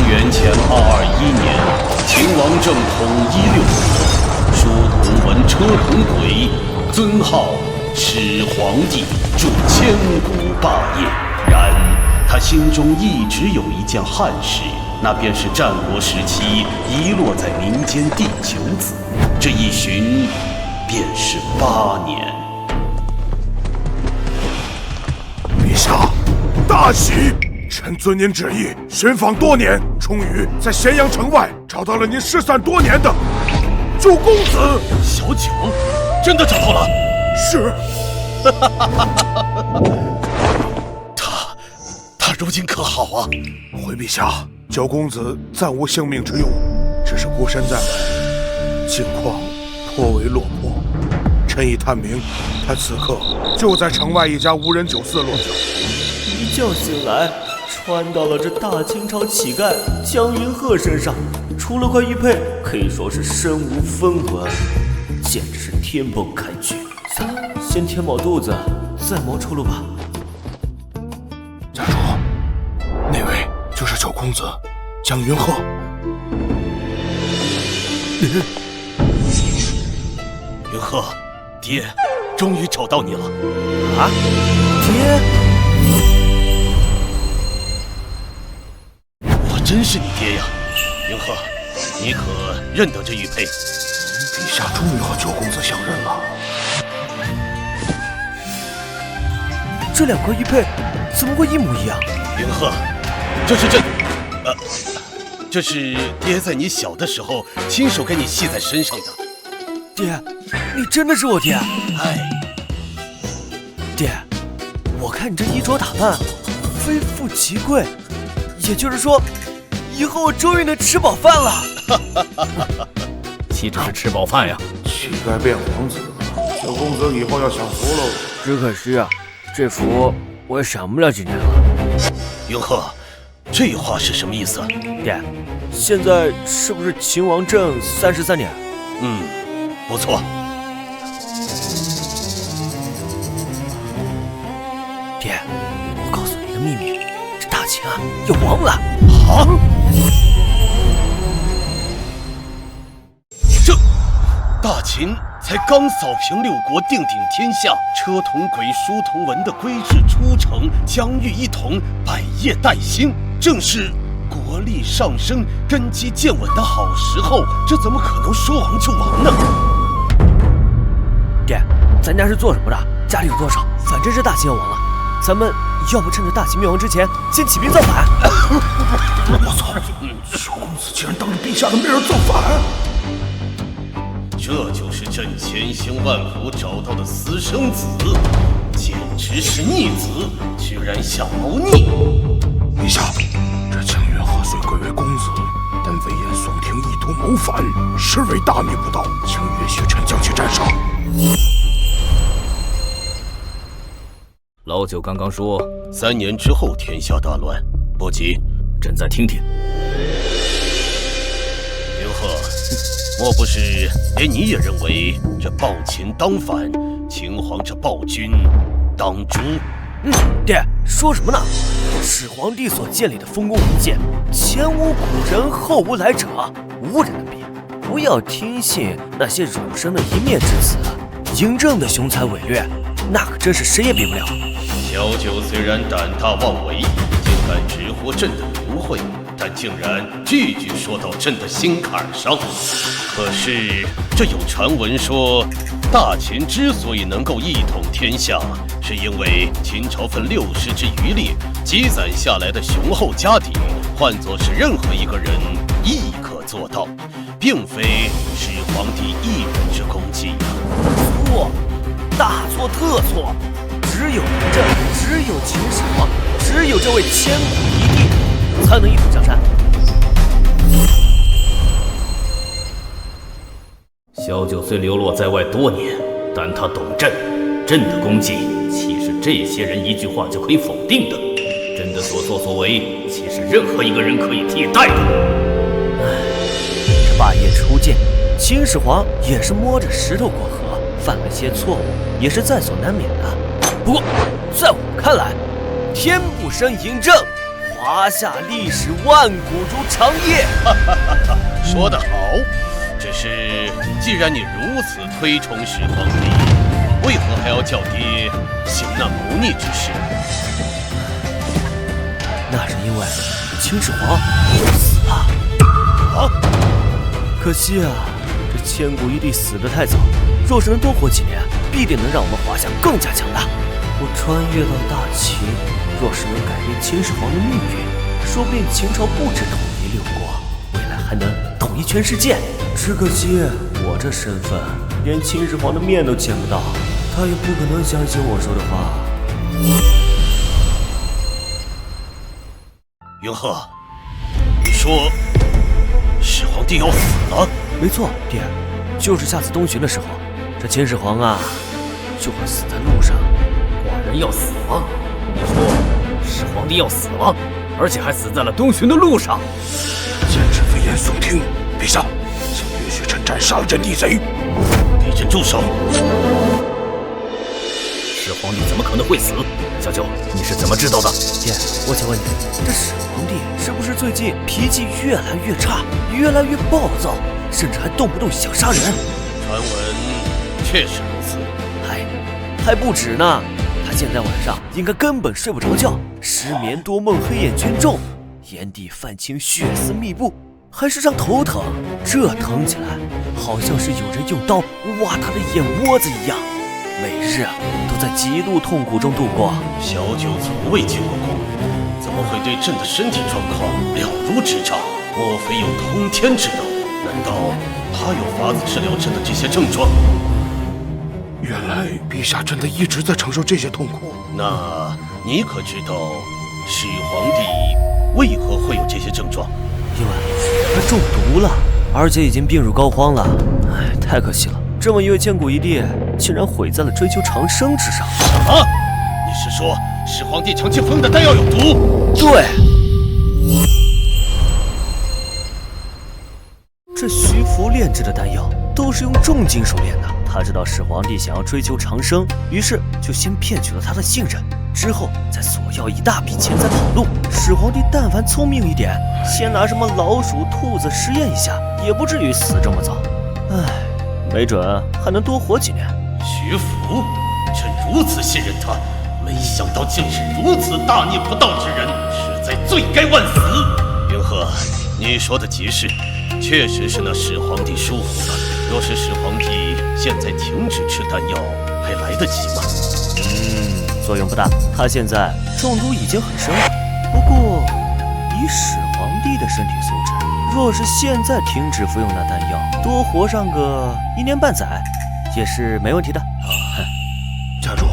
元前221年，秦王政统一6国，书同文，车同轨，尊号始皇帝，主千古霸业。然他心中一直有一件憾事，那便是战国时期遗落在民间第9子，这一寻便是8年。陛下，大喜！臣遵您旨意，寻访多年，终于在咸阳城外找到了您失散多年的九公子。小九，真的找到了？是。他如今可好啊？回陛下，九公子暂无性命之忧，只是孤身在外，境况颇为落魄。臣已探明，他此刻就在城外一家无人酒肆落脚。一觉醒来，穿到了这大清朝乞丐江云鹤身上，除了块玉佩，可以说是身无分文，简直是天崩开局。算了，先填饱肚子，再谋出路吧。家主，那位就是九公子江云鹤。云鹤，爹，终于找到你了。啊，爹？我真是你爹呀，云鹤，你可认得这玉佩？陛下终于和九公子相认了。这2块玉佩怎么会一模一样？云鹤，这是爹在你小的时候亲手给你系在身上的。爹，你真的是我爹？哎，爹，我看你这衣着打扮，非富即贵，也就是说，以后我终于能吃饱饭了。岂止是吃饱饭呀！乞丐变皇子，九公子以后要享福喽。只可惜啊，这福我也享不了几年了。云鹤，这话是什么意思？爹，现在是不是秦王政33年？不错。爹，我告诉你一个秘密，这大秦啊要亡了。啊！这大秦才刚扫平6国，定鼎天下，车同轨，书同文的规制出城，疆域一统，百业待兴，正是国力上升、根基渐稳的好时候，这怎么可能说亡就亡呢？爹，咱家是做什么的？家里有多少？反正是大秦要亡了，咱们要不趁着大秦灭亡之前，先起兵造反？我操！九公子竟然当着陛下的面造反！这就是朕千辛万苦找到的私生子，简直是逆子，居然想谋逆！陛下，这江云鹤虽贵为公子，但危言耸听，意图谋反，实为大逆不道，请允许臣将其斩杀。老九刚刚说3年之后天下大乱，不急，朕再听听。云鹤，莫不是连你也认为这暴秦当反，秦皇这暴君当诛？爹，说什么呢？始皇帝所建立的丰功伟业，前无古人，后无来者，无人能比。不要听信那些儒生的一面之词，嬴政的雄才伟略，那可真是谁也比不了。小九虽然胆大妄为，竟敢直呼朕的名讳，但竟然句句说到朕的心坎上。可是这有传闻说，大秦之所以能够一统天下，是因为秦朝分6世之余烈积攒下来的雄厚家底，换作是任何一个人亦可做到，并非始皇帝一人之功绩呀。错，大错特错！只有嬴政，只有秦始皇，只有这位千古一帝，才能一统江山。小九虽流落在外多年，但他懂朕，朕的功绩岂是这些人一句话就可以否定的？朕的所作所为，岂是任何一个人可以替代的？这霸业初见，秦始皇也是摸着石头过河，犯了些错误，也是在所难免的。不过，在我看来，天不生嬴政，华夏历史万古如长夜。说得好，只是既然你如此推崇始皇帝，为何还要叫爹行那谋逆之事？那是因为秦始皇死了。啊！可惜啊，这千古一帝死得太早，若是能多活几年，必定能让我们华夏更加强大。我穿越到大秦，若是能改变秦始皇的命运，说不定秦朝不止统一六国，未来还能统一全世界。只可惜我这身份，连秦始皇的面都见不到，他也不可能相信我说的话。云鹤，你说始皇帝要死了？没错，爹，就是下次东巡的时候，这秦始皇啊，就会死在路上。寡人要死了？你说始皇帝要死了，而且还死在了东巡的路上？简直危言耸听！陛下，请允许臣斩杀了这逆贼！给朕住手！始皇帝怎么可能会死？小九，你是怎么知道的？爹，我想问你，这始皇帝是不是最近脾气越来越差，越来越暴躁，甚至还动不动想杀人？传闻确实如此。还不止呢，他现在晚上应该根本睡不着觉，失眠多梦，黑眼圈重，眼底泛青，血丝密布，还时常头疼。这疼起来，好像是有人用刀挖他的眼窝子一样，每日都在极度痛苦中度过。小九从未进过宫，怎么会对朕的身体状况了如指掌？莫非有通天之道？难道他有法子治疗朕的这些症状？原来陛下真的一直在承受这些痛苦。那你可知道始皇帝为何会有这些症状？因为他中毒了，而且已经病入膏肓了。哎，太可惜了，这么一位千古一帝，竟然毁在了追求长生之上。什么？你是说始皇帝长期服用的丹药有毒？对。这徐福炼制的丹药都是用重金属炼的。他知道始皇帝想要追求长生，于是就先骗取了他的信任，之后再索要一大笔钱再跑路。始皇帝但凡聪明一点，先拿什么老鼠、兔子实验一下，也不至于死这么早。唉，没准还能多活几年。徐福，朕如此信任他，没想到竟是如此大逆不道之人，实在罪该万死。云鹤，你说的极是，确实是那始皇帝疏忽了。若是始皇帝现在停止吃丹药，还来得及吗？作用不大。他现在中毒已经很深了。不过，以始皇帝的身体素质，若是现在停止服用那丹药，多活上个1年半载，也是没问题的。家主，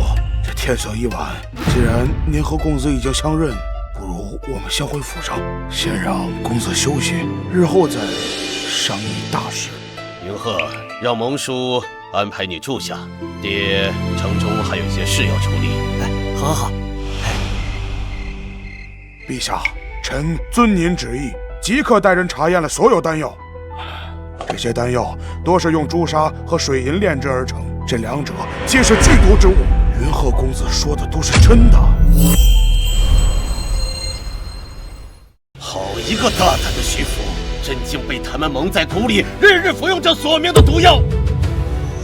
这天色已晚，既然您和公子已经相认，不如我们先回府上，先让公子休息，日后再商议大事。云鹤，让蒙叔安排你住下，爹城中还有些事要处理。哎，好。陛下，臣遵您旨意，即刻带人查验了所有丹药。这些丹药多是用朱砂和水银炼制而成，这两者皆是剧毒之物。云鹤公子说的都是真的。好一个大胆的徐福！朕竟被他们蒙在鼓里，日日服用这索命的毒药。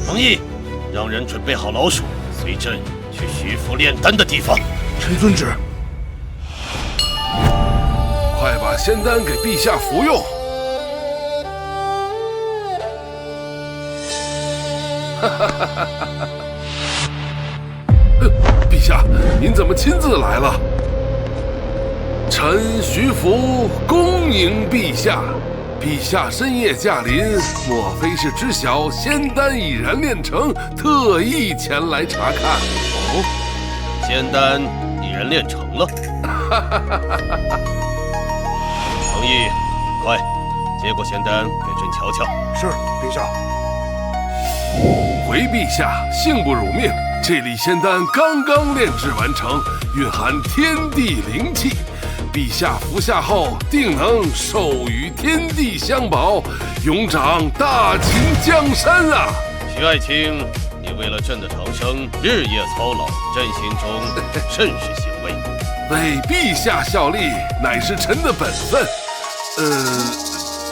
蒙毅，让人准备好老鼠，随朕去徐福炼丹的地方。臣遵旨。快把仙丹给陛下服用。陛下，您怎么亲自来了？臣徐福恭迎陛下。陛下深夜驾临，莫非是知晓仙丹已然炼成，特意前来查看？哦，仙丹已然炼成了。蒙毅，快接过仙丹给朕瞧瞧。是，陛下。回陛下，幸不辱命。这粒仙丹刚刚炼制完成，蕴含天地灵气。陛下服下后，定能寿与天地相保，永掌大秦江山啊！徐爱卿，你为了朕的长生日夜操劳，朕心中甚是欣慰。为陛下效力乃是臣的本分。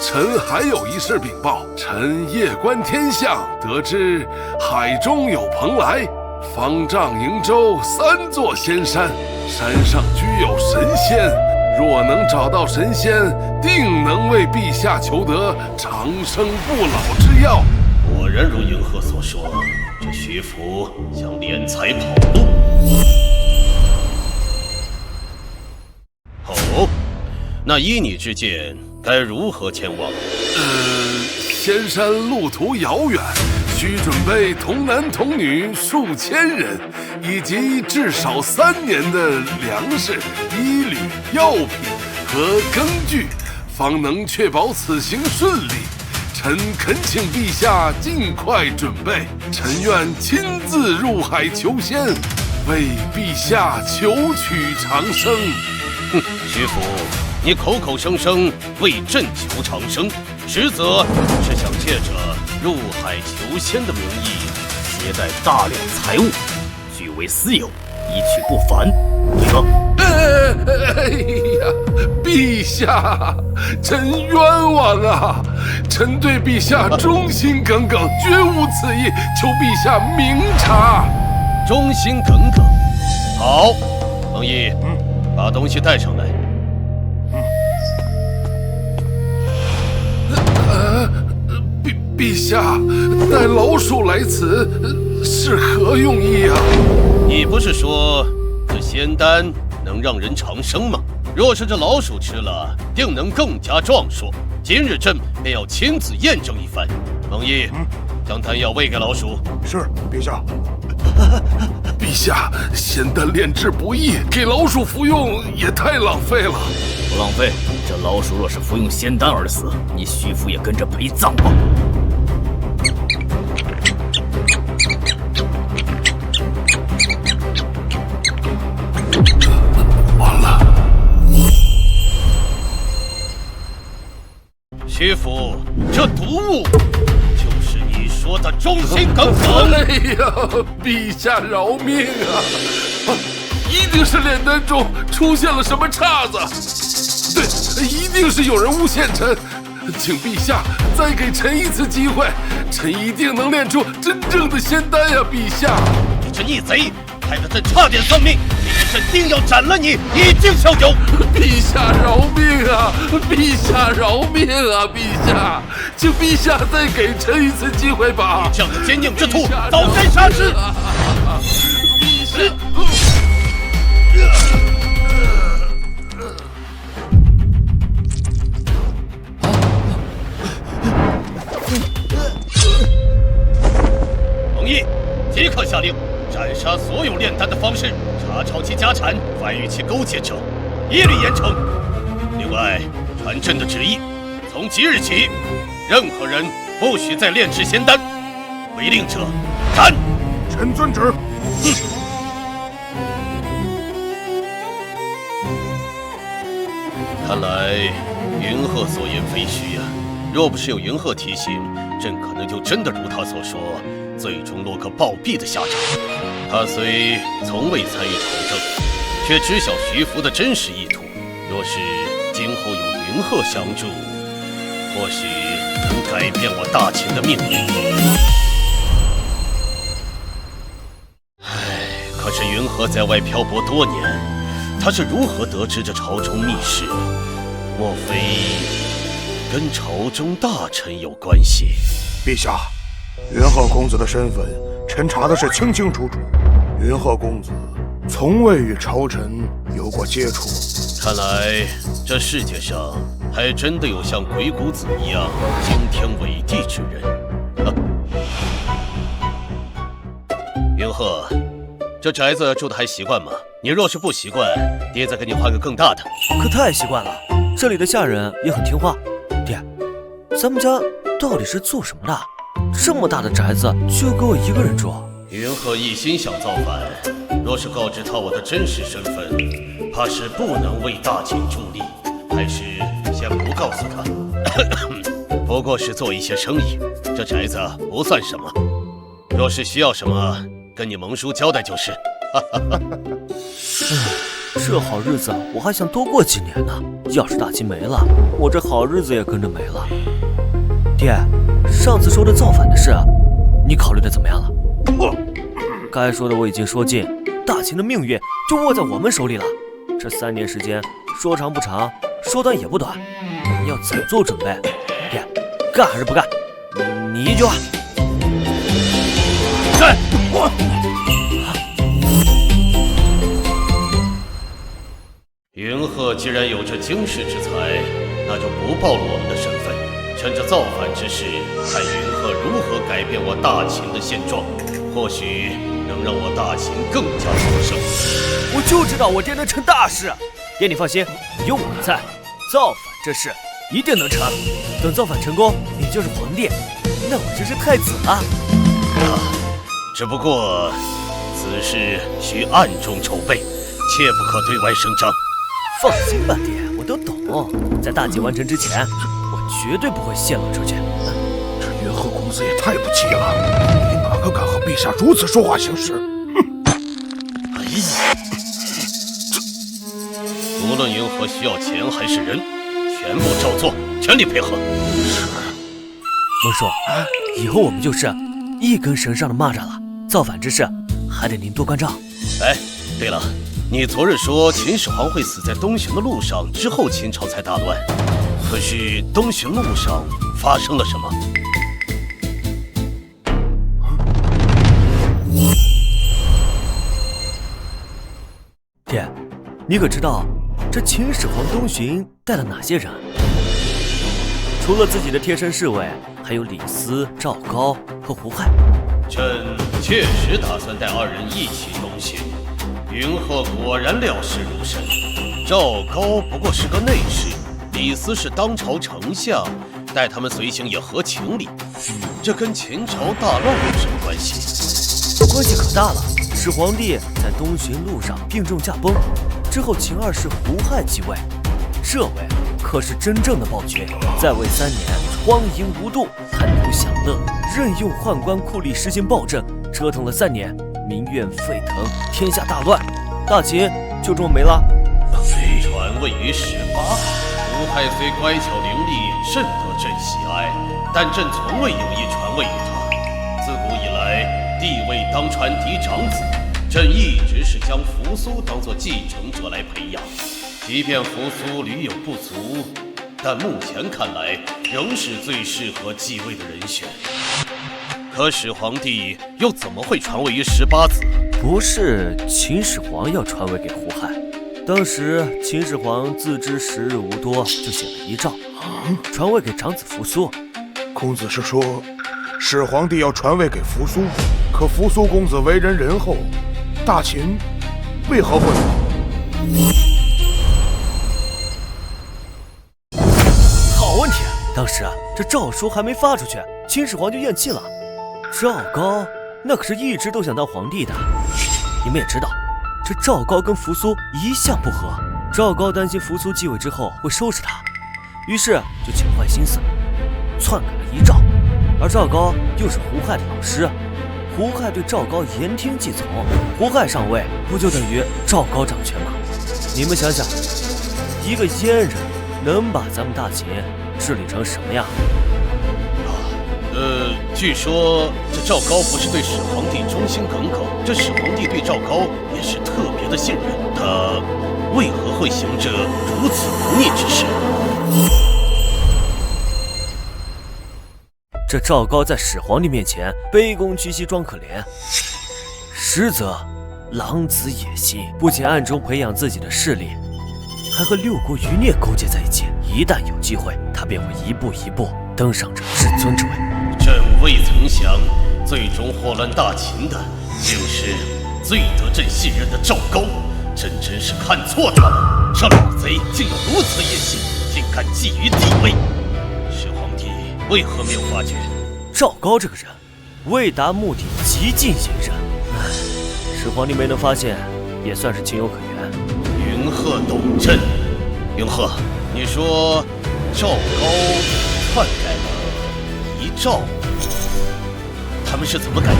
臣还有一事禀报。臣夜观天象，得知海中有蓬莱、方丈、瀛洲3座仙山，山上居有神仙。若能找到神仙，定能为陛下求得长生不老之药。果然如云鹤所说，这徐福想敛财跑路。哦，那依你之见，该如何前往？仙山路途遥远，需准备童男童女数千人，以及至少3年的粮食、衣履、药品和耕具，方能确保此行顺利。臣恳请陛下尽快准备，臣愿亲自入海求仙，为陛下求取长生。哼，徐福，你口口声声为朕求长生，实则是想借着入海求仙的名义，携带大量财物，据为私有，一去不返，对吗？哎呀，陛下，臣冤枉啊！臣对陛下忠心耿耿，绝无此意，求陛下明察。忠心耿耿，好，彭毅，把东西带上来。陛下，带老鼠来此是何用意啊？你不是说这仙丹能让人长生吗？若是这老鼠吃了，定能更加壮硕。今日朕便要亲自验证一番。彭毅，将丹药喂给老鼠。是，陛下。陛下，仙丹炼制不易，给老鼠服用也太浪费了。不浪费，这老鼠若是服用仙丹而死，你徐福也跟着陪葬吧。完了。徐福，这毒物就是你说的忠心耿耿。哎呀，陛下饶命啊！一定是炼丹中出现了什么岔子。对，一定是有人诬陷臣，请陛下再给臣一次机会，臣一定能炼出真正的仙丹呀！陛下，你这逆贼，害得朕差点丧命，今日朕定要斩了你，以儆效尤。陛下饶命啊！陛下饶命啊！陛下，请陛下再给臣一次机会吧！你这样的奸佞之徒，早该杀之！陛下。彭毅，即刻下令斩杀所有炼丹的方士，查抄其家产，凡与其勾结者，一律严惩。另外，传朕的旨意，从即日起，任何人不许再炼制仙丹，违令者斩。臣遵旨。看来云鹤所言非虚呀。若不是有云鹤提醒，朕可能就真的如他所说，最终落个暴毙的下场。他虽从未参与朝政，却知晓徐福的真实意图。若是今后有云鹤相助，或许能改变我大秦的命运。可是云鹤在外漂泊多年，他是如何得知这朝中密事？莫非跟朝中大臣有关系？陛下，云鹤公子的身份，臣查的是清清楚楚。云鹤公子从未与朝臣有过接触。看来这世界上还真的有像鬼谷子一样惊天伟地之人。云鹤，这宅子住的还习惯吗？你若是不习惯，爹再给你换个更大的。可太习惯了，这里的下人也很听话。爹，咱们家到底是做什么的？这么大的宅子就给我一个人住？云鹤一心想造反，若是告知他我的真实身份，怕是不能为大秦助力，还是先不告诉他。不过是做一些生意，这宅子不算什么。若是需要什么，跟你蒙叔交代就是。这好日子我还想多过几年呢。要是大秦没了，我这好日子也跟着没了。爹，上次说的造反的事，你考虑的怎么样了？该说的我已经说尽，大秦的命运就握在我们手里了。这3年时间，说长不长，说短也不短，我们要早做准备。爹，干还是不干？你一句话。干！云鹤既然有这惊世之才，那就不暴露我们的身份，趁着造反之时，看云鹤如何改变我大秦的现状，或许能让我大秦更加昌盛。我就知道我爹能成大事。爹，你放心，有我在，造反这事一定能成。等造反成功，你就是皇帝，那我真是太子了。只不过此事需暗中筹备，切不可对外声张。放心吧，爹，我都懂。在大计完成之前，我绝对不会泄露出去。这云鹤公子也太不济了，你哪个敢和陛下如此说话行事？哎呀，无论云鹤需要钱还是人，全部照做，全力配合。是。孟叔，以后我们就是一根绳上的蚂蚱了。造反之事，还得您多关照。哎，对了。你昨日说秦始皇会死在东巡的路上，之后秦朝才大乱。可是东巡路上发生了什么？爹，你可知道这秦始皇东巡带了哪些人？除了自己的贴身侍卫，还有李斯、赵高和胡亥。朕确实打算带2人一起东巡。云鹤果然料事如神，赵高不过是个内侍，李斯是当朝丞相，带他们随行也合情理。这跟秦朝大乱有什么关系？关系可大了。始皇帝在东巡路上病重驾崩，之后秦2世胡亥继位，这位可是真正的暴君，在位3年，荒淫无度，贪图享乐，任用宦官酷吏实行暴政，折腾了3年。民怨沸腾，天下大乱，大秦就这么没了。传位于18，胡亥虽乖巧伶俐，甚得朕喜爱，但朕从未有意传位于他。自古以来，帝位当传嫡长子，朕一直是将扶苏当作继承者来培养。即便扶苏屡有不足，但目前看来，仍是最适合继位的人选。可始皇帝又怎么会传位于18子？不是秦始皇要传位给胡亥，当时秦始皇自知时日无多，就写了遗诏，传位给长子扶苏。公子是说，始皇帝要传位给扶苏，可扶苏公子为人仁厚，大秦为何会？好问题！当时这诏书还没发出去，秦始皇就咽气了。赵高那可是一直都想当皇帝的，你们也知道，这赵高跟扶苏一向不和。赵高担心扶苏继位之后会收拾他，于是就请坏心思，篡改了遗诏。而赵高又是胡亥的老师，胡亥对赵高言听计从，胡亥上位不就等于赵高掌权吗？你们想想，一个阉人能把咱们大秦治理成什么样？据说这赵高不是对始皇帝忠心耿耿，这始皇帝对赵高也是特别的信任，他为何会行这如此不逆之事？这赵高在始皇帝面前卑躬屈膝装可怜，实则狼子野心，不仅暗中培养自己的势力，还和6国余孽勾结在一起。一旦有机会，他便会一步一步登上这至尊之位。朕未曾想，最终祸乱大秦的，竟是最得朕信任的赵高。朕真是看错他了，这老贼竟有如此野心，竟敢觊觎帝位。始皇帝为何没有发觉？赵高这个人，为达目的极尽隐忍。始皇帝没能发现，也算是情有可原。云鹤懂朕。云鹤，你说赵高篡改了遗诏，他们是怎么改的？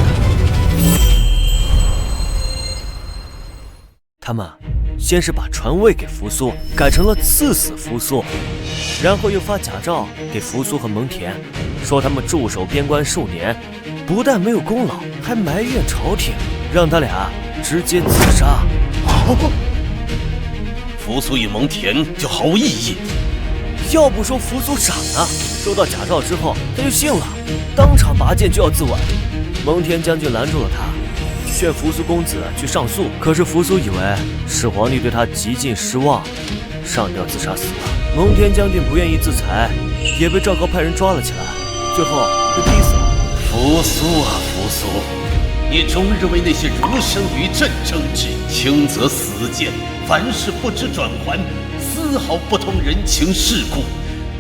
他们先是把传位给扶苏改成了赐死扶苏，然后又发假诏给扶苏和蒙恬，说他们驻守边关数年，不但没有功劳，还埋怨朝廷，让他俩直接自杀。扶苏与蒙恬就毫无意义。要不说扶苏傻呢，收到假诏之后他就信了，当场拔剑就要自刎。蒙恬将军拦住了他，劝扶苏公子去上诉，可是扶苏以为始皇帝对他极尽失望，上吊自杀死了。蒙恬将军不愿意自裁，也被赵高派人抓了起来，最后被逼死了。扶苏啊扶苏，你终日为那些儒生于朕争执，轻则死谏，凡事不知转圜，丝毫不通人情世故，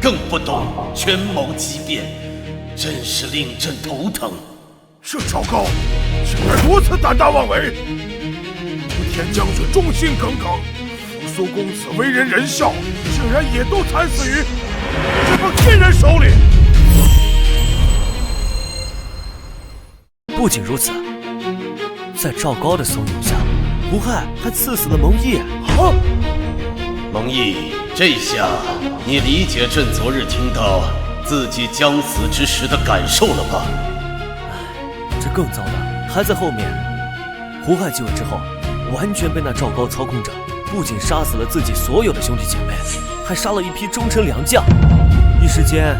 更不懂权谋机变，真是令朕头疼。这赵高竟然如此胆大妄为！蒙恬将军忠心耿耿，扶苏公子为人仁孝，竟然也都惨死于这帮奸人手里！不仅如此，在赵高的怂恿下，胡亥还赐死了蒙毅。蒙毅，这下你理解朕昨日听到自己将死之时的感受了吧？这更糟的还在后面。胡亥继位之后，完全被那赵高操控着，不仅杀死了自己所有的兄弟姐妹，还杀了一批忠臣良将。一时间，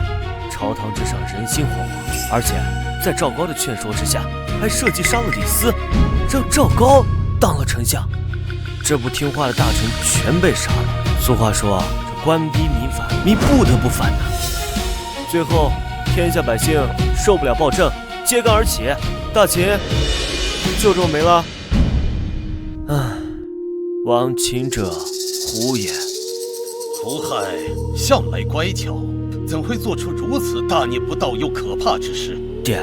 朝堂之上人心惶惶，而且在赵高的劝说之下，还设计杀了李斯，让赵高当了丞相。这不听话的大臣全被杀了。俗话说，这官逼民反，民不得不反呐。最后，天下百姓受不了暴政，揭竿而起，大秦就这么没了。唉，亡秦者胡也。胡亥向来乖巧，怎会做出如此大逆不道又可怕之事？爹，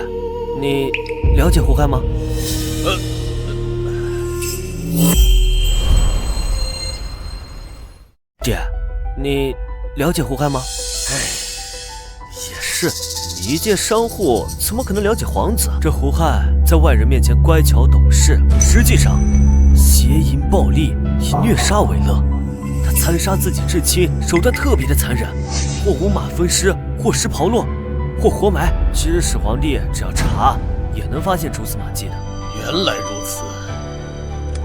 你了解胡亥吗？爹，你了解胡亥吗？也是，一介商户怎么可能了解皇子？这胡亥在外人面前乖巧懂事，实际上邪淫暴力，以虐杀为乐。他残杀自己至亲，手段特别的残忍，或五马分尸，或尸刨落，或活埋。其实始皇帝只要查，也能发现蛛丝马迹的。原来如此，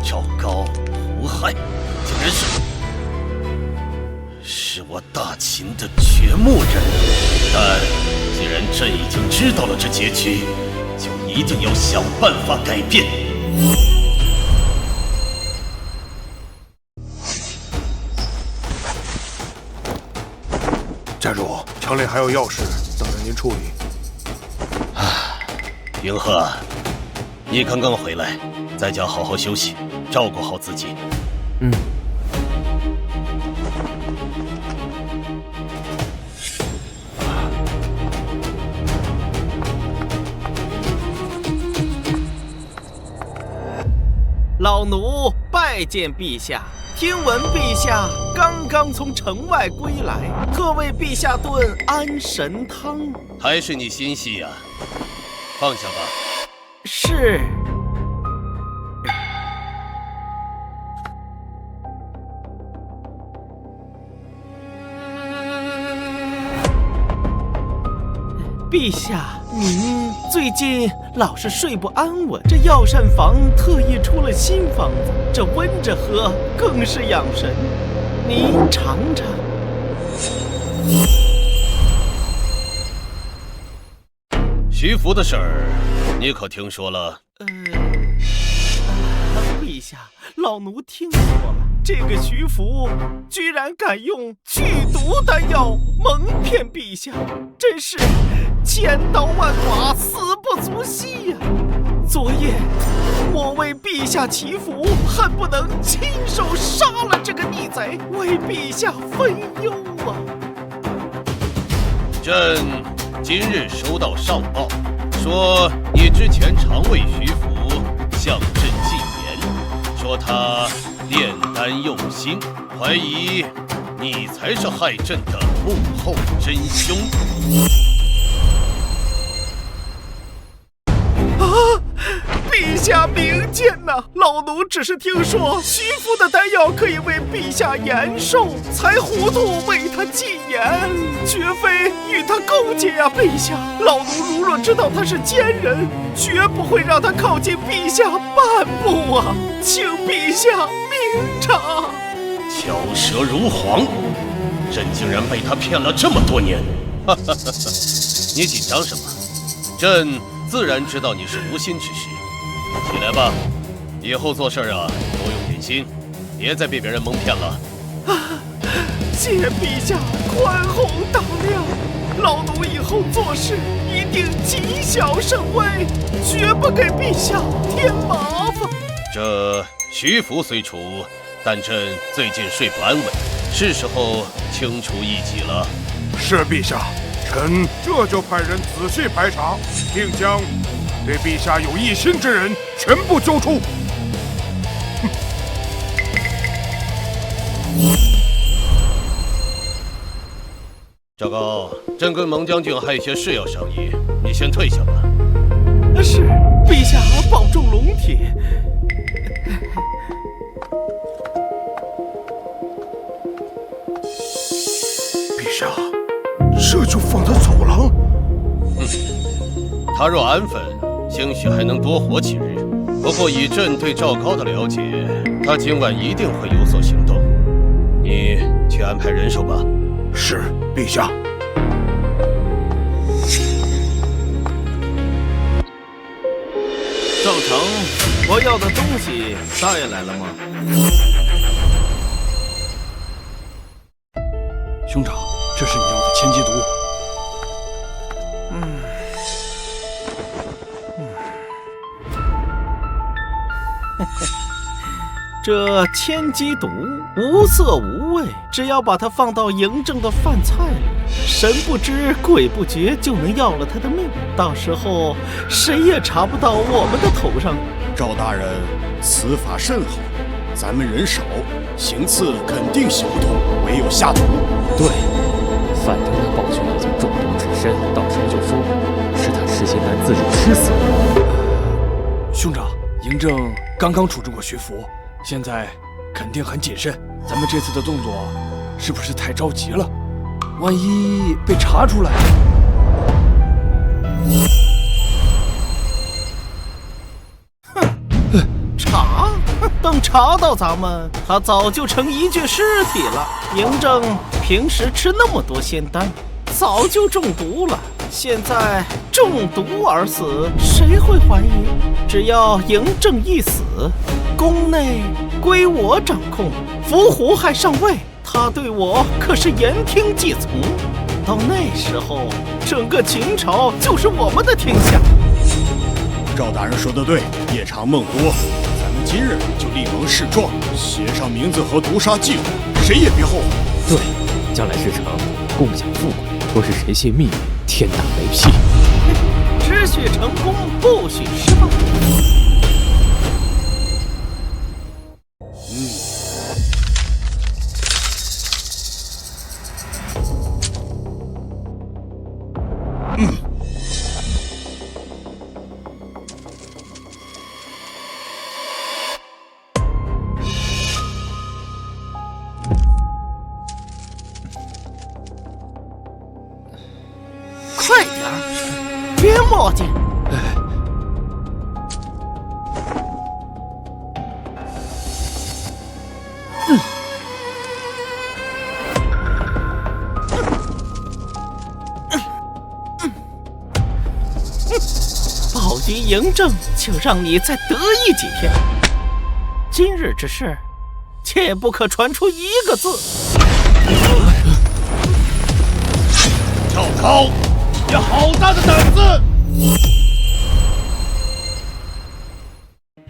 赵高、胡亥竟然是我大秦的掘墓人。但既然朕已经知道了这结局，就一定要想办法改变。寨主，城里还有要事等着您处理。云鹤，你刚刚回来，在家好好休息，照顾好自己。老奴拜见陛下。听闻陛下刚刚从城外归来，特为陛下炖安神汤。还是你心细呀？放下吧。是。陛下，您最近老是睡不安稳，这药膳房特意出了新方子，这温着喝更是养神，您尝尝。徐福的事儿，你可听说了？陛下，老奴听说了。这个徐福居然敢用剧毒丹药蒙骗陛下，真是千刀万剐，死不足惜呀！昨夜我为陛下祈福，恨不能亲手杀了这个逆贼，为陛下分忧啊！朕今日收到上报，说你之前常为徐福向朕进言，说他炼丹用心，怀疑你才是害朕的幕后真凶。陛下，下明鉴呐！老奴只是听说徐福的丹药可以为陛下延寿，才糊涂为他进言，绝非与他勾结呀！陛下，老奴如若知道他是奸人，绝不会让他靠近陛下半步啊！请陛下明察。巧舌如簧，朕竟然被他骗了这么多年！哈哈哈哈！你紧张什么？朕自然知道你是无心之失。起来吧，以后做事啊多用点心，别再被别人蒙骗了。谢陛下宽宏大量，老奴以后做事一定谨小慎微，绝不给陛下添麻烦。这徐福虽除，但朕最近睡不安稳，是时候清除异己了。是陛下，臣这就派人仔细排查，并将对陛下有异心之人全部揪出。赵高，朕跟蒙将军还有些事要商议，你先退下吧。是，陛下保重龙体。陛下，这就放他走了？他若安分，兴许还能多活几日。不过以朕对赵高的了解，他今晚一定会有所行动。你去安排人手吧。是，陛下。赵成，我要的东西带来了吗？兄长，这是你要的千机毒。这千机毒无色无味，只要把它放到嬴政的饭菜里，神不知鬼不觉就能要了他的命，到时候谁也查不到我们的头上。赵大人，此法甚好，咱们人少，行刺肯定行不通，唯有下毒。对，反正那暴君已经中毒至深，到时候就说是他吃仙丹自己吃死的。兄长，嬴政刚刚处置过徐福，现在肯定很谨慎。咱们这次的动作是不是太着急了？万一被查出来……查？等查到咱们，他早就成一具尸体了。嬴政平时吃那么多仙丹，早就中毒了。现在中毒而死，谁会怀疑？只要嬴政一死，宫内归我掌控，伏虎还上位，他对我可是言听计从。到那时候，整个秦朝就是我们的天下。赵大人说得对，夜长梦多，咱们今日就立盟示状，写上名字和毒杀记录，谁也别后悔。对，将来事成，共享富贵，若是谁泄密，天打雷劈。只许成功，不许失败。快点儿，别磨叽。暴君嬴政，就让你再得意几天。今日之事，切不可传出一个字。赵高，你好大的胆子！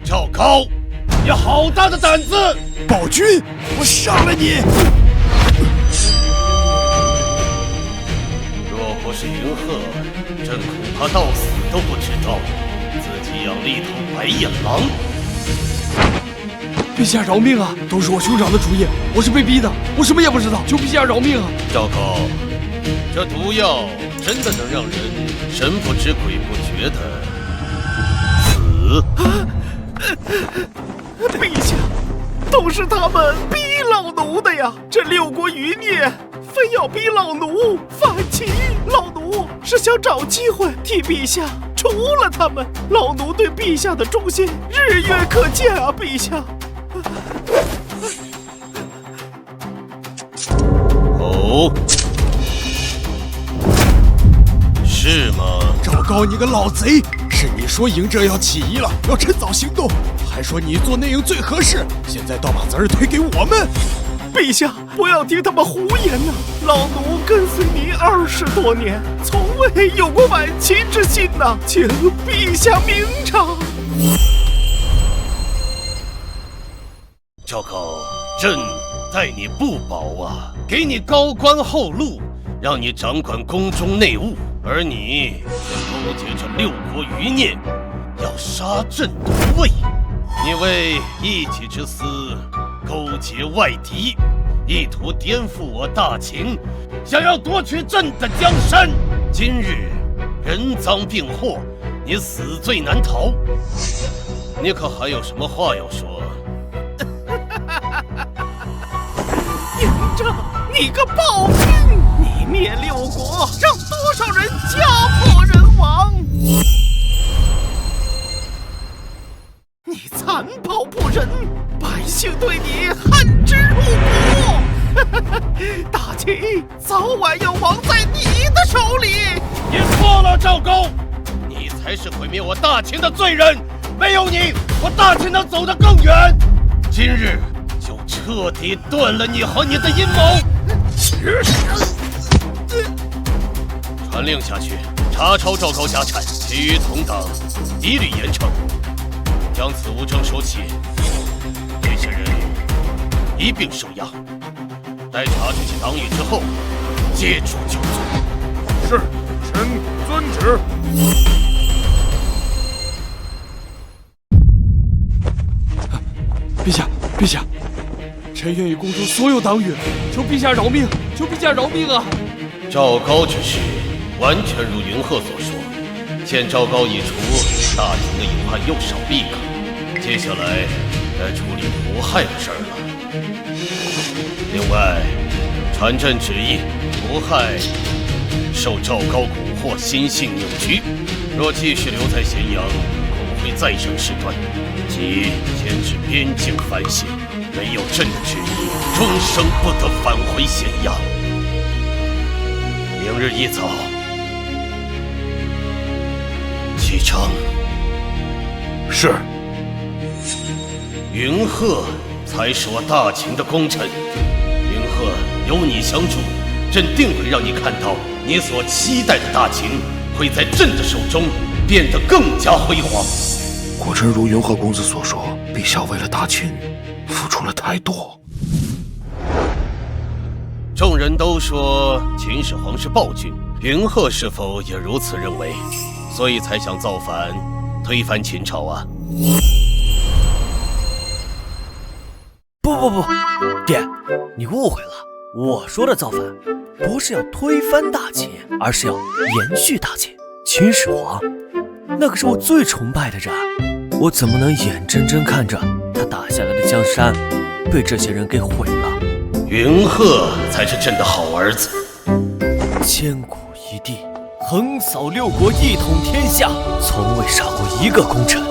赵高，你好大的胆子！暴君，我杀了你！若不是嬴赫，朕恐怕到死都不知道自己养了一头白眼狼。陛下饶命啊！都是我兄长的主意，我是被逼的，我什么也不知道，求陛下饶命啊！赵高，这毒药真的能让人神不知鬼不觉的死？陛下，都是他们逼老奴的呀！这6国余孽非要逼老奴反秦，老奴是想找机会替陛下除了他们。老奴对陛下的忠心日月可见啊，陛下。哦，是吗？赵高，你个老贼！是你说嬴政要起义了，要趁早行动，还说你做内应最合适，现在倒把责任推给我们。陛下，不要听他们胡言呐！老奴跟随您20多年，从未有过反秦之心呐，请陛下明察。赵高，朕待你不薄啊，给你高官厚禄，让你掌管宫中内务，而你却勾结着6国余孽，要杀朕夺位。你为一己之私勾结外敌，意图颠覆我大秦，想要夺取朕的江山。今日人赃并获，你死罪难逃。你可还有什么话要说？嬴政，你个暴君！你灭6国，让多少人家破人亡！你残暴不仁，百姓对你恨之入骨。大秦早晚要亡在你的手里。你错了，赵高，你才是毁灭我大秦的罪人。没有你，我大秦能走得更远。今日就彻底断了你和你的阴谋。传令下去，查抄赵高家产，其余同党一律严惩。将此无证收起，这些人一并收押。待查出其党羽之后，接诛就罪。是，臣遵旨。陛下，陛下，臣愿与宫中所有党羽，求陛下饶命，求陛下饶命啊！赵高之事完全如云鹤所说，见赵高已除，大秦的隐患又少1个。接下来该处理胡亥的事儿了。另外，传朕旨意，胡亥受赵高蛊惑，心性扭曲，若继续留在咸阳，恐会再生事端，即牵至边境反省。没有朕的旨意，终生不得返回咸阳。明日一早启程。是。云鹤才是我大秦的功臣，云鹤有你相助，朕定会让你看到你所期待的大秦会在朕的手中变得更加辉煌。果真如云鹤公子所说，陛下为了大秦付出了太多。众人都说秦始皇是暴君，云鹤是否也如此认为？所以才想造反，推翻秦朝啊！不，爹，你误会了。我说的造反，不是要推翻大秦，而是要延续大秦。秦始皇，那可是我最崇拜的人，我怎么能眼睁睁看着他打下来的江山被这些人给毁了？云鹤才是朕的好儿子，千古一帝，横扫6国，一统天下，从未杀过一个功臣，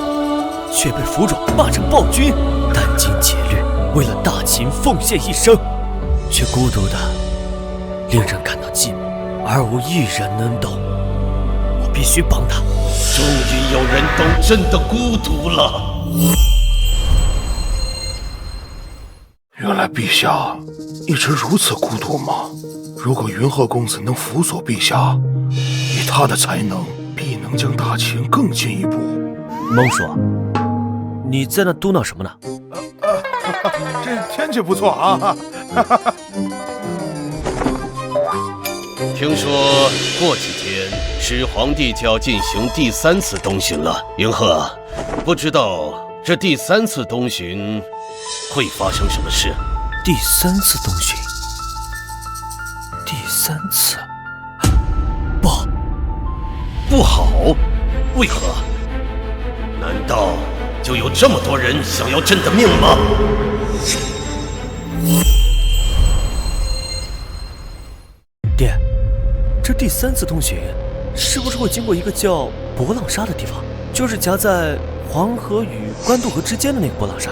却被服软骂成暴君，殚精竭虑，为了大秦奉献一生，却孤独的令人感到寂寞，而无一人能懂。我必须帮他。终于有人懂朕的孤独了。原来陛下一直如此孤独吗？如果云鹤公子能辅佐陛下，以他的才能，必能将大秦更进一步。蒙叔，你在那嘟囔什么呢？这天气不错啊！听说过几天始皇帝就要进行第3次东巡了，云鹤，不知道这第3次东巡会发生什么事？第3次东巡，第3次，不好，为何？难道就有这么多人想要朕的命吗？爹，这第3次通巡是不是会经过一个叫博浪沙的地方？就是夹在黄河与官渡河之间的那个博浪沙。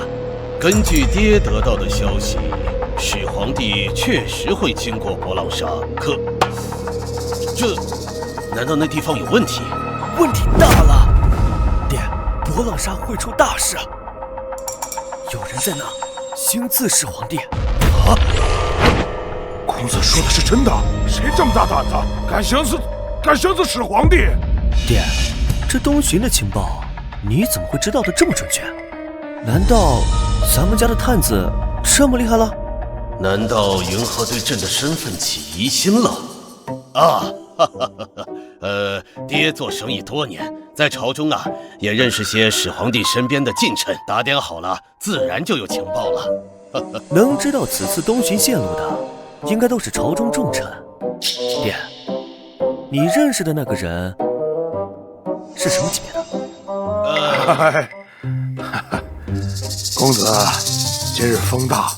根据爹得到的消息，始皇帝确实会经过博浪沙，可这难道那地方有问题？问题大了！爹，博浪沙会出大事！有人在那行刺始皇帝！啊！公子说的是真的？谁这么大胆子，敢行刺始皇帝？爹，这东巡的情报你怎么会知道的这么准确？难道咱们家的探子这么厉害了？难道云鹤对朕的身份起疑心了？啊，哈哈哈哈！爹做生意多年，在朝中啊也认识些始皇帝身边的近臣，打点好了，自然就有情报了。能知道此次东巡线路的，应该都是朝中重臣。爹，你认识的那个人是什么级别的？公子，今日风大，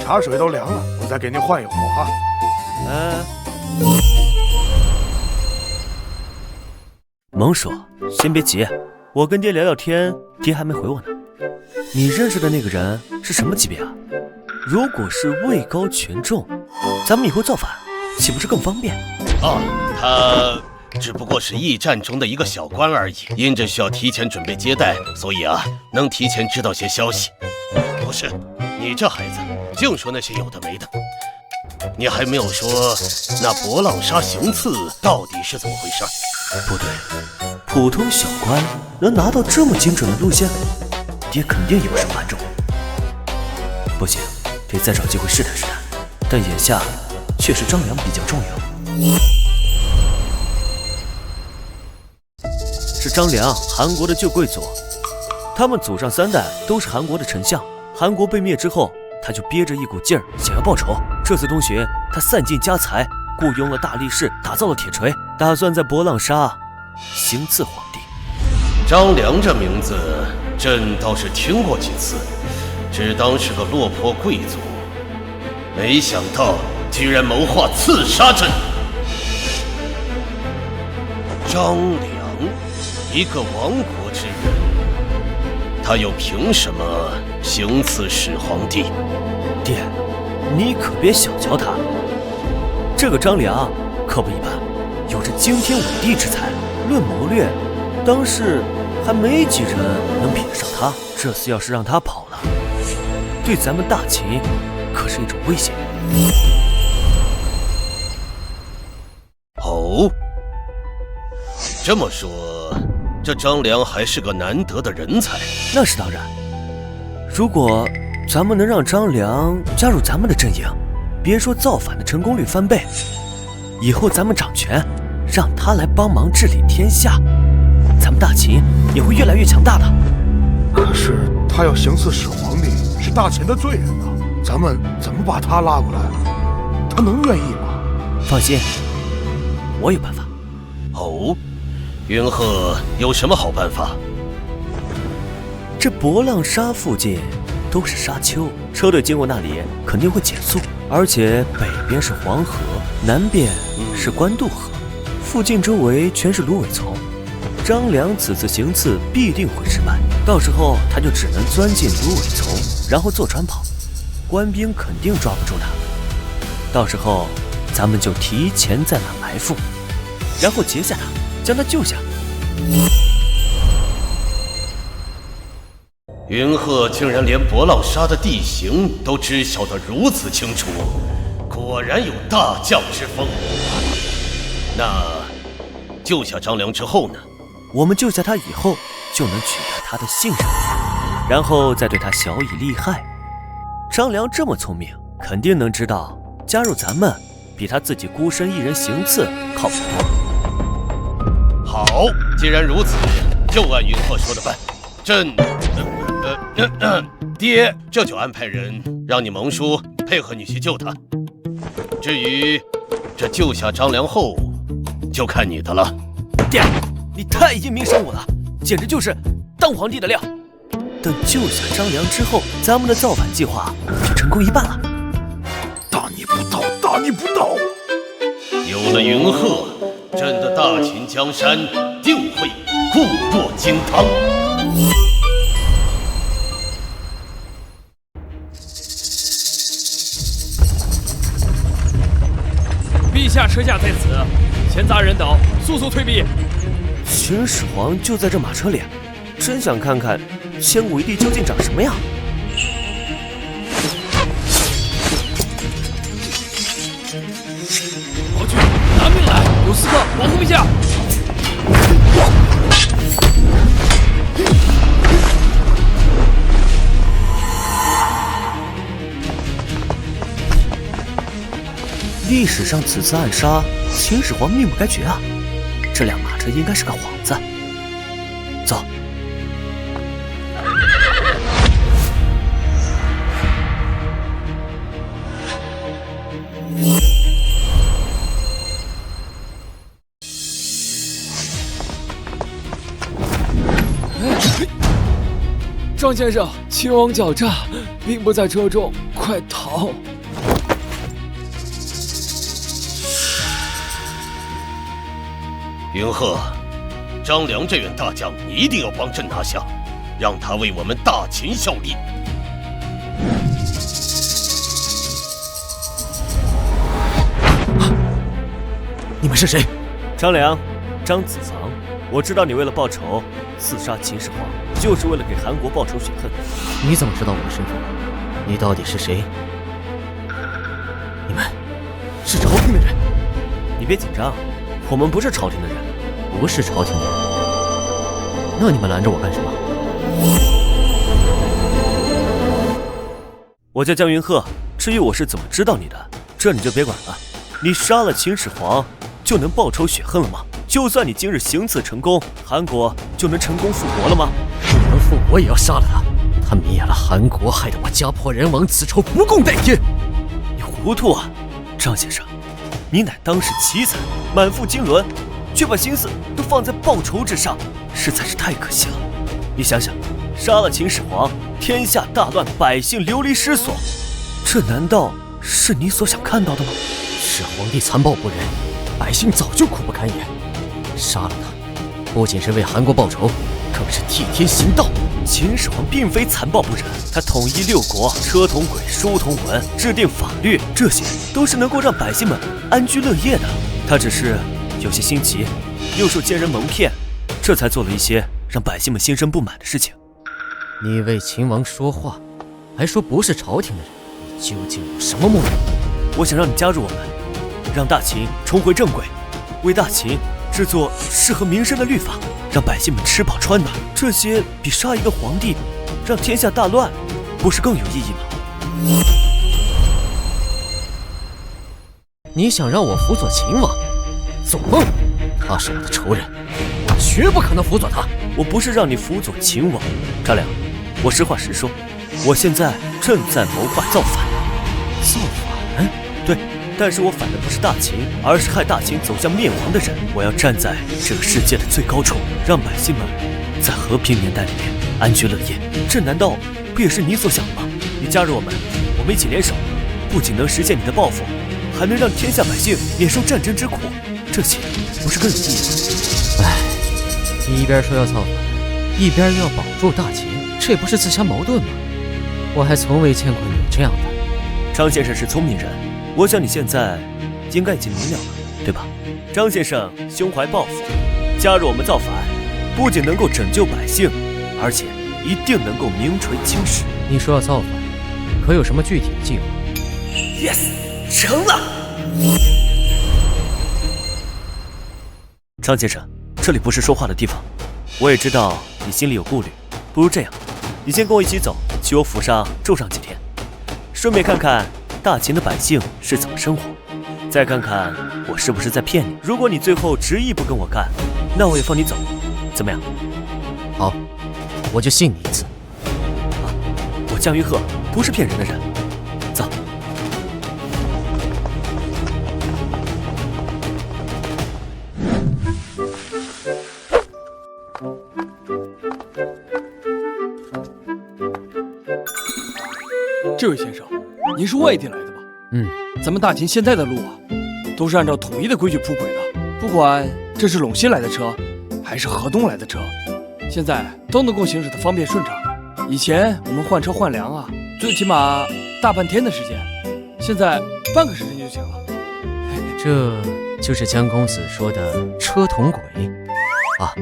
茶水都凉了，我再给您换一壶哈。蒙叔，先别急，我跟爹聊聊天，爹还没回我呢。你认识的那个人是什么级别啊？如果是位高权重，咱们以后造反岂不是更方便？啊，他只不过是驿站中的一个小官而已，因着需要提前准备接待，所以啊，能提前知道些消息。不是，你这孩子净说那些有的没的，你还没有说那博浪沙行刺到底是怎么回事？不对，普通小官能拿到这么精准的路线，爹肯定有什么暗中。不行，得再找机会试探试探。但眼下确实张良比较重要。是张良，韩国的旧贵族，他们祖上3代都是韩国的丞相。韩国被灭之后，他就憋着一股劲儿想要报仇。这次东巡，他散尽家财，雇佣了大力士，打造了铁锤，打算在博浪沙行刺皇帝。张良这名字，朕倒是听过几次，只当是个落魄贵族，没想到居然谋划刺杀朕。张良，一个亡国之人，他又凭什么行刺始皇帝？爹，你可别小瞧他，这个张良可不一般，有着惊天伟地之才，论谋略，当世还没几人能比得上他。这次要是让他跑了，对咱们大秦可是一种威胁。哦，这么说，这张良还是个难得的人才。那是当然，如果咱们能让张良加入咱们的阵营，别说造反的成功率翻倍，以后咱们掌权，让他来帮忙治理天下，咱们大秦也会越来越强大的。可是他要行刺始皇帝，是大秦的罪人啊，咱们怎么把他拉过来？他能愿意吗？放心，我有办法。哦，云鹤有什么好办法？这博浪沙附近都是沙丘，车队经过那里肯定会减速，而且北边是黄河，南边是官渡河，附近周围全是芦苇丛。张良此次行刺必定会失败，到时候他就只能钻进芦苇丛，然后坐船跑，官兵肯定抓不住他。到时候咱们就提前在那埋伏，然后截下他，将他救下。云鹤竟然连博浪沙的地形都知晓得如此清楚，果然有大将之风。那救下张良之后呢？我们救下他以后，就能取得他的信任，然后再对他小以利害。张良这么聪明，肯定能知道加入咱们比他自己孤身一人行刺靠谱多。好，既然如此，就按云鹤说的办。朕，爹这就安排人让你蒙叔配合你去救他。至于这救下张良后，就看你的了。爹，你太英明神武了，简直就是当皇帝的料。等救下张良之后，咱们的造反计划就成功一半了。大逆不道，大逆不道！有了云鹤，朕的大秦江山定会固若金汤。陛下车驾在此，闲杂人等速速退避。秦始皇就在这马车里，真想看看千古一帝究竟长什么样。皇军拿命来，有刺客保护陛下。历史上此次暗杀，秦始皇命不该绝啊！这辆马车应该是个幌子。走。张先生，秦王狡诈，并不在车中，快逃！云鹤，张良这员大将，你一定要帮朕拿下，让他为我们大秦效力。你们是谁？张良，张子藏。我知道你为了报仇刺杀秦始皇，就是为了给韩国报仇雪恨。你怎么知道我的身份？你到底是谁？你们是朝廷的人？你别紧张，我们不是朝廷的人。不是朝廷的人？那你们拦着我干什么？我叫江云鹤，至于我是怎么知道你的，这你就别管了。你杀了秦始皇，就能报仇雪恨了吗？就算你今日行刺成功，韩国就能成功复国了吗？不能复国也要杀了他！他灭了韩国，害得我家破人亡，此仇不共戴天。你糊涂啊，张先生！你乃当世奇才，满腹经纶，却把心思都放在报仇之上，实在是太可惜了。你想想，杀了秦始皇，天下大乱，百姓流离失所，这难道是你所想看到的吗？是皇帝残暴不仁，百姓早就苦不堪言。杀了他，不仅是为韩国报仇，更是替天行道。秦始皇并非残暴不仁，他统一六国，车同轨，书同文，制定法律，这些都是能够让百姓们安居乐业的。他只是有些心急，又受奸人蒙骗，这才做了一些让百姓们心生不满的事情。你为秦王说话，还说不是朝廷的人，你究竟有什么目的？我想让你加入我们，让大秦重回正轨，为大秦制作适合民生的律法，让百姓们吃饱穿暖，这些比杀一个皇帝，让天下大乱，不是更有意义吗？你想让我辅佐秦王？做梦！他是我的仇人，我绝不可能辅佐他。我不是让你辅佐秦王，张良，我实话实说，我现在正在谋划造反。造反？对。但是我反的不是大秦，而是害大秦走向灭亡的人。我要站在这个世界的最高处，让百姓们在和平年代里面安居乐业。这难道不也是你所想的吗？你加入我们，我们一起联手，不仅能实现你的抱负，还能让天下百姓免受战争之苦，这些不是更有意义吗？唉，你一边说要造反，一边又要保住大秦，这不是自相矛盾吗？我还从未见过你这样的。张先生是聪明人。我想你现在应该已经明了了，对吧？张先生胸怀抱负，加入我们造反，不仅能够拯救百姓，而且一定能够名垂青史。你说要造反，可有什么具体的计划 ？Yes， 成了。张先生，这里不是说话的地方，我也知道你心里有顾虑，不如这样，你先跟我一起走，去我府上住上几天，顺便看看大秦的百姓是怎么生活，再看看我是不是在骗你。如果你最后执意不跟我干，那我也放你走，怎么样？好，我就信你一次。我江云鹤不是骗人的人，走。这位先生，您是外地来的吧？咱们大秦现在的路啊，都是按照统一的规矩铺轨的，不管这是陇西来的车，还是河东来的车，现在都能够行驶的方便顺畅。以前我们换车换粮啊，最起码大半天的时间，现在半个时辰就行了。这就是江公子说的车同轨啊！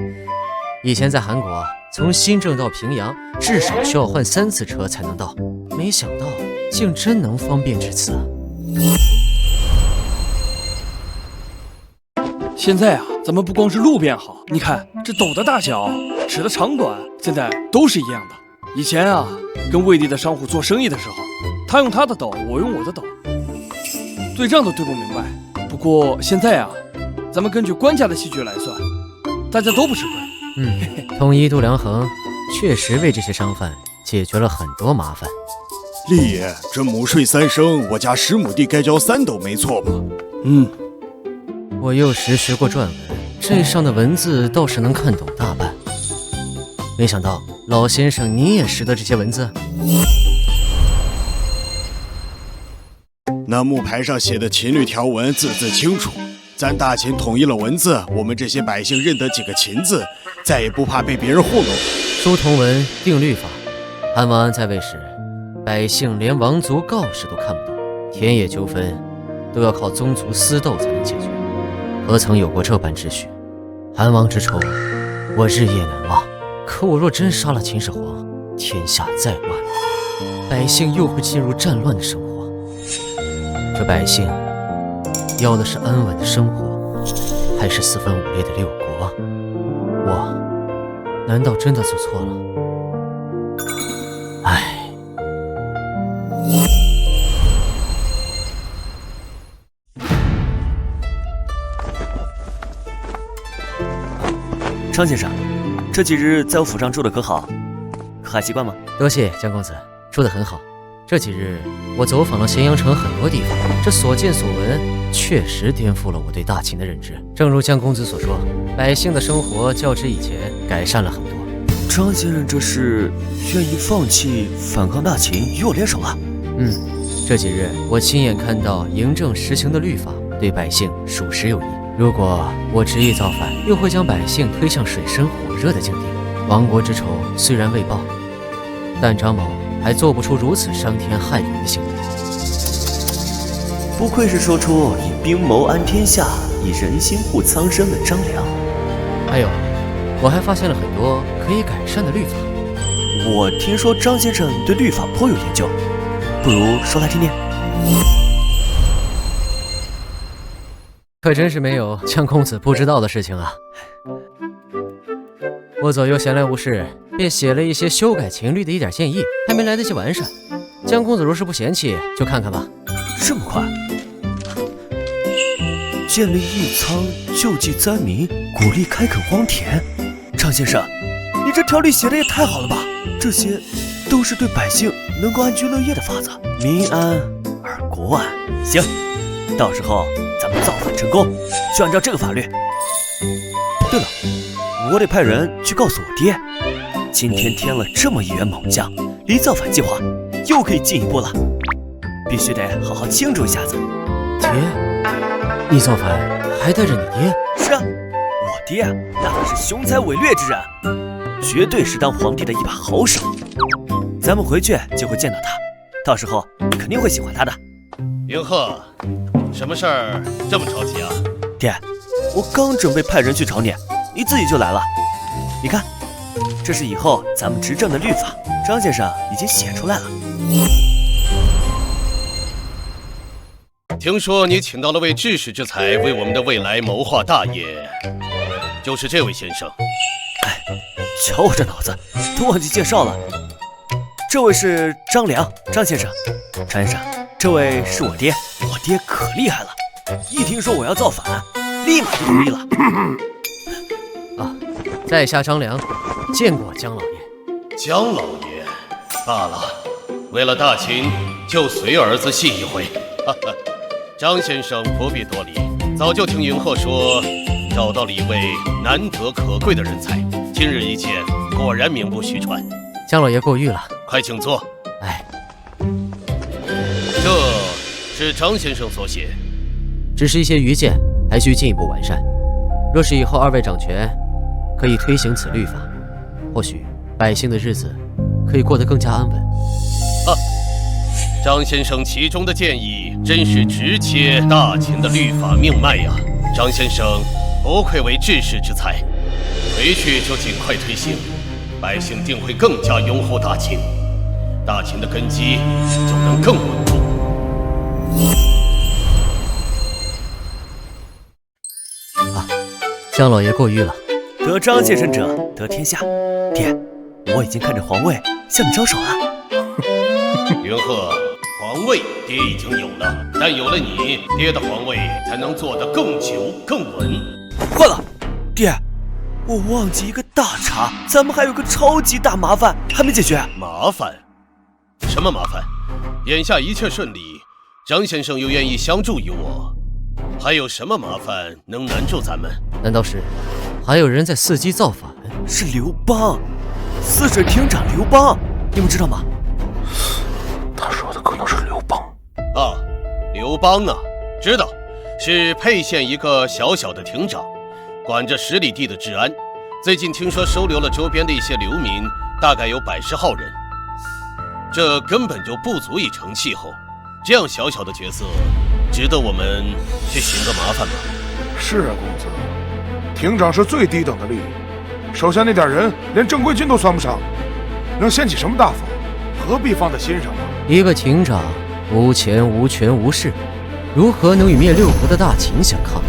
以前在韩国，从新郑到平阳至少需要换3次车才能到，没想到竟真能方便至此啊！现在啊，咱们不光是路变好，你看这斗的大小、尺的长短，现在都是一样的。以前啊，跟外地的商户做生意的时候，他用他的斗，我用我的斗，对账都对不明白。不过现在啊，咱们根据官家的器具来算，大家都不吃亏。统一度量衡确实为这些商贩解决了很多麻烦。厉爷，这亩税3升，我家10亩地该交3斗，没错吧？我幼时学过篆文，这上的文字倒是能看懂大半。没想到老先生你也识得这些文字。那木牌上写的秦律条文字字清楚，咱大秦统一了文字，我们这些百姓认得几个秦字，再也不怕被别人糊弄。书同文，定律法。汉王安在位时，百姓连王族告示都看不懂，田野纠纷都要靠宗族私斗才能解决，何曾有过这般秩序？韩王之仇，我日夜难忘。可我若真杀了秦始皇，天下再乱，百姓又会进入战乱的生活。这百姓要的是安稳的生活，还是4分5裂的六国？我难道真的做错了？唉。张先生，这几日在我府上住的可好？可还习惯吗？多谢江公子，住得很好。这几日我走访了咸阳城很多地方，这所见所闻确实颠覆了我对大秦的认知。正如江公子所说，百姓的生活较之以前改善了很多。张先生这是愿意放弃反抗大秦，与我联手了？这几日我亲眼看到嬴政实行的律法对百姓属实有益。如果我执意造反，又会将百姓推向水深火热的境地。亡国之仇虽然未报，但张某还做不出如此伤天害理的行为。不愧是说出以兵谋安天下，以人心护苍生的张良。还有，我还发现了很多可以改善的律法。我听说张先生对律法颇有研究，不如说来听听。可真是没有江公子不知道的事情啊！我左右闲来无事，便写了一些修改秦律的一点建议，还没来得及完善。江公子若是不嫌弃，就看看吧。这么快？建立义仓，救济灾民，鼓励开垦荒田。张先生，你这条例写的也太好了吧！这些都是对百姓能够安居乐业的法子，民安而国安。行，到时候咱们造反成功，就按照这个法律。对了，我得派人去告诉我爹，今天添了这么一员猛将，离造反计划又可以进一步了，必须得好好庆祝一下子。爹，你造反还带着你爹？是啊，我爹那可是雄才伟略之人，绝对是当皇帝的一把好手。咱们回去就会见到他，到时候肯定会喜欢他的。云鹤，什么事儿这么着急啊？爹，我刚准备派人去找你，你自己就来了。你看，这是以后咱们执政的律法，张先生已经写出来了。听说你请到了位治世之才，为我们的未来谋划大业，就是这位先生。哎，瞧我这脑子，都忘记介绍了。这位是张良，张先生。张先生，这位是我爹，我爹可厉害了，一听说我要造反，立马就同意了。啊，在下张良，见过江老爷。江老爷，罢了，为了大秦，就随儿子戏一回。哈哈，张先生不必多礼，早就听云鹤说，找到了一位难得可贵的人才，今日一见，果然名不虚传。江老爷过誉了，快请坐。哎，是张先生所写。只是一些愚见，还需进一步完善。若是以后二位掌权，可以推行此律法，或许百姓的日子可以过得更加安稳。张先生其中的建议真是直切大秦的律法命脉呀！张先生不愧为治世之才，回去就尽快推行，百姓定会更加拥护大秦，大秦的根基就能更稳固。姜老爷过誉了。得张先生者得天下。爹，我已经看着皇位向你招手了。云鹤，皇位爹已经有了，但有了你，爹的皇位才能做得更久更稳。坏了，爹，我忘记一个大茬，咱们还有个超级大麻烦还没解决。麻烦？什么麻烦？眼下一切顺利，张先生又愿意相助于我，还有什么麻烦能难住咱们？难道是还有人在伺机造反？是刘邦，泗水亭长刘邦，你们知道吗？他说的可能是刘邦啊，刘邦啊，知道，是沛县一个小小的亭长，管着10里地的治安。最近听说收留了周边的一些流民，大概有100号人，这根本就不足以成气候。这样小小的角色，值得我们去寻个麻烦吗？是啊，公子，亭长是最低等的吏，手下那点人连正规军都算不上，能掀起什么大风？何必放在心上呢？一个亭长无钱无权无势，如何能与灭6国的大秦相抗？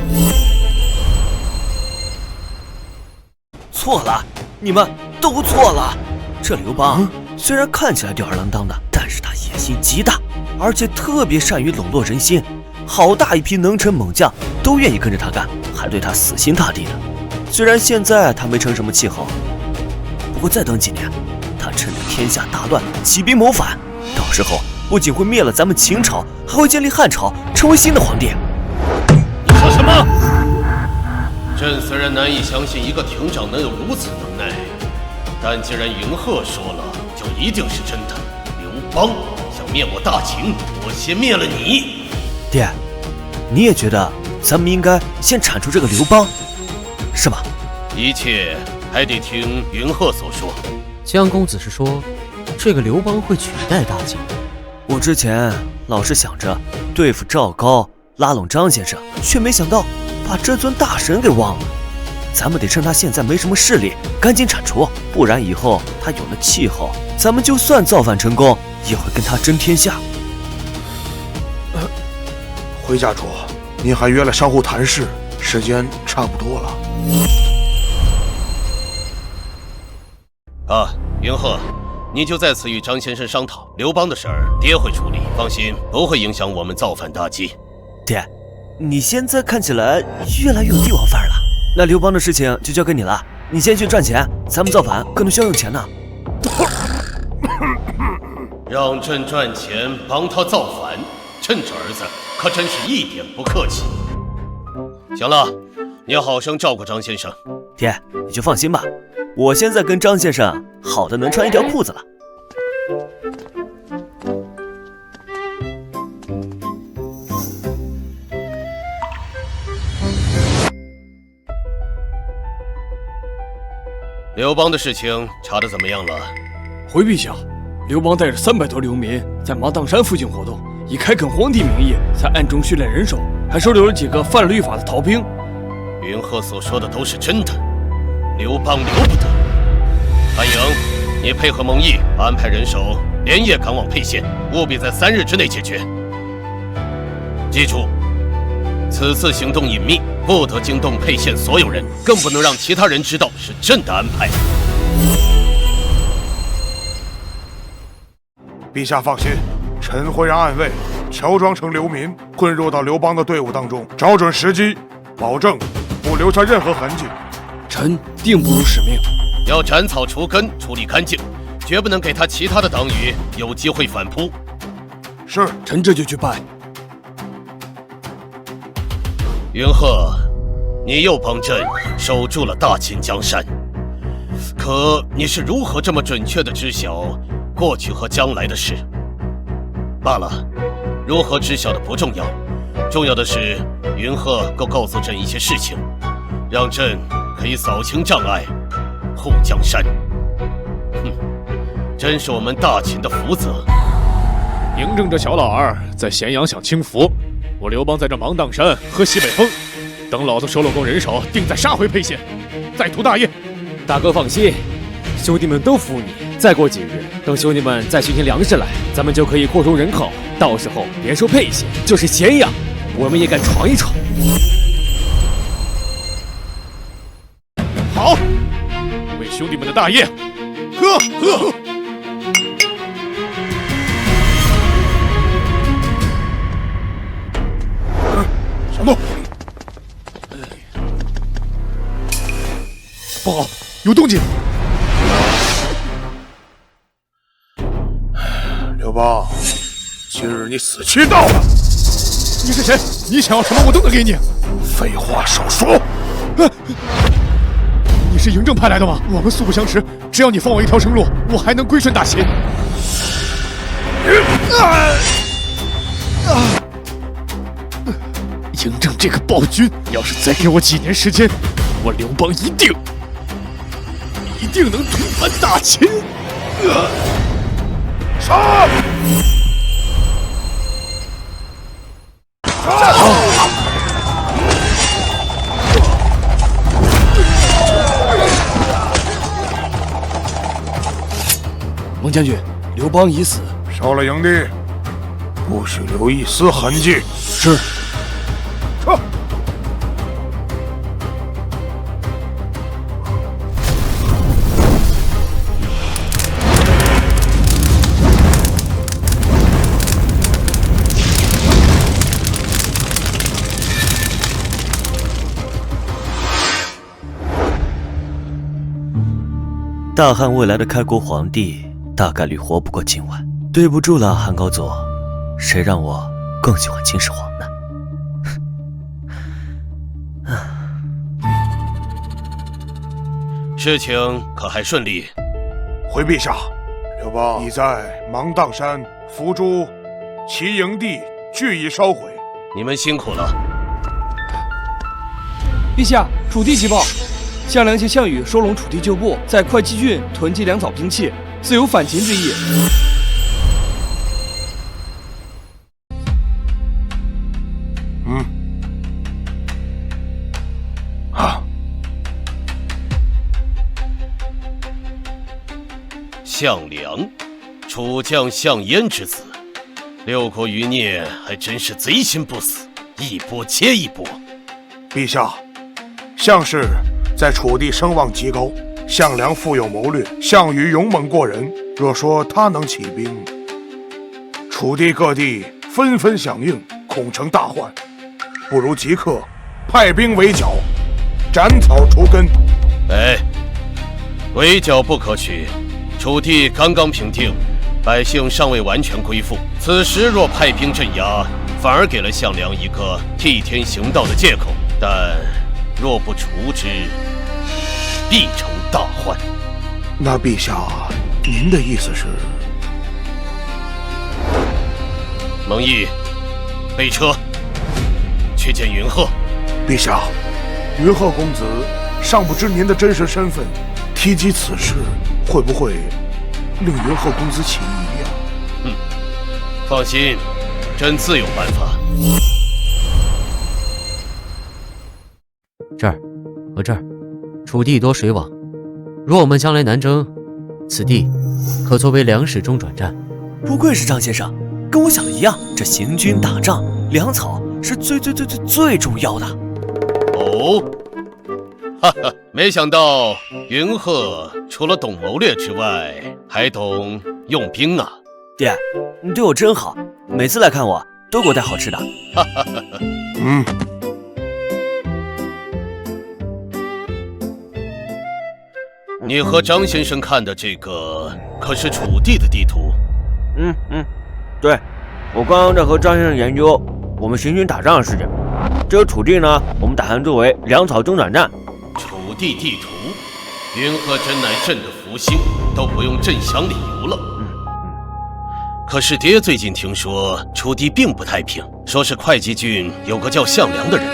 错了，你们都错了。这刘邦虽然看起来吊儿郎当的，但是他野心极大，而且特别善于笼络人心，好大一批能臣猛将都愿意跟着他干，还对他死心塌地的。虽然现在他没成什么气候，不过再等几年，他趁着天下大乱起兵谋反，到时候不仅会灭了咱们秦朝，还会建立汉朝，成为新的皇帝。你说什么？朕虽然难以相信一个亭长能有如此能耐，但既然云鹤说了，就一定是真的。刘邦想灭我大秦，我先灭了你。爹，你也觉得咱们应该先铲除这个刘邦，是吗？一切还得听云鹤所说。姜公子是说，这个刘邦会取代大秦？我之前老是想着对付赵高，拉拢张先生，却没想到把这尊大神给忘了。咱们得趁他现在没什么势力，赶紧铲除，不然以后他有了气候，咱们就算造反成功，也会跟他争天下。回家主，您还约了商户谈事，时间差不多了。啊，云鹤，你就在此与张先生商讨刘邦的事儿，爹会处理，放心，不会影响我们造反大计。爹，你现在看起来越来越有帝王范儿了。那刘邦的事情就交给你了，你先去赚钱，咱们造反可能需要用钱呢。让朕赚钱帮他造反，朕这儿子可真是一点不客气。行了，你好生照顾张先生。爹，你就放心吧，我现在跟张先生好的能穿一条裤子了。刘邦的事情查得怎么样了？回陛下，刘邦带着300多流民在麻砀山附近活动，以开垦荒地名义，在暗中训练人手，还收留了几个犯律法的逃兵。云鹤所说的都是真的，刘邦留不得。韩营，你配合蒙毅安排人手，连夜赶往沛县，务必在3日之内解决。记住，此次行动隐秘，不得惊动沛县所有人，更不能让其他人知道是朕的安排。陛下放心，臣会让暗卫乔装成流民，混入到刘邦的队伍当中，找准时机，保证不留下任何痕迹。臣定不辱使命，要斩草除根，处理干净，绝不能给他其他的党羽有机会反扑。是，臣这就去办。云鹤，你又帮朕守住了大秦江山，可你是如何这么准确地知晓过去和将来的事？罢了，如何知晓的不重要，重要的是云鹤够告诉朕一些事情，让朕可以扫清障碍，护江山。哼，真是我们大秦的福泽。嬴政这小老儿在咸阳享清福，我刘邦在这芒砀山喝西北风。等老子收了够人手，定再杀回沛县，再图大业。大哥放心，兄弟们都服你。再过几日，等兄弟们再寻些粮食来，咱们就可以扩充人口。到时候别说沛县，就是咸阳，我们也敢闯一闯。好，为兄弟们的大业，喝！什么？不好，有动静！刘邦，今日你死期到了！你是谁？你想要什么，我都能给你。废话少说！你是嬴政派来的吗？我们素不相识，只要你放我一条生路，我还能归顺大秦。嬴政这个暴君，要是再给我几年时间，我刘邦一定能推翻大秦！杀！蒙将军，刘邦已死。烧了营地，不许留一丝痕迹。是。撤。大汉未来的开国皇帝大概率活不过今晚，对不住了，汉高祖，谁让我更喜欢秦始皇呢？事情可还顺利？回陛下，刘邦已在芒砀山伏诛，其营地俱已烧毁。你们辛苦了。陛下，楚地急报，项梁携项羽收拢楚地旧部，在会稽郡囤积粮草兵器，自有反秦之意。项梁，楚将项燕之子，六国余孽还真是贼心不死，一波接一波。陛下，项氏在楚地声望极高，项梁富有谋略，项羽勇猛过人。若说他能起兵，楚地各地纷纷响应，恐成大患。不如即刻派兵围剿，斩草除根。哎，围剿不可取。楚地刚刚平定，百姓尚未完全归附，此时若派兵镇压，反而给了项梁一个替天行道的借口。但若不除之，必成大患。那陛下，您的意思是？蒙毅，备车，去见云鹤。陛下，云鹤公子尚不知您的真实身份，提及此事，会不会令云鹤公子起疑呀？放心，朕自有办法。这儿和这儿，楚地多水网，若我们将来南征，此地可作为粮食中转站。不愧是张先生，跟我想的一样，这行军打仗，粮草是最重要的。哦，哈哈，没想到云鹤除了懂谋略之外，还懂用兵啊！爹，你对我真好，每次来看我都给我带好吃的。哈哈哈哈。你和张先生看的这个可是楚地的地图？对，我刚刚在和张先生研究我们行军打仗的事情。这个楚地呢，我们打算作为粮草中转站。楚地地图，云鹤真乃朕的福星，都不用朕想理由了。可是爹最近听说楚地并不太平，说是会稽郡有个叫项梁的人，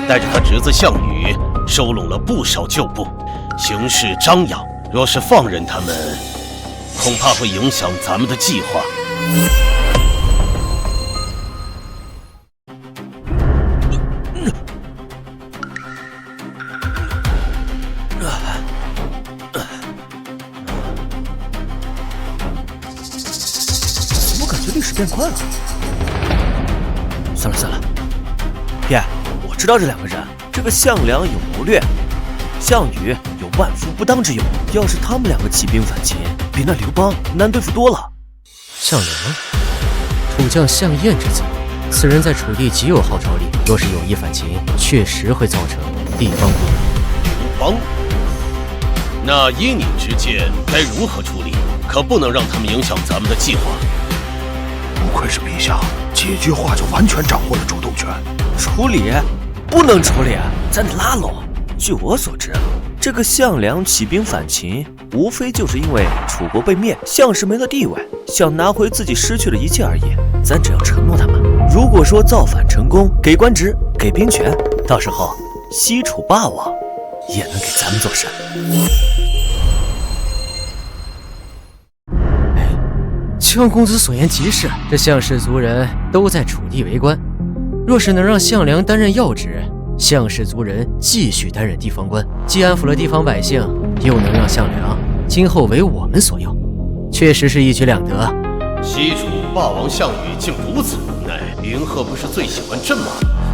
带着他侄子项羽收拢了不少旧部，形势张扬。若是放任他们，恐怕会影响咱们的计划。历史变快了，算了，爹，我知道这两个人，这个项梁有谋略，项羽有万夫不当之勇。要是他们两个起兵反秦，比那刘邦难对付多了。项梁，楚将项燕之子，此人在楚地极有号召力，若是有意反秦，确实会造成地方不鲁邦，那依你之见，该如何处理？可不能让他们影响咱们的计划。不愧是陛下，几句话就完全掌握了主动权。处理？不能处理，咱得拉拢。据我所知，这个项梁起兵反秦，无非就是因为楚国被灭，项氏没了地位，想拿回自己失去的一切而已。咱只要承诺他们，如果说造反成功，给官职，给兵权，到时候西楚霸王也能给咱们做事。姜公子所言极是，这项氏族人都在楚地为官，若是能让项梁担任要职，项氏族人继续担任地方官，既安抚了地方百姓，又能让项梁今后为我们所用，确实是一举两得。西楚霸王项羽竟如此无奈，云鹤不是最喜欢朕吗？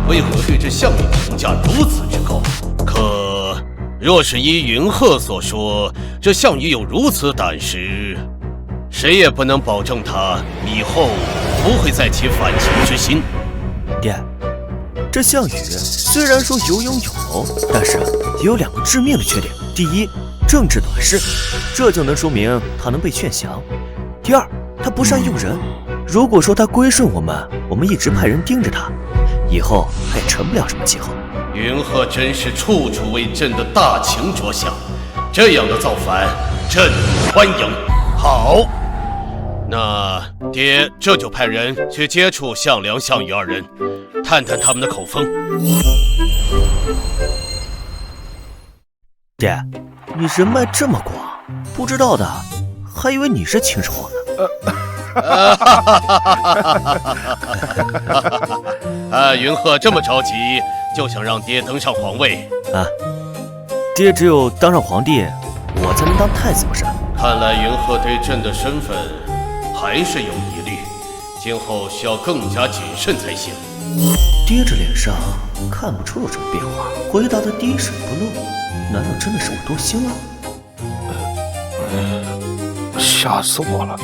为何对这项羽评价如此之高？可若是依云鹤所说，这项羽有如此胆识，谁也不能保证他以后不会再起反秦之心。爹，这项羽虽然说有勇有谋，但是也有两个致命的缺点。第一，政治短视，这就能说明他能被劝降。第二，他不善用人。如果说他归顺我们一直派人盯着他，以后他也成不了什么气候。云鹤真是处处为朕的大情着想，这样的造反，朕欢迎。好。那爹这就派人去接触项梁、项羽二人，探探他们的口风。爹，你人脉这么广，不知道的还以为你是秦始皇呢。云鹤这么着急，就想让爹登上皇位啊？爹只有当上皇帝，我才能当太子不是？看来云鹤对朕的身份还是有疑虑，今后需要更加谨慎才行。爹这脸上看不出有什么变化，回答的滴水不漏，难道真的是我多心了？吓死我了！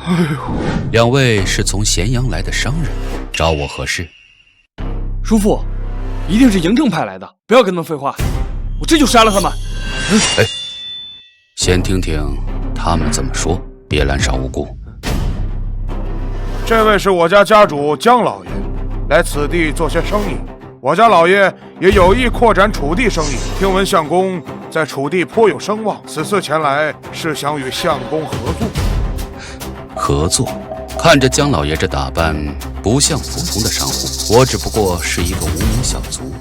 哎呦，两位是从咸阳来的商人，找我何事？叔父，一定是嬴政派来的，不要跟他们废话，我这就杀了他们。哎，先听听他们怎么说，别滥杀无辜。这位是我家家主姜老爷，来此地做些生意。我家老爷也有意扩展楚地生意，听闻相公在楚地颇有声望，此次前来是想与相公合作。合作？看着姜老爷这打扮，不像普通的商户。我只不过是一个无名小卒，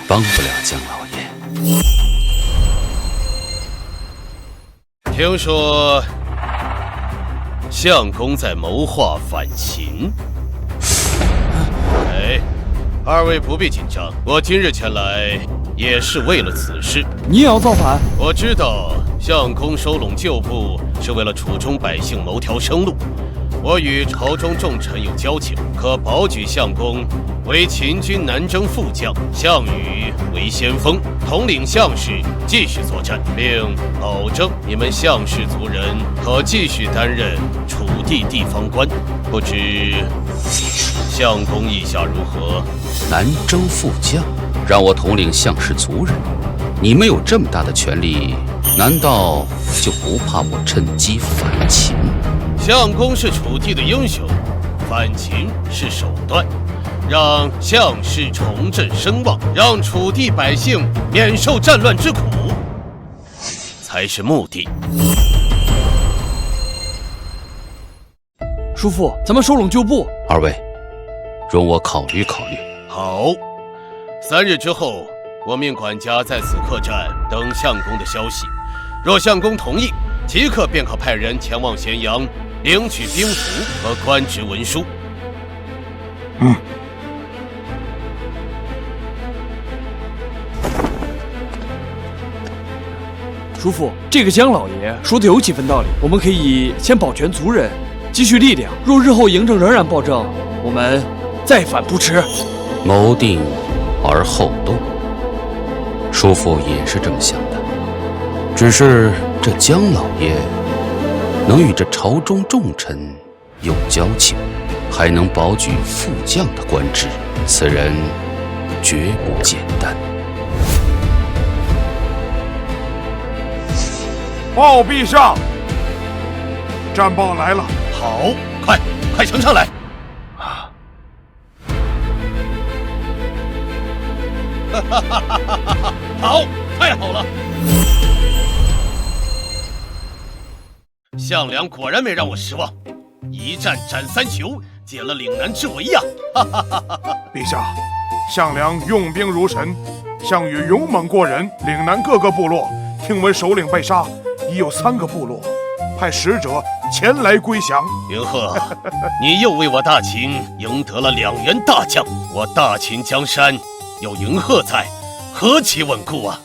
帮不了姜老爷。听说相公在谋划反秦。哎，二位不必紧张，我今日前来也是为了此事。你也要造反？我知道相公收拢旧部是为了楚中百姓谋条生路，我与朝中重臣有交情，可保举相公为秦军南征副将，项羽为先锋，统领项氏继续作战，并保证你们项氏族人可继续担任楚地地方官。不知相公意下如何？南征副将，让我统领项氏族人，你们有这么大的权力，难道就不怕我趁机反秦？相公是楚地的英雄，反秦是手段，让项氏重振声望，让楚地百姓免受战乱之苦，才是目的。叔父，咱们收拢旧部。二位，容我考虑考虑。好，3日之后，我命管家在此客栈等相公的消息。若相公同意，即刻便可派人前往咸阳领取兵符和官职文书。叔父，这个姜老爷说的有几分道理，我们可以先保全族人，积蓄力量。若日后嬴政仍然暴政，我们再反不迟。谋定而后动，叔父也是这么想的。只是这姜老爷能与这朝中重臣有交情，还能保举副将的官职，此人绝不简单。报陛下，战报来了。好，快呈上来。好，太好了！项梁果然没让我失望，一战斩3酋，解了岭南之围呀！陛下，项梁用兵如神，项羽勇猛过人，岭南各个部落听闻首领被杀，已有3个部落派使者前来归降。云鹤，你又为我大秦赢得了2员大将，我大秦江山有云鹤在，何其稳固啊！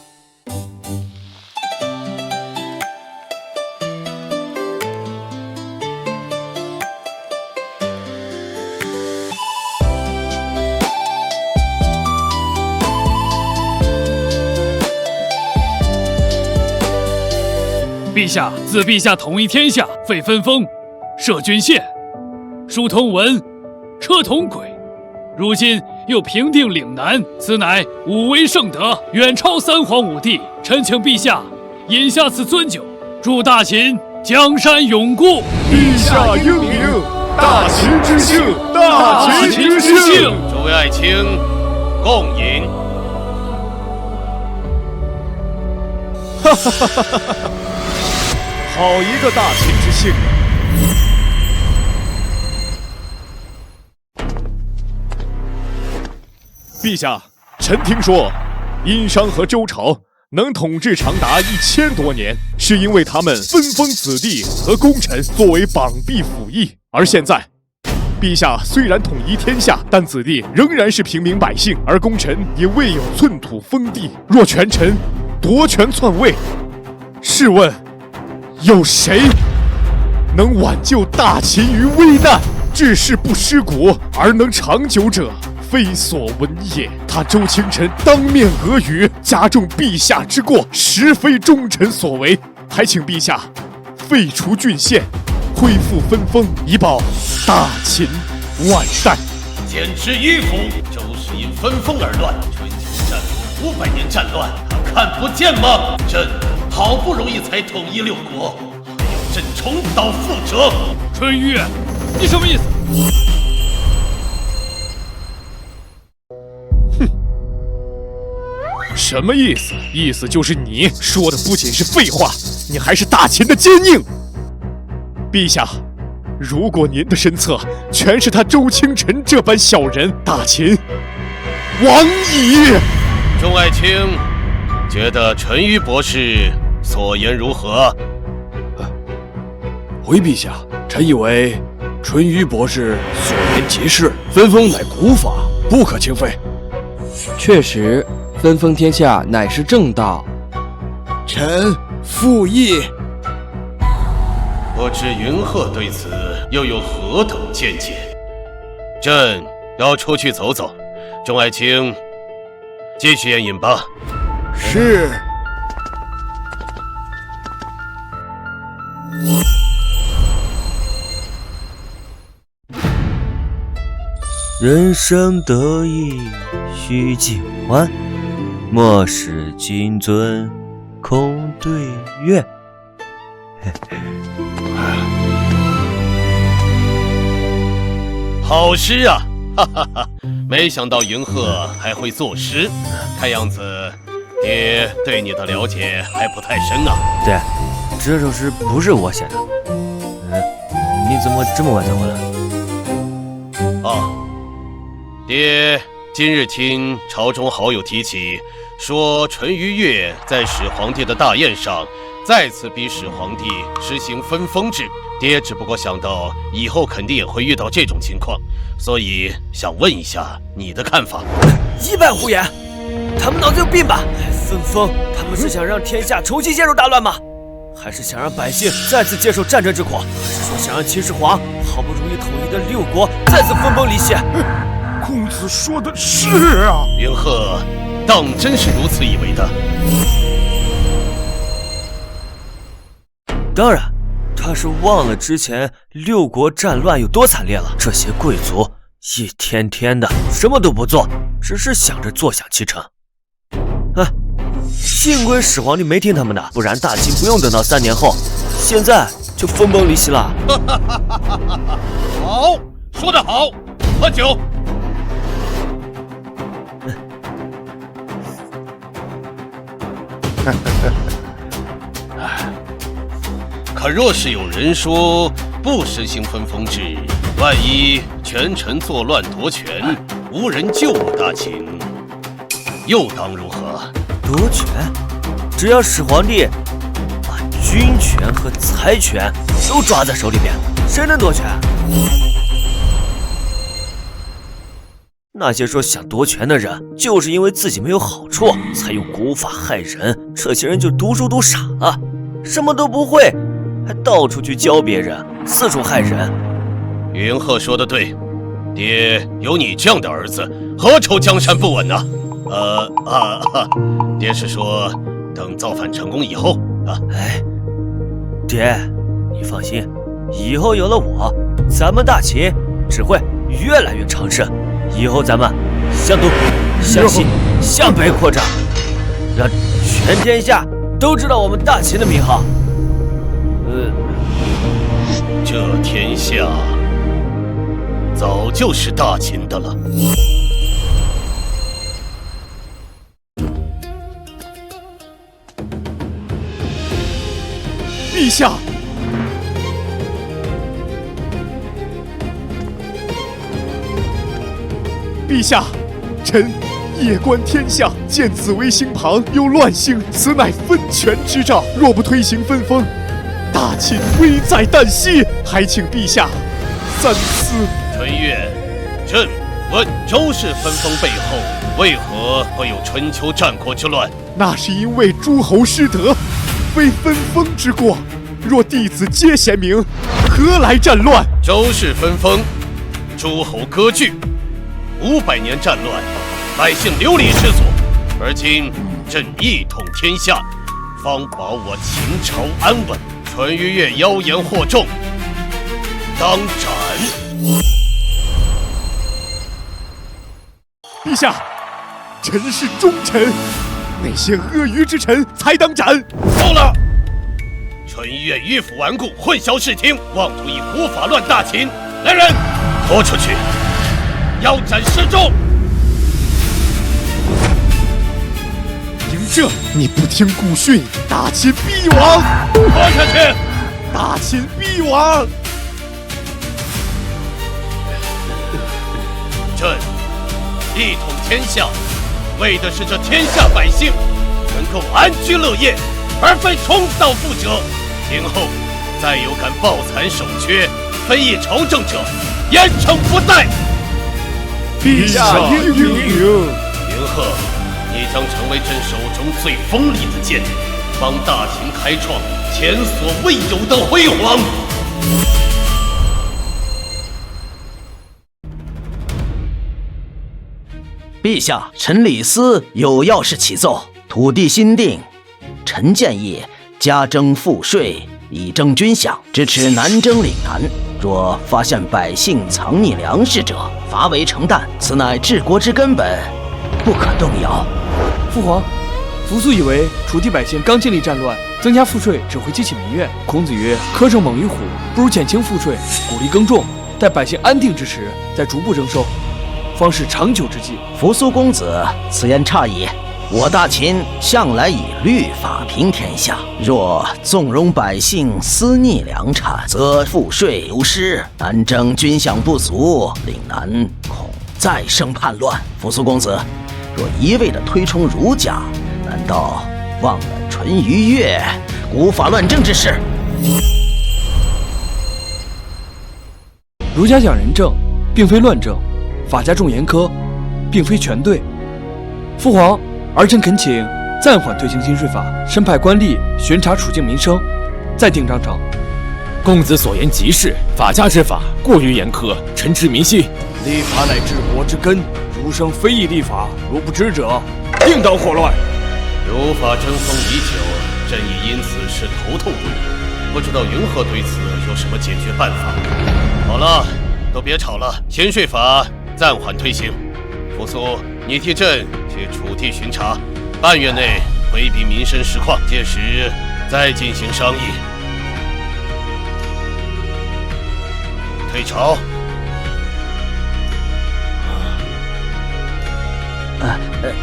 陛下，自陛下统一天下，废分封，设郡县，书通文，车同轨，如今又平定岭南，此乃武威圣德，远超3皇5帝。臣请陛下饮下此樽酒，祝大秦江山永固。陛下英明，大秦之幸，大秦之幸。诸位爱卿，共饮。哈哈哈哈哈哈！好一个大秦之幸！陛下，臣听说，殷商和周朝能统治长达1000多年，是因为他们分封子弟和功臣作为绑臂辅翼。而现在，陛下虽然统一天下，但子弟仍然是平民百姓，而功臣也未有寸土封地。若权臣夺权篡位，试问有谁能挽救大秦于危难？治世不失国而能长久者，非所闻也。他周清晨当面俄语，加重陛下之过，实非忠臣所为。还请陛下废除郡县，恢复分封，以保大秦万代。简之迂腐，周氏因分封而乱，春秋战国500年战乱，他看不见吗？朕好不容易才统一6国，还要朕重蹈覆辙？春玉，你什么意思？什么意思？意思就是你说的不仅是废话，你还是大秦的奸佞。陛下，如果您的身侧全是他周清晨这般小人，大秦亡矣。众爱卿，觉得淳于博士所言如何？回陛下，臣以为淳于博士所言极是，分封乃古法，不可轻废。确实，分封天下乃是正道。臣附议。不知云鹤对此又有何等见解？朕要出去走走，众爱卿继续宴饮吧。是。人生得意须尽欢，莫使金樽空对月。好诗啊！哈哈哈！没想到云鹤还会作诗，看样子爹对你的了解还不太深啊。对，这首诗不是我写的。你怎么这么晚才回来？啊，爹，今日听朝中好友提起，说淳于越在始皇帝的大宴上再次逼始皇帝实行分封制。爹只不过想到以后肯定也会遇到这种情况，所以想问一下你的看法。一般胡言，他们脑子有病吧？分封，他们是想让天下重新陷入大乱吗？还是想让百姓再次接受战争之苦？还是说想让秦始皇好不容易统一的六国再次分崩离析？公子说的是啊。云鹤当真是如此以为的？当然，他是忘了之前六国战乱有多惨烈了。这些贵族一天天的什么都不做，只是想着坐享其成。幸亏始皇帝没听他们的，不然大秦不用等到3年后，现在就分崩离析了。好，说得好，喝酒。可若是有人说不实行分封制，万一权臣作乱夺权，无人救我大秦，又当如何？夺权？只要始皇帝把军权和财权都抓在手里边，谁能夺权？那些说想夺权的人，就是因为自己没有好处，才用古法害人。这些人就读书读傻了，什么都不会，还到处去教别人，四处害人。云鹤说的对，爹有你这样的儿子，何愁江山不稳呢？爹是说等造反成功以后啊。爹，你放心，以后有了我，咱们大秦只会越来越昌盛。以后咱们向东、向西、向北扩张，让全天下都知道我们大秦的名号。这天下早就是大秦的了。陛下，陛下，臣夜观天象，见紫微星旁有乱星，此乃分权之兆。若不推行分封，大秦危在旦夕，还请陛下三思。淳越，朕问周氏分封背后为何会有春秋战国之乱？那是因为诸侯失德，非分封之过。若弟子皆贤明，何来战乱？周氏分封，诸侯割据，500年战乱，百姓流离失所。而今朕一统天下，方保我秦朝安稳。淳于越妖言惑众，当斩。陛下，臣是忠臣，那些阿谀之臣才当斩。够了！淳于越迂腐顽固，混淆视听，妄图以古法乱大秦。来人，拖出去，腰斩示众。嬴政，你不听古训，大秦必亡！拖下去，大秦必亡！朕一统天下，为的是这天下百姓能够安居乐业，而非重蹈覆辙。今后再有敢抱残守缺、非议朝政者，严惩不贷。陛下英明。云鹤，你将成为朕手中最锋利的剑，帮大秦开创前所未有的辉煌。陛下，臣李斯有要事启奏。土地新定，臣建议加征赋税，以征军饷，支持南征岭南。若发现百姓藏匿粮食者，罚为成弹。此乃治国之根本，不可动摇。父皇，扶苏以为楚地百姓刚经历战乱，增加赋税只会激起民怨。孔子曰：“苛胜猛于虎，不如减轻赋税，鼓励耕种，待百姓安定之时，再逐步征收，方是长久之计。”扶苏公子此言差矣。我大秦向来以律法平天下，若纵容百姓私逆粮产，则赋税流失，南征军饷不足，岭南恐再生叛乱。扶苏公子，若一味地推崇儒家，难道忘了淳于越古法乱政之事？儒家讲仁政，并非乱政；法家重严苛，并非全对。父皇，儿臣恳请暂缓推行新税法，申派官吏巡查处境民生，再定章程。公子所言极是，法家之法过于严苛，臣知民心。立法乃治国之根，儒生非议立法，如不知者，定当祸乱。儒法争锋已久，朕也因此是头痛不已，不知道云鹤对此有什么解决办法。好了，都别吵了，新税法暂缓推行。扶苏，你替朕去楚地巡查，半月内回禀民生实况，届时再进行商议。退朝。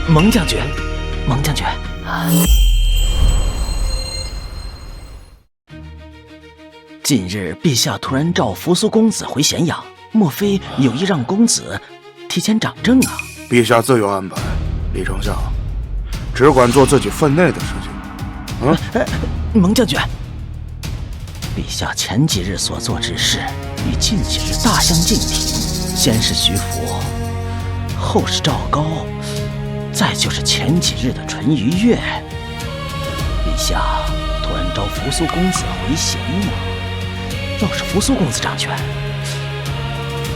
蒙将军，蒙将军。近日陛下突然召扶苏公子回咸阳，莫非有意让公子提前掌政啊？陛下自有安排，李丞相只管做自己分内的事情。蒙将军，陛下前几日所做之事与近几日大相径庭，先是徐福，后是赵高，再就是前几日的淳于越。陛下突然召扶苏公子回咸阳，要是扶苏公子掌权，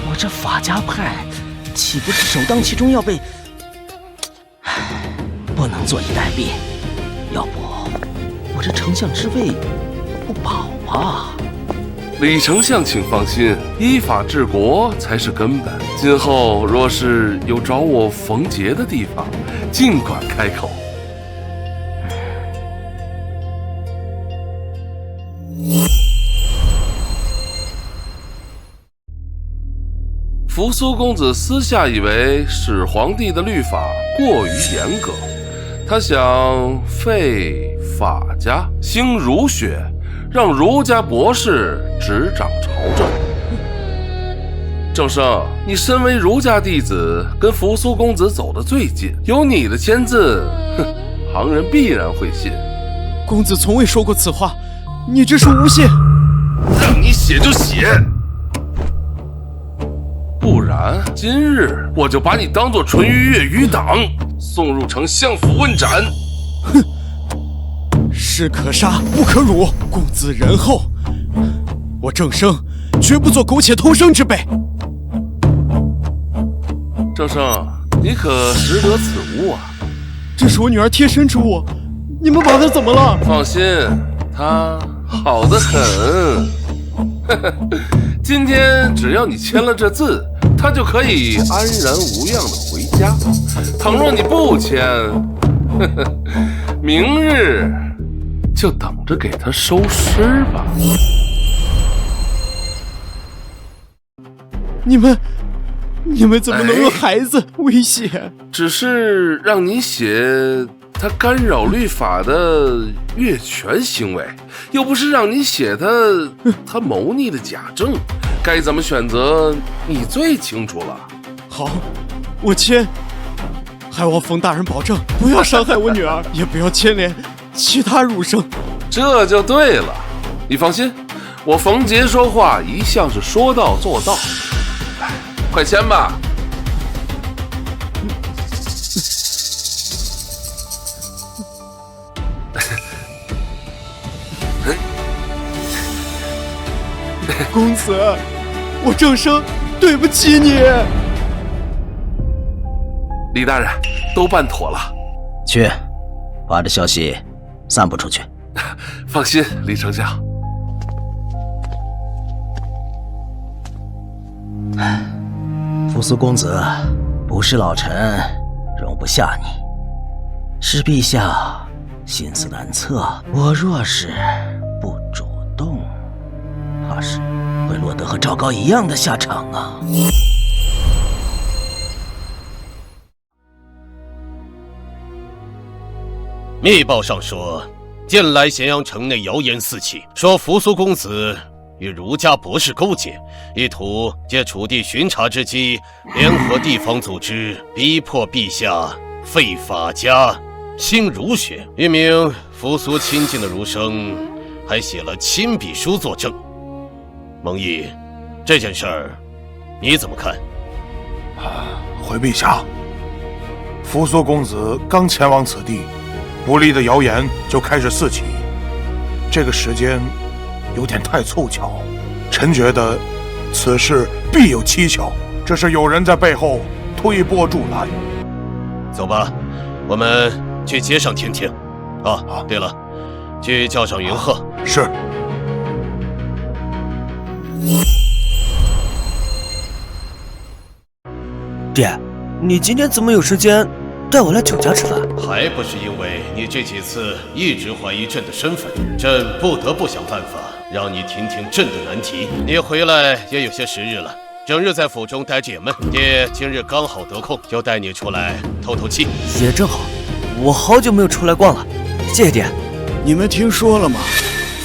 我这法家派岂不是首当其冲要被……不能坐以待毙，要不我这丞相之位不保啊！李丞相请放心，依法治国才是根本。今后若是有找我冯杰的地方，尽管开口。扶苏公子私下以为始皇帝的律法过于严格，他想废法家，兴儒学，让儒家博士执掌朝政。郑生，你身为儒家弟子，跟扶苏公子走得最近，有你的签字，旁人必然会信。公子从未说过此话，你这是诬陷。让你写就写，不然今日我就把你当作淳于越余党，送入丞相府问斩。哼，士可杀不可辱，公子仁厚，我郑生绝不做苟且偷生之辈。郑生，你可识得此物啊？这是我女儿贴身之物，你们把她怎么了？放心，她好得很。今天只要你签了这字，她就可以安然无恙的回家。倘若你不签，明日就等着给她收尸吧。你们怎么能用孩子威胁？只是让你写他干扰律法的越权行为，又不是让你写他谋逆的假证，该怎么选择你最清楚了。好，我签，还望冯大人保证不要伤害我女儿，也不要牵连其他儒生。这就对了，你放心，我冯杰说话一向是说到做到。快签吧。公子，我郑生对不起你。李大人，都办妥了。去，把这消息散布出去。放心，李丞相。扶苏公子，不是老臣容不下你，是陛下心思难测。我若是不主动，怕是会落得和赵高一样的下场啊！密报上说，近来咸阳城内谣言四起，说扶苏公子与儒家博士勾结，意图借楚地巡查之机，联合地方组织，逼迫陛下废法家，兴儒学。一名扶苏亲近的儒生还写了亲笔书作证。蒙毅，这件事儿你怎么看？回陛下，扶苏公子刚前往此地，不利的谣言就开始四起，这个时间有点太凑巧。臣觉得此事必有蹊跷，这是有人在背后推波助澜。走吧，我们去街上听听。对了，去叫上云鹤。是。爹，你今天怎么有时间带我来酒家吃饭？还不是因为你这几次一直怀疑朕的身份，朕不得不想办法让你听听朕的难题。你回来也有些时日了，整日在府中待着也闷，爹今日刚好得空，就带你出来透透气。也正好，我好久没有出来逛了，谢谢爹。你们听说了吗？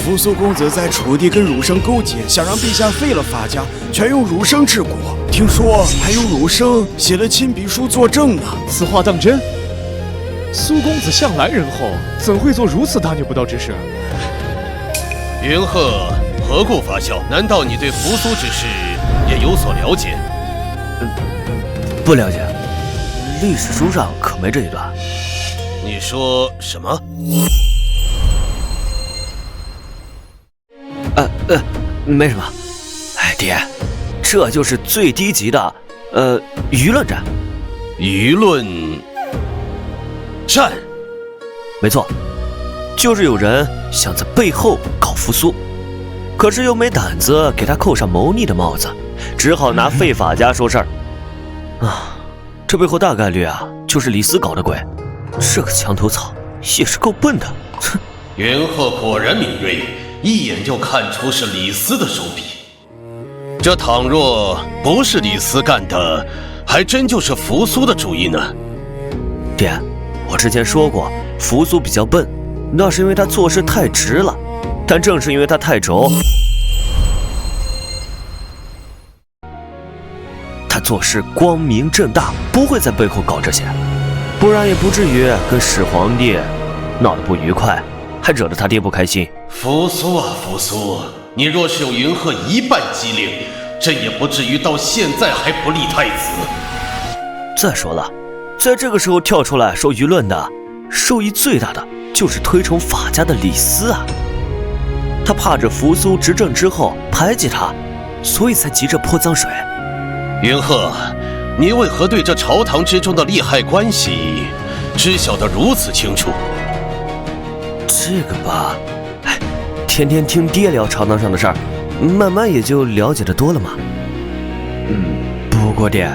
扶苏公子在楚地跟儒生勾结，想让陛下废了法家，全用儒生治国。听说还有儒生写了亲笔书作证呢。此话当真？苏公子向来仁厚，怎会做如此大逆不道之事？云鹤何故发笑？难道你对扶苏之事也有所了解？不了解，历史书上可没这一段。你说什么？没什么。爹，这就是最低级的，舆论战。舆论战？没错，就是有人想在背后搞扶苏，可是又没胆子给他扣上谋逆的帽子，只好拿废法家说事儿。这背后大概率就是李斯搞的鬼。这个墙头草也是够笨的。哼！云鹤果然敏锐，一眼就看出是李斯的手笔。这倘若不是李斯干的，还真就是扶苏的主意呢。爹，我之前说过，扶苏比较笨，那是因为他做事太直了。但正是因为他太轴，他做事光明正大，不会在背后搞这些，不然也不至于跟始皇帝闹得不愉快，还惹得他爹不开心。扶苏啊扶苏，你若是有云鹤一半机灵，朕也不至于到现在还不立太子。再说了，在这个时候跳出来说舆论的，受益最大的就是推崇法家的李斯啊。他怕着扶苏执政之后排挤他，所以才急着泼脏水。云鹤，你为何对这朝堂之中的利害关系知晓得如此清楚？这个吧，天天听爹聊朝堂上的事儿，慢慢也就了解的多了嘛。不过爹，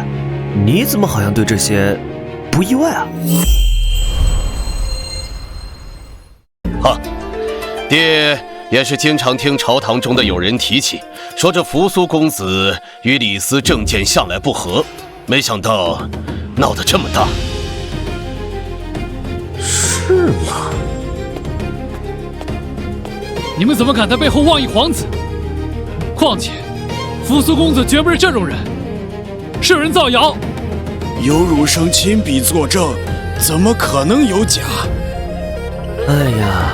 你怎么好像对这些不意外啊？爹也是经常听朝堂中的有人提起，说这扶苏公子与李斯政见向来不合，没想到闹得这么大。是吗？你们怎么敢在背后妄议皇子？况且，扶苏公子绝不是这种人，是有人造谣。有儒生亲笔作证，怎么可能有假？哎呀，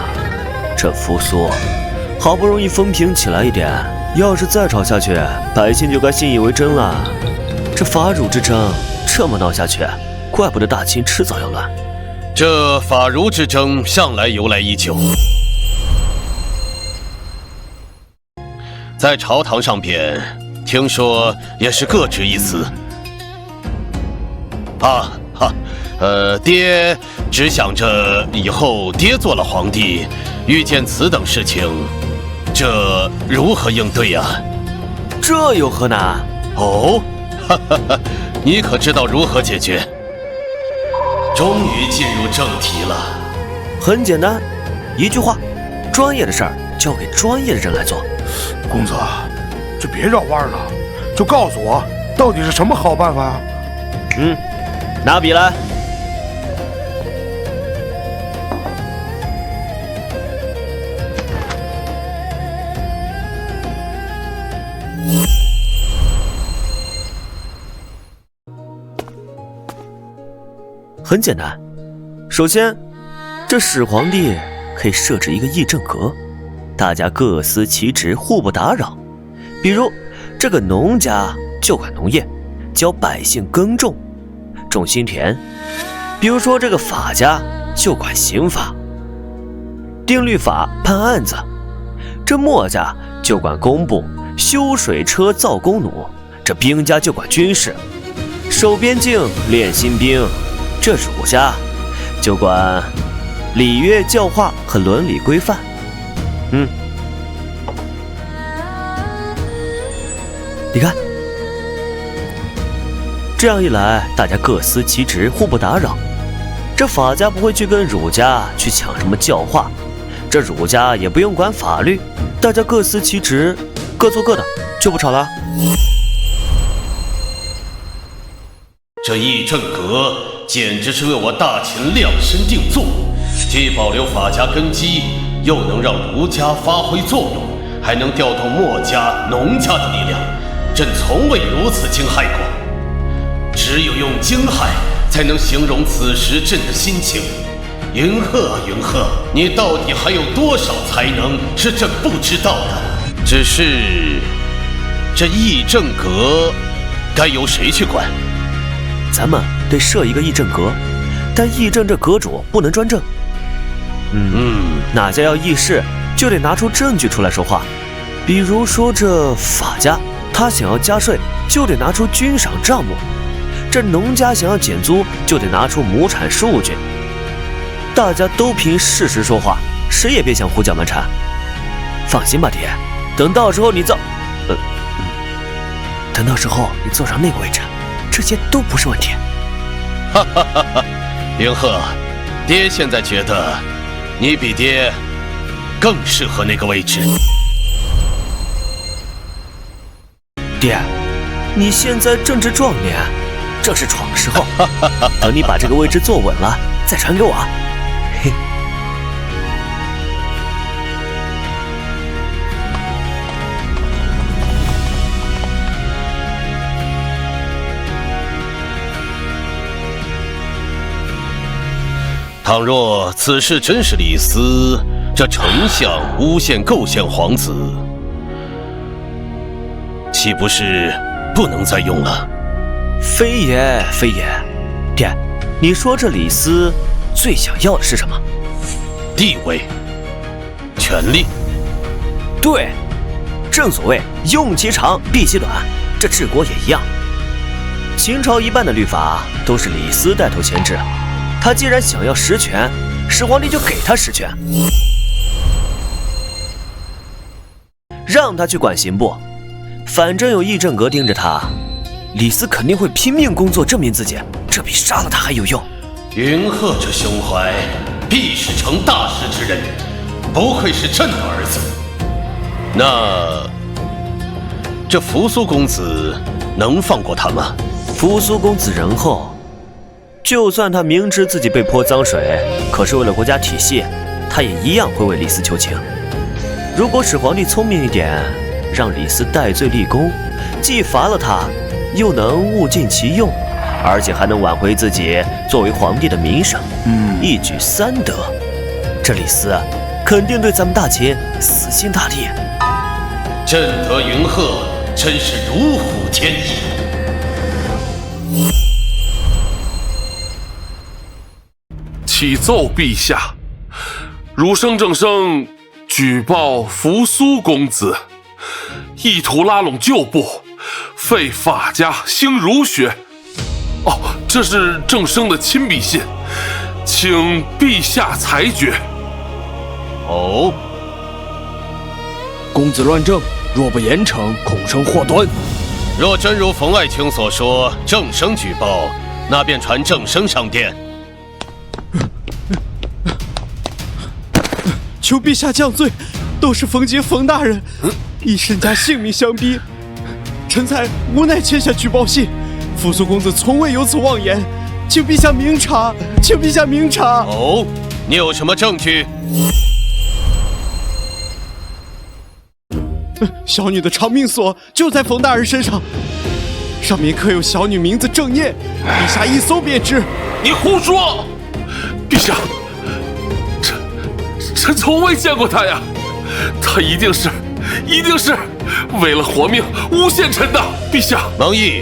这扶苏好不容易风平起来一点，要是再吵下去，百姓就该信以为真了。这法儒之争这么闹下去，怪不得大清迟早要乱。这法儒之争向来由来已久，在朝堂上边听说也是各执一词。爹只想着以后爹做了皇帝，遇见此等事情，这如何应对呀？这有何难？哦，你可知道如何解决？终于进入正题了。很简单，一句话，专业的事儿交给专业的人来做。公子，就别绕弯了，就告诉我到底是什么好办法啊？拿笔来。很简单，首先，这始皇帝可以设置一个议政阁，大家各司其职，互不打扰。比如，这个农家就管农业，教百姓耕种、种心田；比如说这个法家就管刑法、定律法、判案子；这墨家就管工部、修水车、造弓弩；这兵家就管军事，守边境、练新兵；这儒家就管礼乐教化和伦理规范。你看，这样一来，大家各司其职，互不打扰。这法家不会去跟儒家去抢什么教化，这儒家也不用管法律，大家各司其职，各做各的，就不吵了。这议政阁简直是为我大秦量身定做，既保留法家根基，又能让儒家发挥作用，还能调动墨家、农家的力量。朕从未如此惊骇过，只有用惊骇才能形容此时朕的心情。云鹤，云鹤，你到底还有多少才能是朕不知道的？只是这议政阁该由谁去管？咱们得设一个议政阁，但议政这阁主不能专政。哪家要议事，就得拿出证据出来说话。比如说这法家，他想要加税，就得拿出均赏账目；这农家想要减租，就得拿出亩产数据。大家都凭事实说话，谁也别想胡搅蛮缠。放心吧，爹，等到时候你坐上那个位置，这些都不是问题。哈哈哈哈！云鹤，爹现在觉得你比爹更适合那个位置。爹，你现在正值壮年，正是闯的时候。等你把这个位置坐稳了，再传给我。嘿。倘若此事真是李斯这丞相诬陷构陷皇子，岂不是不能再用了？非也，非也。爹，你说这李斯最想要的是什么？地位、权力。对，正所谓用其长，避其短，这治国也一样。秦朝一半的律法都是李斯带头牵制，他既然想要实权，始皇帝就给他实权，让他去管刑部。反正有议政阁盯着他，李斯肯定会拼命工作证明自己，这比杀了他还有用。云鹤这胸怀，必是成大事之人，不愧是朕的儿子。那这扶苏公子能放过他吗？扶苏公子仁厚，就算他明知自己被泼脏水，可是为了国家体系，他也一样会为李斯求情。如果始皇帝聪明一点，让李斯戴罪立功，既罚了他，又能物尽其用，而且还能挽回自己作为皇帝的名声，一举三得。这李斯肯定对咱们大秦死心塌地。朕得云鹤，真是如虎添翼。启奏陛下，儒生正生举报扶苏公子，意图拉拢旧部，废法家，兴儒学。这是正生的亲笔信，请陛下裁决。公子乱政，若不严惩，恐生祸端。若真如冯爱卿所说，正生举报，那便传正生上殿。求陛下降罪，都是冯杰冯大人以身家性命相逼，臣才无奈签下举报信。扶苏公子从未有此妄言，请陛下明察，请陛下明察。你有什么证据？小女的长命锁就在冯大人身上，上面刻有小女名字郑念，陛下一搜便知。你胡说！陛下，臣从未见过她呀，她一定是为了活命诬陷臣的。陛下，蒙毅，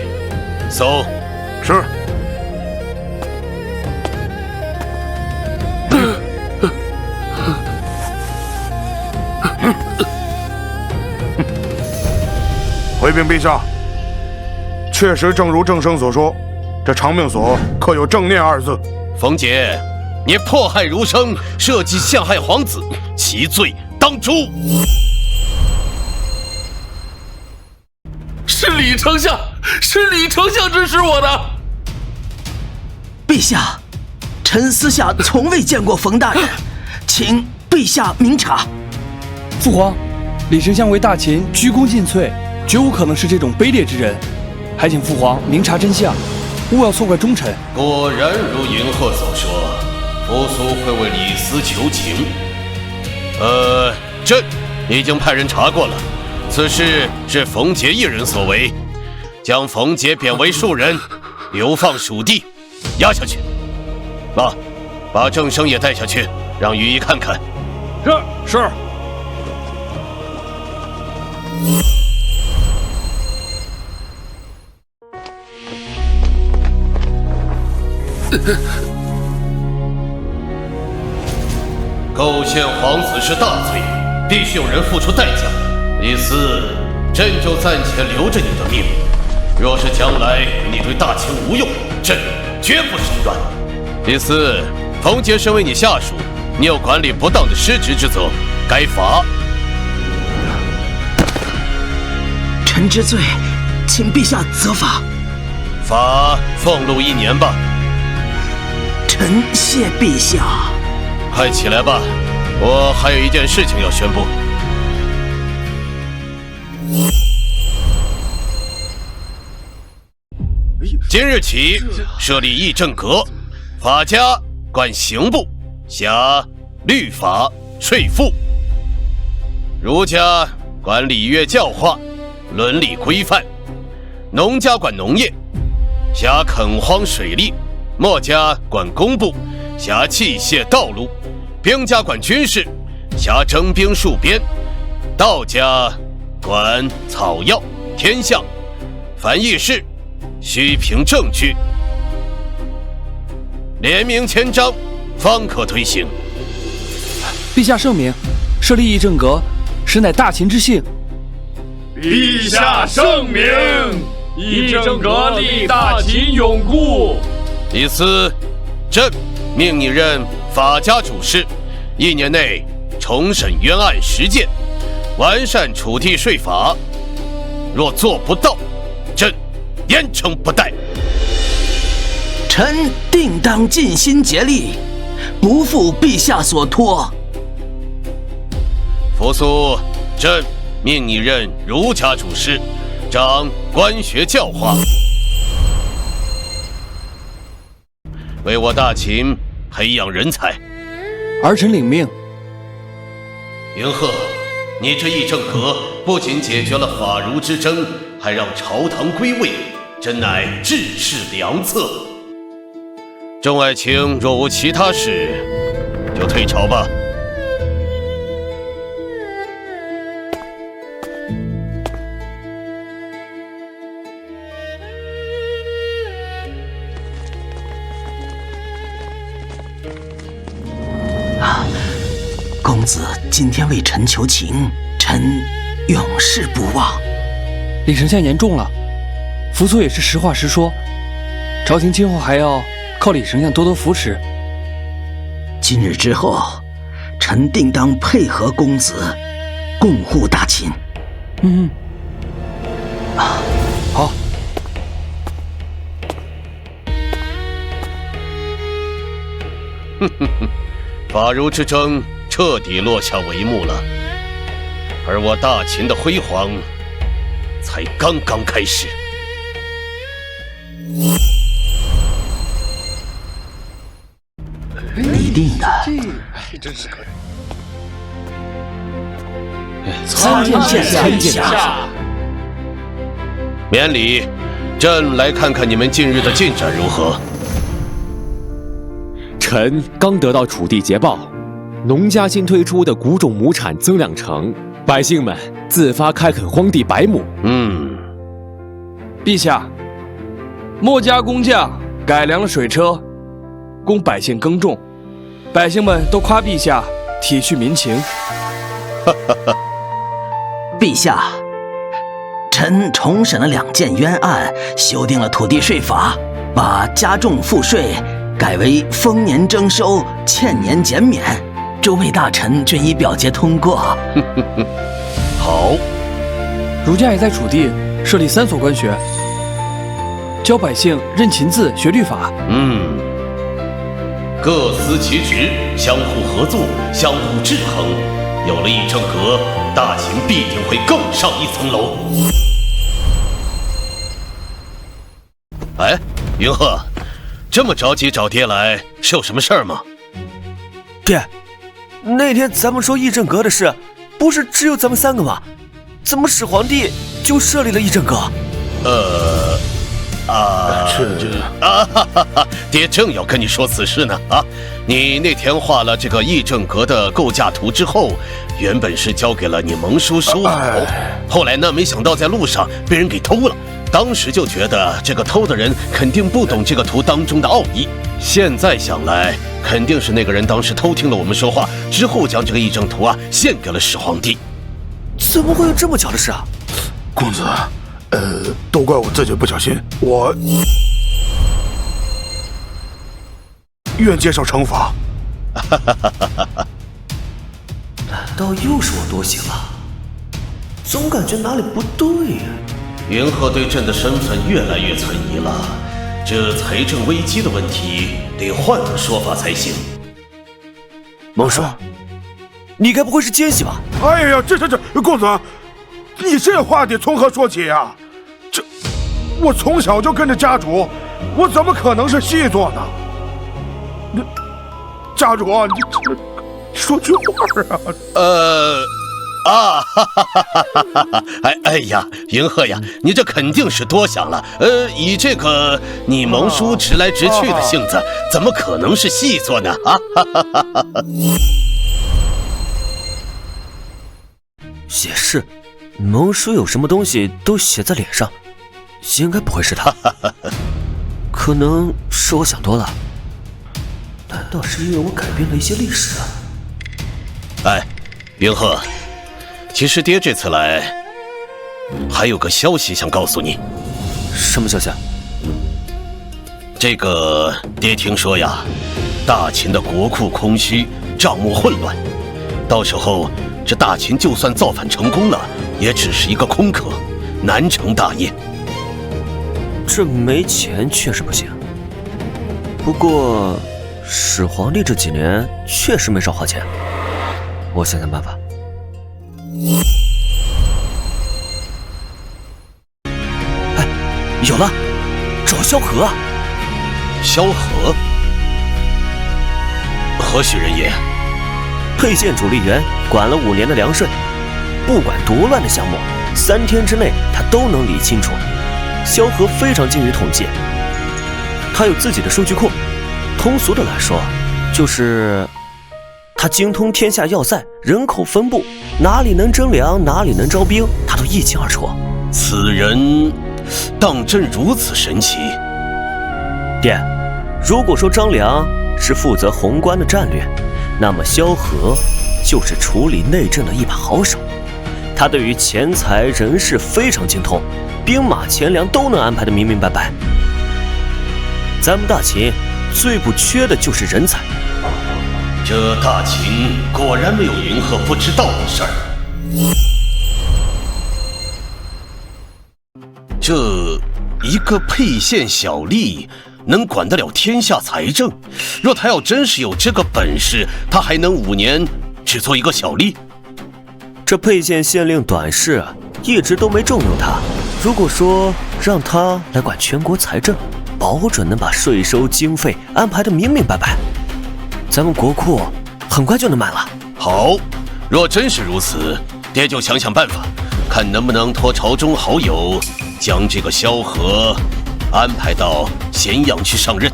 搜。是。回禀陛下，确实正如郑生所说，这长命锁刻有正念二字。冯杰，你迫害儒生，设计陷害皇子，其罪当诛。是李丞相指使我的。陛下，臣私下从未见过冯大人，请陛下明察。父皇，李丞相为大秦鞠躬尽瘁，绝无可能是这种卑劣之人，还请父皇明察真相，勿要错怪忠臣。果然如银鹤所说，扶苏会为李斯求情。朕已经派人查过了，此事是冯杰一人所为，将冯杰贬为庶人，流放蜀地，押下去。把郑生也带下去，让御医看看。是。构陷皇子是大罪，必须有人付出代价。李斯，朕就暂且留着你的命。若是将来你对大秦无用，朕绝不手软。李斯，冯杰身为你下属，你有管理不当的失职之责，该罚。臣知罪，请陛下责罚。罚俸禄1年吧。臣谢陛下。快起来吧，我还有一件事情要宣布。今日起设立议政阁，法家管刑部，辖律法、税赋；儒家管礼乐教化、伦理规范；农家管农业，辖垦荒水利；墨家管工部，辖器械道路；兵家管军事，辖征兵戍边；道家管草药、天象；凡议事，须凭证据，联名签章，方可推行。陛下圣明，设立议政阁，实乃大秦之幸。陛下圣明，议政阁立大秦永固。李斯，朕命你任法家主事，1年内重审冤案10件，完善楚地税法。若做不到，朕严惩不贷。臣定当尽心竭力，不负陛下所托。扶苏，朕命你任儒家主事，掌官学教化，为我大秦培养人才。儿臣领命。云鹤，你这议政阁不仅解决了法儒之争，还让朝堂归位，真乃治世良策。众爱卿若无其他事，就退朝吧。公子今天为臣求情，臣永世不忘。李丞相言重了，扶苏也是实话实说，朝廷今后还要靠李丞相多多扶持。今日之后，臣定当配合公子，共护大秦。好。法儒之争彻底落下帷幕了，而我大秦的辉煌才刚刚开始。一定的。这真是可以。参见陛下。免礼，朕来看看你们近日的进展如何。臣刚得到楚地捷报，农家新推出的谷种亩产增2成，百姓们自发开垦荒地100亩。陛下，墨家工匠改良了水车，供百姓耕种，百姓们都夸陛下体恤民情。陛下，臣重审了2件冤案，修订了土地税法，把加重赋税改为丰年征收，欠年减免。诸位大臣均已表决通过。好，儒家也在楚地设立3所官学，教百姓认秦字、学律法。各司其职，相互合作，相互制衡。有了议政阁，大秦必定会更上一层楼。哎，云鹤，这么着急找爹来，是有什么事儿吗？爹，那天咱们说议政阁的事，不是只有咱们3个吗？怎么始皇帝就设立了议政阁？爹正要跟你说此事呢啊！你那天画了这个议政阁的构架图之后，原本是交给了你蒙叔收好，后来呢，没想到在路上被人给偷了。当时就觉得这个偷的人肯定不懂这个图当中的奥义，现在想来，肯定是那个人当时偷听了我们说话，之后将这个议政图献给了始皇帝。怎么会有这么巧的事啊？公子，都怪我自己不小心，我愿接受惩罚。难道又是我多心了？总感觉哪里不对呀。云鹤对朕的身份越来越存疑了，这财政危机的问题得换个说法才行。蒙叔，你该不会是奸细吧？哎呀，这，公子，你这话得从何说起呀？我从小就跟着家主，我怎么可能是细作呢？家主，你说句话啊！哎呀，云鹤呀，你这肯定是多想了。以这个你蒙叔直来直去的性子，怎么可能是细作呢？也是，蒙叔有什么东西都写在脸上，应该不会是他。可能是我想多了。难道是因为我改变了一些历史啊？哎，云鹤。其实爹这次来，还有个消息想告诉你。什么消息？这个爹听说呀，大秦的国库空虚，账目混乱，到时候这大秦就算造反成功了，也只是一个空壳，难成大业。这没钱确实不行，不过始皇帝这几年确实没少花钱，我想想办法。哎，有了，找萧何啊！萧何？何许人也？沛县主力员，管了5年的粮税，不管多乱的项目，3天之内他都能理清楚。萧何非常精于统计，他有自己的数据库，通俗的来说，就是他精通天下要塞、人口分布，哪里能征粮，哪里能招兵，他都一清二楚。此人当真如此神奇？爹，如果说张良是负责宏观的战略，那么萧何就是处理内政的一把好手。他对于钱财人事非常精通，兵马钱粮都能安排得明明白白。咱们大秦最不缺的就是人才。这大秦果然没有云鹤不知道的事儿。这一个沛县小吏能管得了天下财政？若他要真是有这个本事，他还能5年只做一个小吏？这沛县县令短视，一直都没重用他。如果说让他来管全国财政，保准能把税收经费安排得明明白白。咱们国库很快就能满了。好，若真是如此，爹就想想办法，看能不能托朝中好友将这个萧何安排到咸阳去上任。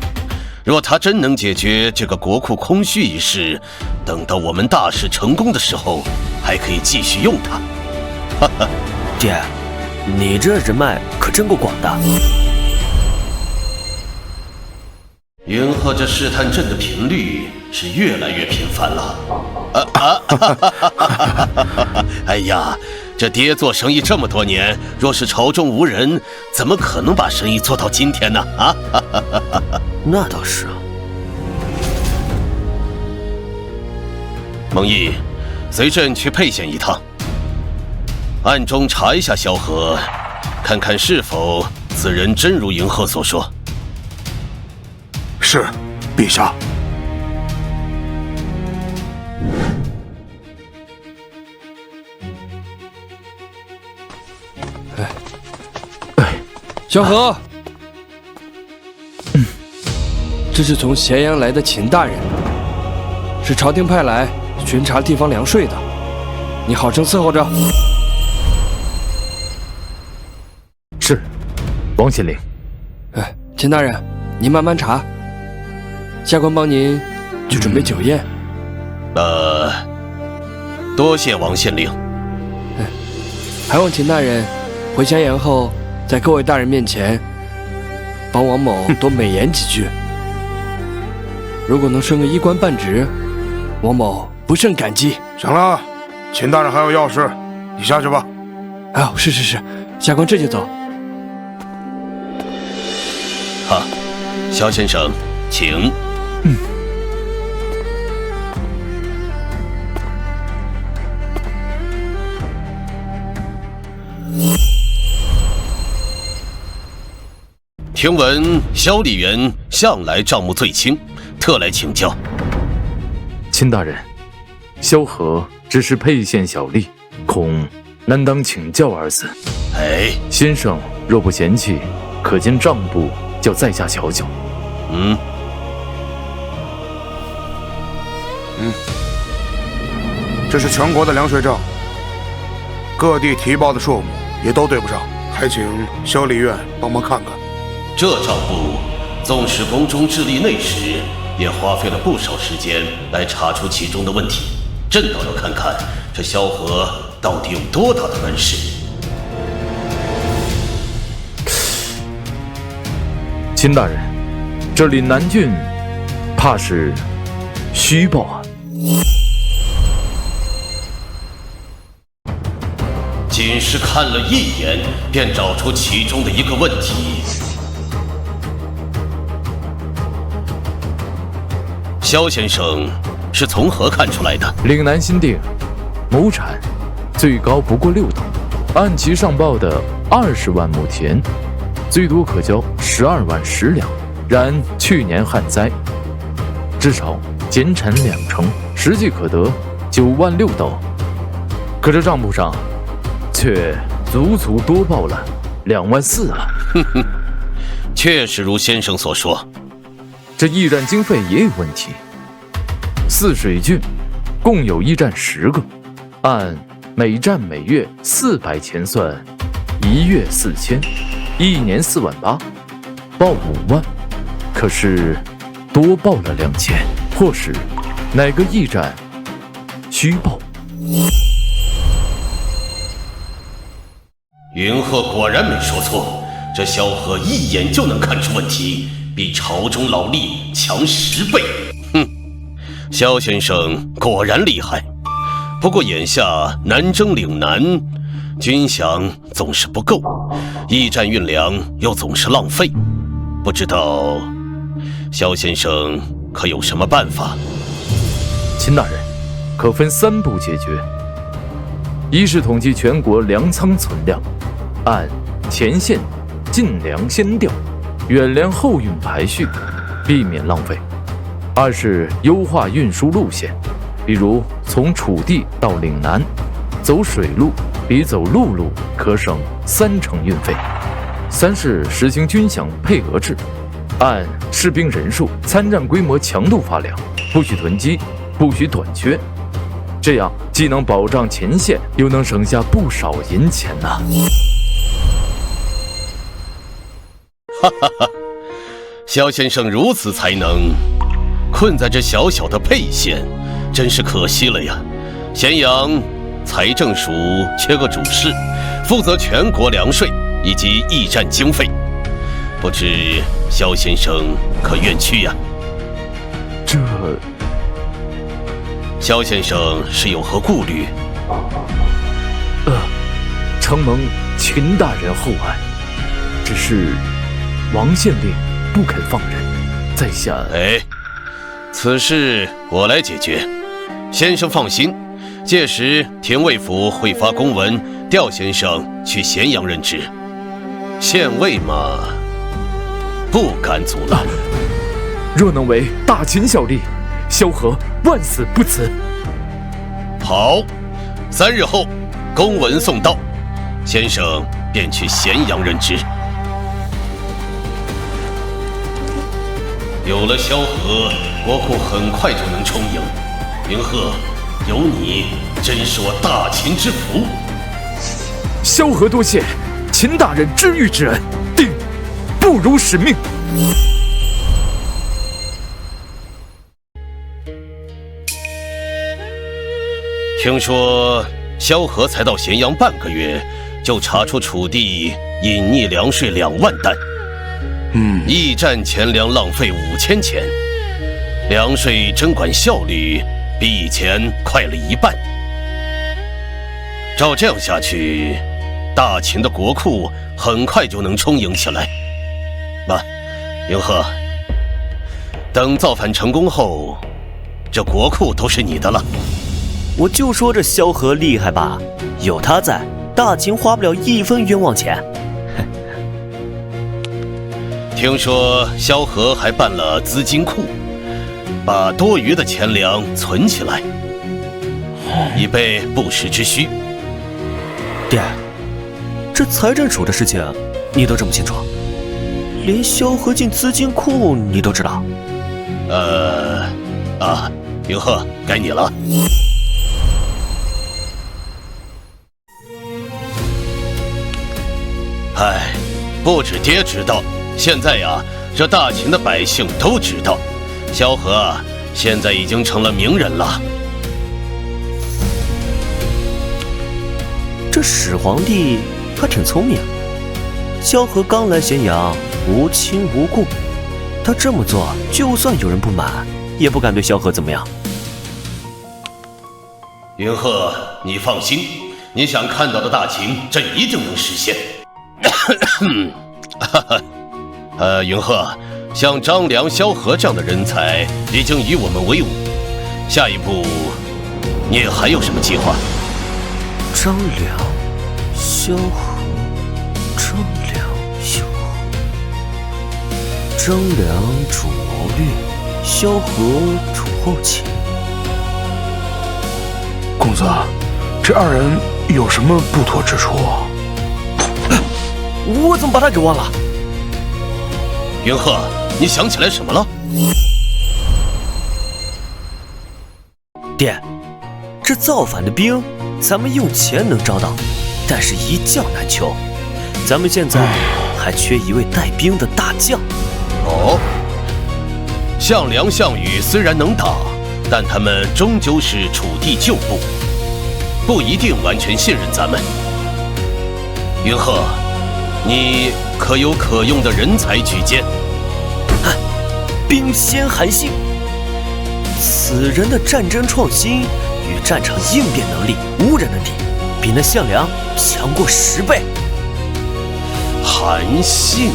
若他真能解决这个国库空虚一事，等到我们大事成功的时候，还可以继续用他。哈哈，爹，你这人脉可真够广的。云鹤这试探朕的频率是越来越频繁了。哎呀，这爹做生意这么多年，若是朝中无人，怎么可能把生意做到今天呢？啊，那倒是啊。蒙毅，随朕去沛县一趟，暗中查一下萧何，看看是否此人真如云鹤所说。是，陛下。萧何，这是从咸阳来的秦大人，是朝廷派来巡查地方粮税的，你好生伺候着。是，王县令。秦大人，您慢慢查。下官帮您去准备酒宴。多谢王县令。还望秦大人回咸阳后，在各位大人面前帮王某多美言几句。如果能升个1官半职，王某不胜感激。行了，秦大人还有要事，你下去吧。哦，是，下官这就走。好，萧先生，请。听闻萧吏员向来账目最清，特来请教。秦大人，萧何只是沛县小吏，恐难当请教二字。先生若不嫌弃，可见账簿叫在下瞧瞧。这是全国的粮税账，各地提报的数目也都对不上，还请萧吏院帮忙看看。这账簿纵使宫中致力内史，也花费了不少时间来查出其中的问题。朕倒要看看这萧何到底有多大的本事。秦大人，这里南郡怕是虚报啊。仅是看了一眼，便找出其中的一个问题。萧先生是从何看出来的？岭南新定，亩产最高不过6斗，按其上报的20万亩田，最多可交12万10两。然去年旱灾，至少减产20%，实际可得9万6斗。可这账簿上却足多报了2万4啊！确实如先生所说，这驿站经费也有问题。泗水郡共有驿站10个，按每站每月400钱算，1月4000，一年4万8，报5万。可是多报了2000，或是哪个驿站虚报？云鹤果然没说错，这萧何一眼就能看出问题，比朝中老吏强10倍。萧先生果然厉害。不过眼下南征岭南，军饷总是不够，驿站运粮又总是浪费，不知道萧先生可有什么办法？秦大人，可分3步解决。一是统计全国粮仓存量，按前线进粮先调，远粮后运排序，避免浪费。2是优化运输路线，比如从楚地到岭南，走水路比走陆路可省30%运费。3是实行军饷配额制，按士兵人数、参战规模强度发粮，不许囤积，不许短缺。这样既能保障前线，又能省下不少银钱呐。哈哈哈，萧先生如此才能，困在这小小的沛县，真是可惜了呀。咸阳财政署缺个主事，负责全国粮税以及驿站经费，不知萧先生可愿去呀？这……萧先生是有何顾虑？承蒙秦大人厚爱，只是王县令不肯放人，在下……哎，此事我来解决。先生放心，届时廷尉府会发公文调先生去咸阳任职。县尉嘛，不敢阻拦。若能为大秦效力，萧何万死不辞。好，3日后公文送到，先生便去咸阳任职。有了萧何，国库很快就能充盈。云鹤，有你真是我大秦之福。萧何多谢秦大人知遇之恩，定不辱使命。听说萧何才到咸阳半个月，就查出楚地隐匿粮税2万担，驿站钱粮浪费5000钱，粮税征管效率比以前快了1半。照这样下去，大秦的国库很快就能充盈起来。云鹤，等造反成功后，这国库都是你的了。我就说这萧何厉害吧，有他在，大秦花不了1分冤枉钱。听说萧何还办了资金库，把多余的钱粮存起来，以备不时之需。爹，这财政署的事情你都这么清楚？连萧何进资金库你都知道？云鹤，该你了。哎，不止爹知道，现在呀，这大秦的百姓都知道，萧何啊，现在已经成了名人了。这始皇帝他挺聪明，萧何刚来咸阳，无亲无故，他这么做，就算有人不满，也不敢对萧何怎么样。云鹤，你放心，你想看到的大秦，这一定能实现。云鹤，像张良、萧何这样的人才已经与我们为伍，下一步你还有什么计划？张良、萧何，张良、萧何，张良主谋略，萧何主后勤。公子，这2人有什么不妥之处？我怎么把他给忘了？云鹤，你想起来什么了？爹，这造反的兵，咱们用钱能招到，但是一将难求。咱们现在还缺一位带兵的大将。哦，项梁、项羽虽然能打，但他们终究是楚地旧部，不一定完全信任咱们。云鹤，你可有可用的人才举荐？兵仙韩信，此人的战争创新与战场应变能力无人能敌，比那项梁强过10倍。韩信，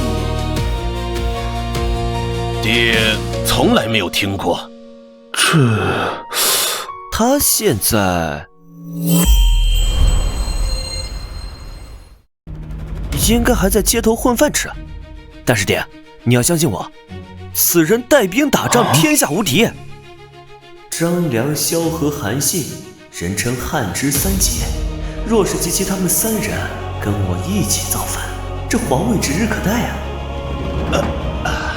爹从来没有听过。他现在应该还在街头混饭吃，但是爹，你要相信我，此人带兵打仗，天下无敌。张良、萧何、韩信，人称汉之3杰。若是集齐他们3人跟我一起造反，这皇位指日可待啊！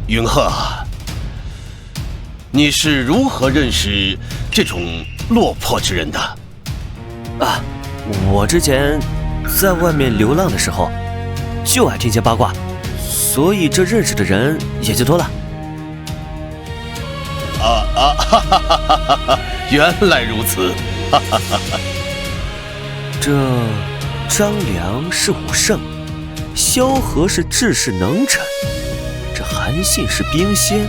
云鹤，你是如何认识这种落魄之人的？我之前在外面流浪的时候，就爱听些八卦，所以这认识的人也就多了。原来如此，这张良是武圣，萧何是治世能臣，这韩信是兵仙。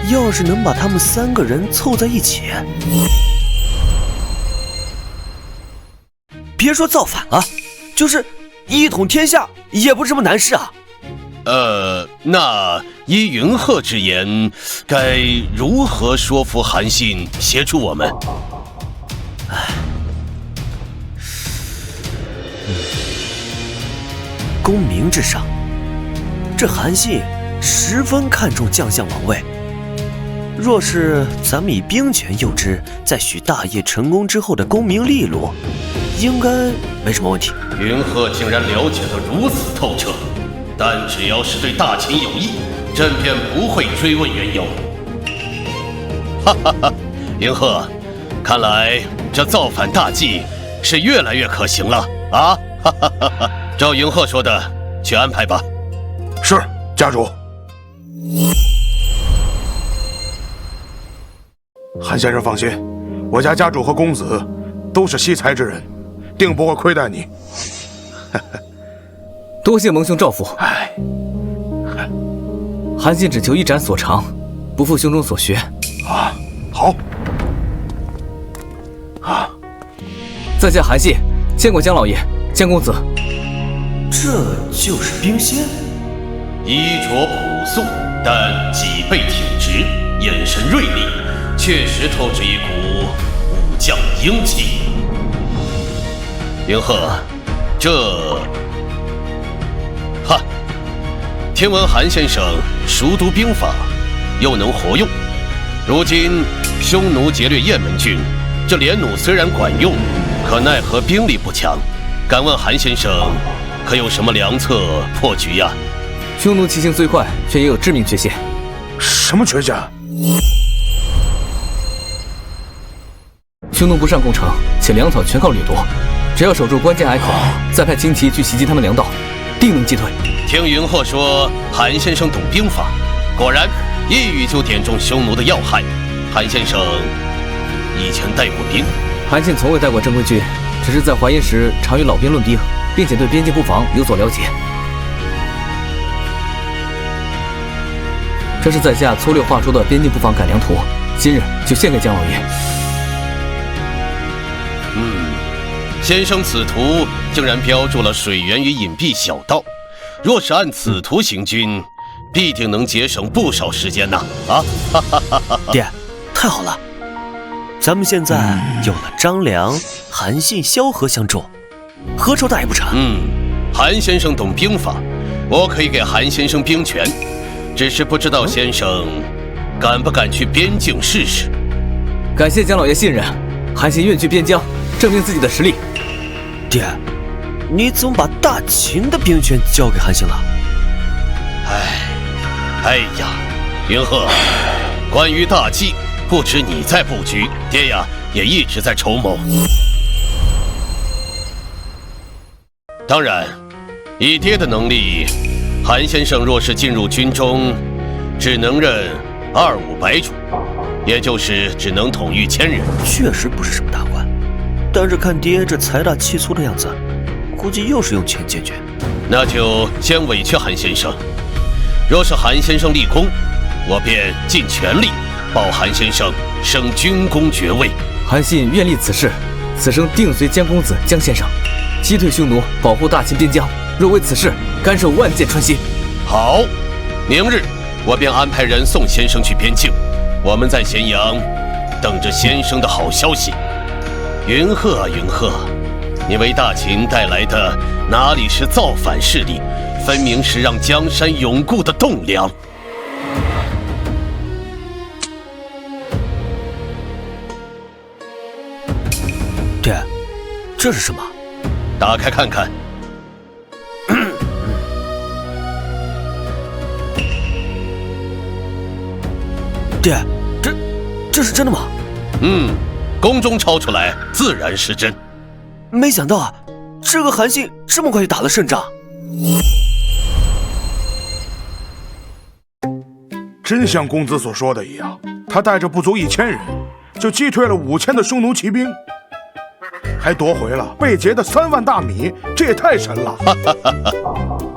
要是能把他们3个人凑在一起，别说造反了，就是一统天下也不是什么难事啊。那依云鹤之言，该如何说服韩信协助我们？功名至上，这韩信十分看重将相王位。若是咱们以兵权诱之，再许大业成功之后的功名利禄，应该没什么问题。云鹤竟然了解得如此透彻，但只要是对大秦有益，朕便不会追问缘由。云鹤，看来这造反大计是越来越可行了啊！照云鹤说的去安排吧。是，家主。韩先生放心，我家家主和公子都是惜才之人，定不会亏待你。多谢蒙兄照拂。韩信只求一展所长，不负兄中所学。好。在下韩信，见过江老爷、江公子。这就是兵仙，衣着朴素，但脊背挺直，眼神锐利，确实透着一股武将英气。云鹤，听闻韩先生熟读兵法，又能活用。如今匈奴劫掠雁门郡，这连弩虽然管用，可奈何兵力不强。敢问韩先生，可有什么良策破局呀？匈奴骑行虽快，却也有致命缺陷。什么缺陷？匈奴不善攻城，且粮草全靠掠夺。只要守住关键隘口，再派轻骑去袭击他们粮道，定能击退。听云鹤说韩先生懂兵法，果然一语就点中匈奴的要害。韩先生以前带过兵？韩信从未带过正规军，只是在淮阴时常与老兵论兵，并且对边境布防有所了解。这是在下粗略画出的边境布防改良图，今日就献给江老爷。先生此图竟然标注了水源与隐蔽小道，若是按此图行军，必定能节省不少时间呐！爹，太好了，咱们现在有了张良、韩信、萧何相助，何愁大业不成？韩先生懂兵法，我可以给韩先生兵权，只是不知道先生敢不敢去边境试试。感谢江老爷信任，韩信愿去边疆证明自己的实力。爹，你怎么把大秦的兵权交给韩信了？哎呀，云鹤，关于大计，不止你在布局，爹呀也一直在筹谋。当然，以爹的能力，韩先生若是进入军中，只能任25白主，也就是只能统御1000人。确实不是什么大官，但是看爹这财大气粗的样子，估计又是用钱解决。那就先委屈韩先生。若是韩先生立功，我便尽全力保韩先生升军功爵位。韩信愿立此事，此生定随江公子、江先生，击退匈奴，保护大秦边疆。若为此事，甘受万箭穿心。好，明日我便安排人送先生去边境，我们在咸阳等着先生的好消息。云鹤啊云鹤，你为大秦带来的哪里是造反势力，分明是让江山永固的栋梁。爹，这是什么？打开看看。爹，这是真的吗？宫中抄出来，自然是真。没想到啊，这个韩信这么快就打了胜仗。真像公子所说的一样，他带着不足1000人，就击退了5000的匈奴骑兵，还夺回了被劫的3万大米，这也太神了！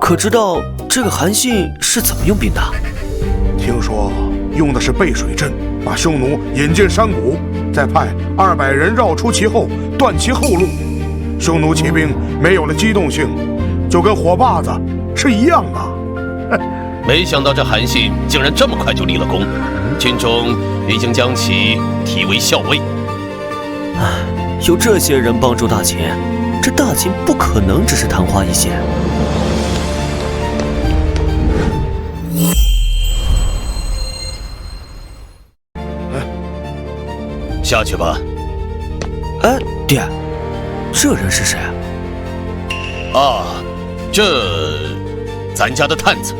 可知道这个韩信是怎么用兵的？听说用的是背水阵，把匈奴引进山谷，再派200人绕出其后，断其后路。匈奴骑兵没有了机动性，就跟火把子是一样的。没想到这韩信竟然这么快就立了功，军中已经将其提为校尉。有这些人帮助大秦，这大秦不可能只是昙花一现。下去吧。哎，爹，这人是谁？这咱家的探子。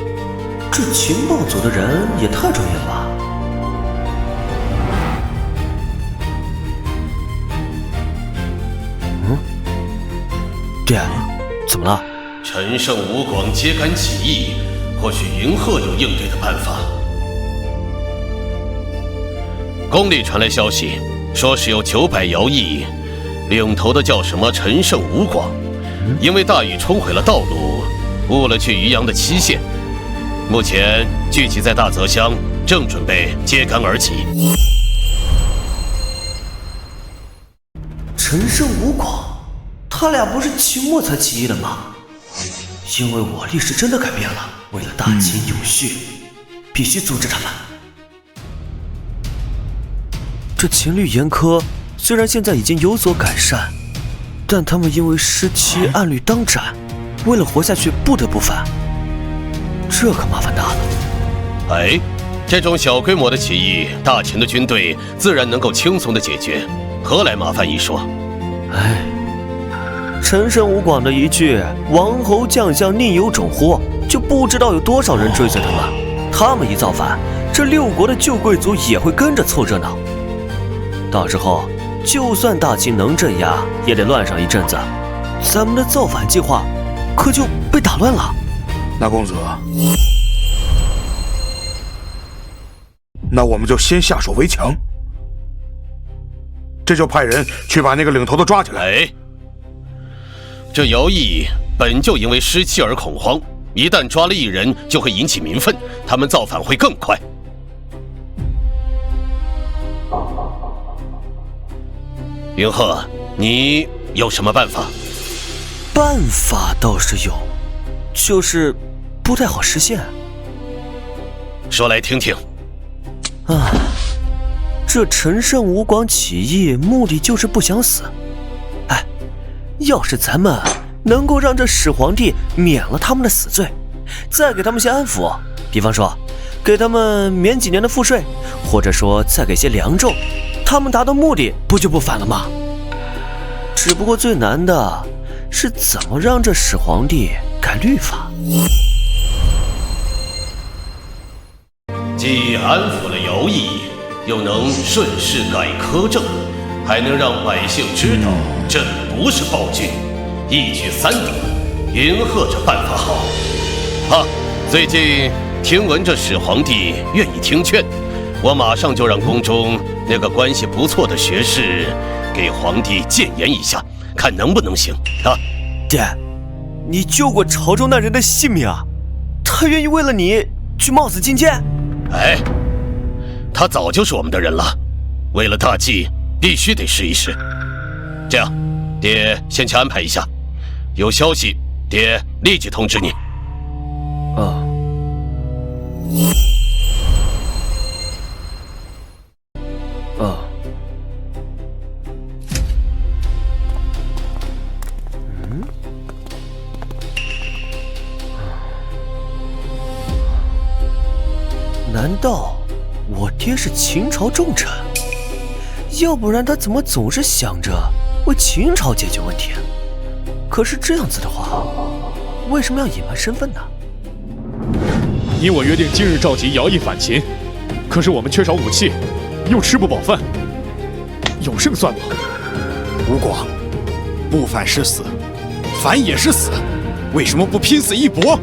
这情报组的人也太专业了吧？爹，怎么了？陈胜吴广揭竿起义，或许云鹤有应对的办法。宫里传来消息，说是有900徭役，领头的叫什么陈胜吴广，因为大雨冲毁了道路，误了去渔阳的期限。目前聚集在大泽乡，正准备揭竿而起。陈胜吴广，他俩不是秦末才起义的吗？因为我历史真的改变了，为了大秦有序，必须阻止他们。这秦律严苛，虽然现在已经有所改善，但他们因为失期按律当斩，为了活下去不得不反。这可麻烦大了。这种小规模的起义，大秦的军队自然能够轻松的解决，何来麻烦一说？陈胜吴广的一句“王侯将相宁有种乎”，就不知道有多少人追随他们。他们一造反，这6国的旧贵族也会跟着凑热闹。到时候，就算大秦能镇压，也得乱上一阵子，咱们的造反计划可就被打乱了。那公子，那我们就先下手为强，这就派人去把那个领头的抓起来。这徭役本就因为失期而恐慌，一旦抓了一人，就会引起民愤，他们造反会更快。云鹤，你有什么办法？办法倒是有，就是不太好实现。说来听听。这陈胜吴广起义目的就是不想死。要是咱们能够让这始皇帝免了他们的死罪，再给他们些安抚，比方说给他们免几年的赋税，或者说再给些粮绉，他们达到目的不就不反了吗？只不过最难的是怎么让这始皇帝改律法。既安抚了徭役，又能顺势改苛政，还能让百姓知道这不是暴君，一举3得。云鹤这办法好。最近听闻这始皇帝愿意听劝，我马上就让宫中那个关系不错的学士给皇帝谏言一下，看能不能行啊。爹，你救过朝中那人的性命啊，他愿意为了你去冒死进谏？他早就是我们的人了，为了大计必须得试一试。这样，爹先去安排一下，有消息爹立即通知你。难道我爹是秦朝重臣？要不然他怎么总是想着为秦朝解决问题？可是这样子的话，为什么要隐瞒身份呢？你我约定今日召集徭役反秦，可是我们缺少武器，又吃不饱饭，有胜算吗？吴广，不反是死，反也是死。为什么不拼死一搏？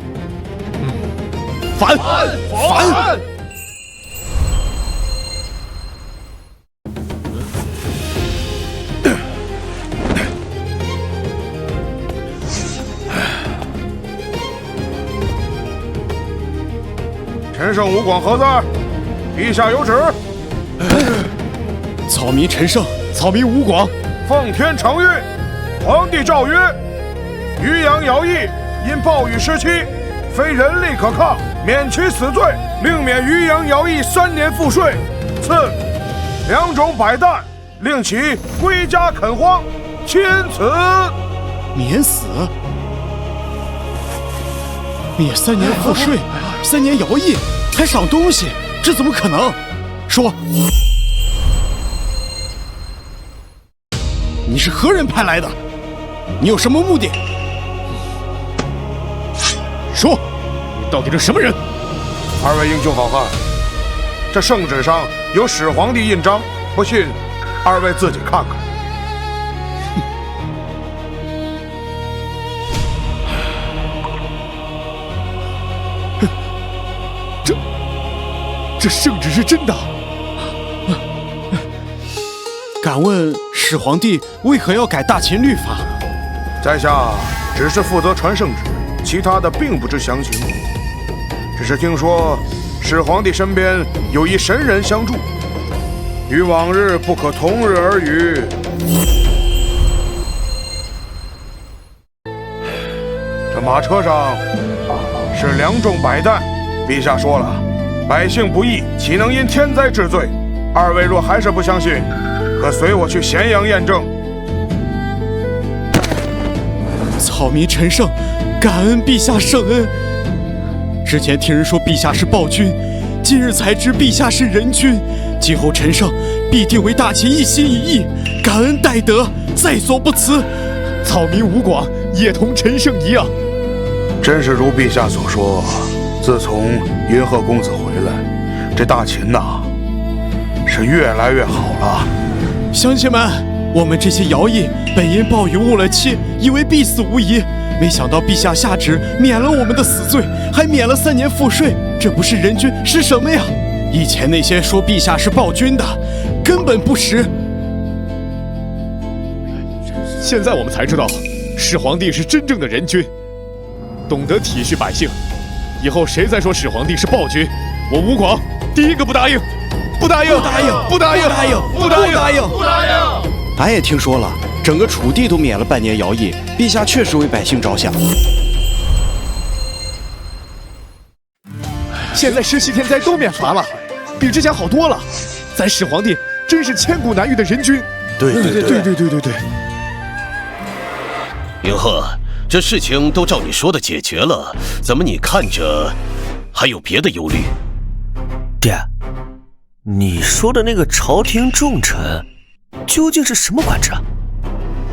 反！陈胜、吴广何在？陛下有旨。草民陈胜，草民吴广，奉天承运，皇帝诏曰：渔阳徭役因暴雨失期，非人力可抗，免其死罪，另免渔阳徭役3年赋税。次，2种百担，令其归家垦荒，钦此。免死？免3年赋税，3年徭役，还赏东西，这怎么可能？说，你是何人派来的？你有什么目的？说，你到底是什么人？2位英雄好汉，这圣旨上有始皇帝印章，不信2位自己看看。这圣旨是真的？敢问始皇帝为何要改大秦律法？在下只是负责传圣旨，其他的并不知详情。只是听说始皇帝身边有一神人相助，与往日不可同日而语。这马车上是2重百担，陛下说了，百姓不义，岂能因天灾治罪？2位若还是不相信，可随我去咸阳验证。草民陈胜，感恩陛下圣恩。之前听人说陛下是暴君，今日才知陛下是仁君。今后陈胜必定为大秦一心一意，感恩戴德，在所不辞。草民吴广也同陈胜一样。真是如陛下所说，自从云鹤公子回来，这大秦呐，是越来越好了。乡亲们，我们这些徭役本因暴雨误了期，以为必死无疑，没想到陛下下旨免了我们的死罪，还免了3年赋税，这不是人君是什么呀？以前那些说陛下是暴君的，根本不实。现在我们才知道，始皇帝是真正的仁君，懂得体恤百姓。以后谁再说始皇帝是暴君，我吴广第一个不答应！不答应！不答应！不答应！不答应！不答应！不答应！俺也听说了，整个楚地都免了半年徭役，陛下确实为百姓着想。现在17天灾都免罚了，比之前好多了。咱始皇帝真是千古难遇的仁君。对。云鹤，这事情都照你说的解决了，怎么你看着还有别的忧虑？爹，你说的那个朝廷重臣究竟是什么官职？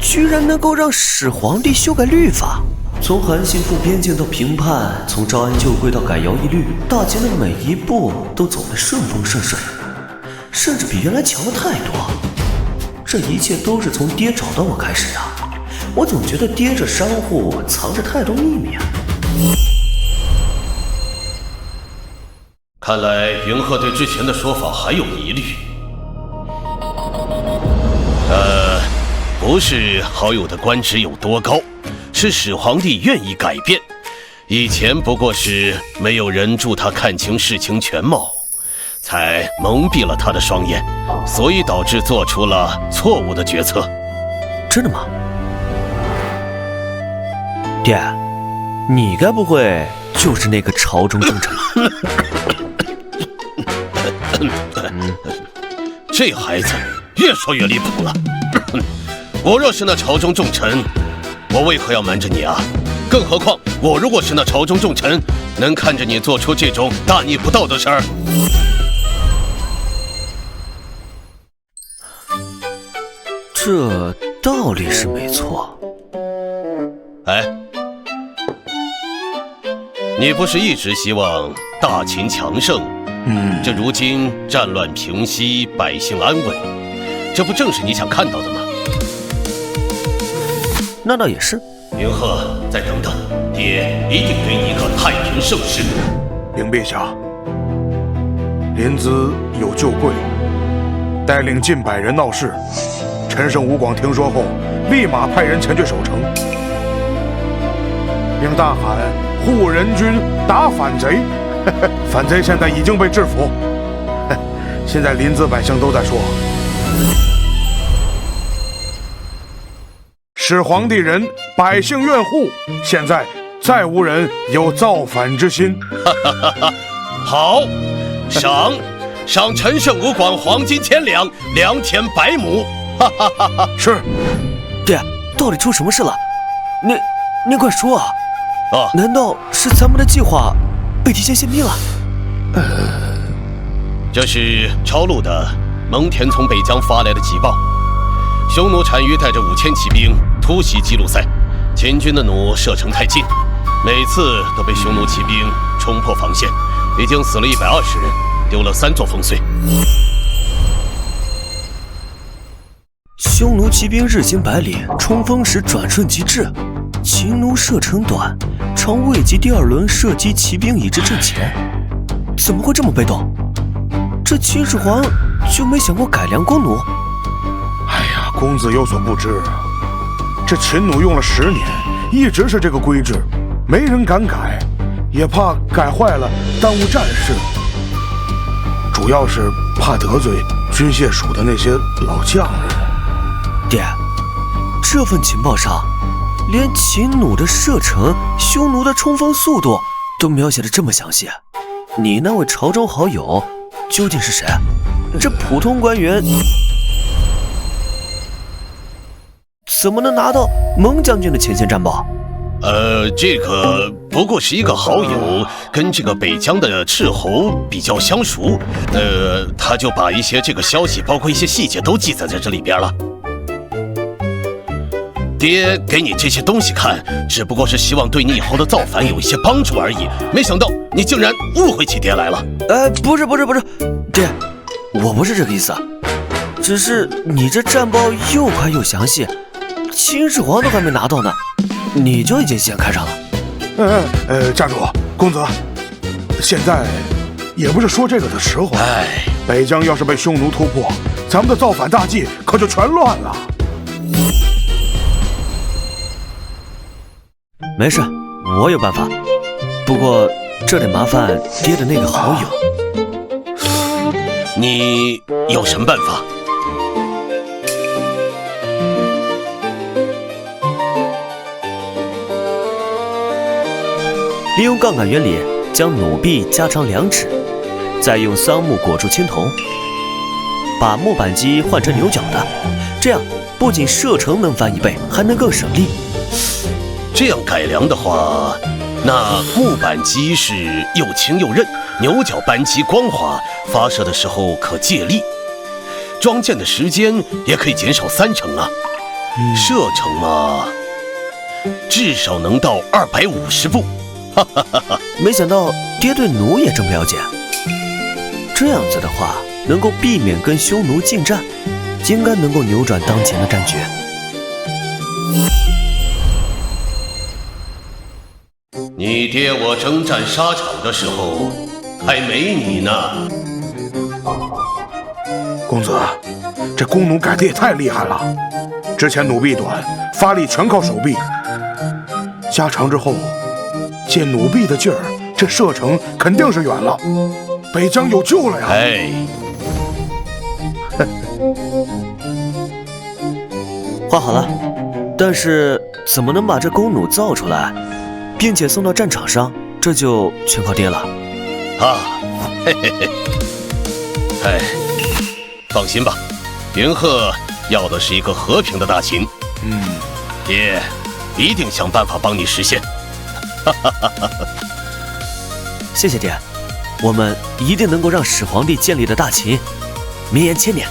居然能够让始皇帝修改律法，从韩信赴边境到平叛，从招安救贵到改徭役律，大秦的每一步都走得顺风顺水，甚至比原来强了太多。这一切都是从爹找到我开始的，我总觉得爹这商户藏着太多秘密啊。看来云鹤对之前的说法还有疑虑。不是好友的官职有多高，是始皇帝愿意改变。以前不过是没有人助他看清事情全貌，才蒙蔽了他的双眼，所以导致做出了错误的决策。真的吗？爹，你该不会就是那个朝中重臣吧？这孩子越说越离谱了。我若是那朝中重臣，我为何要瞒着你啊？更何况我如果是那朝中重臣，能看着你做出这种大逆不道的事儿？这道理是没错。哎，你不是一直希望大秦强盛？这如今战乱平息，百姓安稳，这不正是你想看到的吗？那倒也是。云鹤，再等等，陛爷一定给你一个太平盛世。禀陛下，临淄有旧贵带领近100人闹事，陈胜吴广听说后，立马派人前去守城，并大喊护人军打反贼。反贼现在已经被制服，现在临淄百姓都在说，始皇帝仁，百姓怨护，现在再无人有造反之心。好，赏陈胜吴广黄金1000两，2田100亩。是。爹，到底出什么事了？您快说啊！难道是咱们的计划被提前泄密了？这是抄录的蒙恬从北疆发来的急报，匈奴单于带着5000骑兵突袭基路塞，秦军的弩射程太近，每次都被匈奴骑兵冲破防线，已经死了120人，丢了3座烽燧。匈奴骑兵日行100里，冲锋时转瞬即至，秦弩射程短，常未及第2轮射击骑兵已至阵前，怎么会这么被动？这秦始皇就没想过改良弓弩？哎呀，公子有所不知，这秦弩用了10年，一直是这个规制，没人敢改，也怕改坏了耽误战事，主要是怕得罪军械署的那些老将人。爹，这份情报上连秦弩的射程、匈奴的冲锋速度都描写得这么详细，你那位朝中好友究竟是谁？这普通官员怎么能拿到蒙将军的前线战报？这个不过是一个好友跟这个北疆的斥候比较相熟，他就把一些这个消息，包括一些细节都记载在这里边了。爹给你这些东西看，只不过是希望对你以后的造反有一些帮助而已，没想到你竟然误会起爹来了。不是，爹，我不是这个意思，只是你这战报又快又详细，秦始皇都还没拿到呢，你就已经先看上了。家主，公子，现在也不是说这个的时候。北疆要是被匈奴突破，咱们的造反大计可就全乱了。没事，我有办法，不过这得麻烦爹的那个好友。你有什么办法？利用杠杆原理，将弩臂加长2尺，再用桑木裹住青铜，把木板机换成牛角的，这样不仅射程能翻1倍，还能更省力。这样改良的话，那木板机是又轻又韧，牛角扳机光滑，发射的时候可借力，装箭的时间也可以减少3成啊。射程嘛，至少能到250步。没想到爹对弩也这么了解，这样子的话，能够避免跟匈奴近战，应该能够扭转当前的战局。你爹我征战沙场的时候，还没你呢。公子，这弓弩改的也太厉害了，之前弩臂短，发力全靠手臂，加长之后，借弩臂的劲儿，这射程肯定是远了，北疆有救了呀！画好了，但是怎么能把这弓弩造出来，并且送到战场上，这就全靠爹了。放心吧，云鹤要的是一个和平的大秦。爹一定想办法帮你实现。谢谢爹，我们一定能够让始皇帝建立的大秦绵延千年。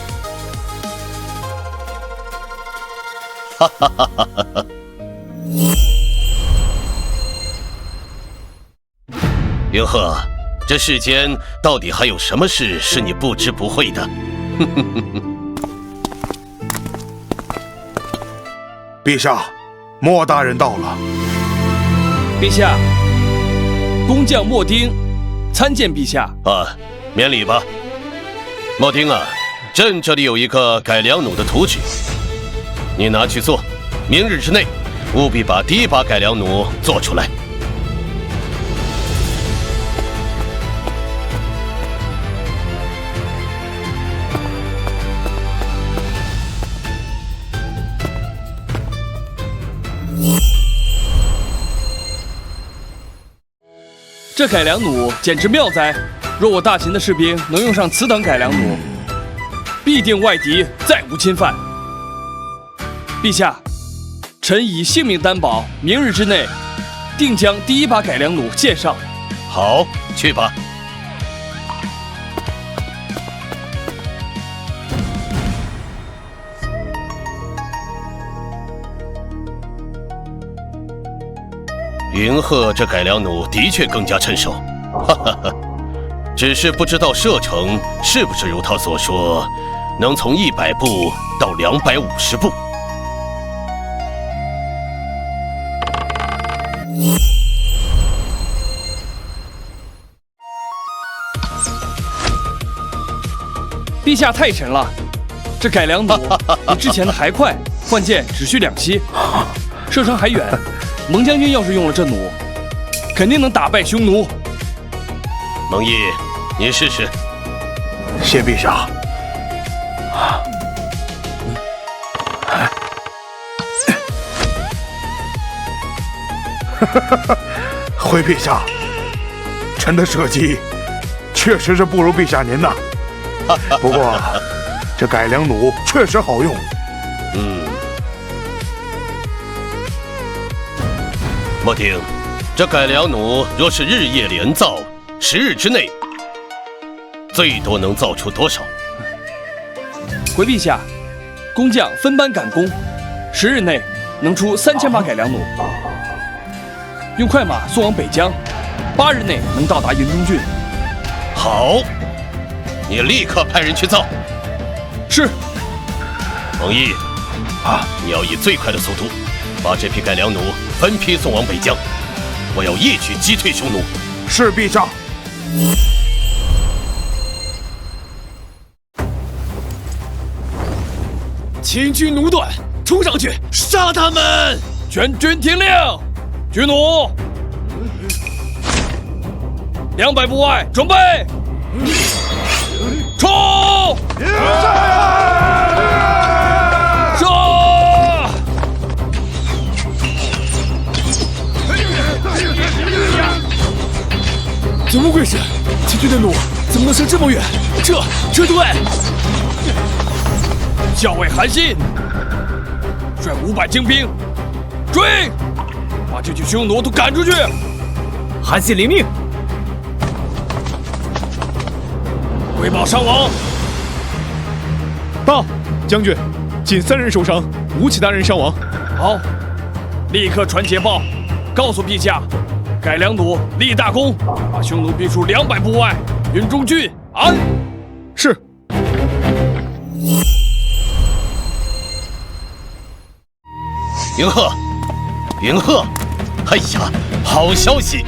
云鹤，这世间到底还有什么事是你不知不会的？陛下，莫大人到了。陛下，工匠莫丁参见陛下。免礼吧。莫丁啊，朕这里有一个改良弩的图纸，你拿去做，明日之内务必把第一把改良弩做出来。这改良弩简直妙哉！若我大秦的士兵能用上此等改良弩，必定外敌再无侵犯。陛下，臣以性命担保，明日之内定将第一把改良弩献上。好，去吧。云鹤这改良弩的确更加趁手，哈哈哈。只是不知道射程是不是如他所说，能从100步到250步。陛下太神了，这改良弩比之前的还快，换箭只需2息，射程还远。蒙将军要是用了这弩，肯定能打败匈奴。蒙毅，你试试。谢陛下。回陛下，臣的射击确实是不如陛下您呐。不过这改良弩确实好用。莫丁，这改良弩若是日夜连造，10日之内最多能造出多少？回陛下，工匠分班赶工，10日内能出3000把改良弩，用快马送往北疆，8日内能到达营中郡。好，你立刻派人去造。是。蒙毅，你要以最快的速度把这批改良弩分批送往北疆，我要一举击退匈奴。是陛下。秦军弩短，冲上去杀他们！全军听令，举弩，200步外准备，冲！射！怎么回事？秦军的弩怎么能射这么远？撤退！校尉韩信率500精兵追，把这群匈奴都赶出去。韩信领命。回报伤亡。报，将军，仅3人受伤，无其他人伤亡。好，立刻传捷报，告诉陛下，改良弩立大功，把匈奴逼出200步外，云中郡安。是。云鹤，云鹤，哎呀，好消息！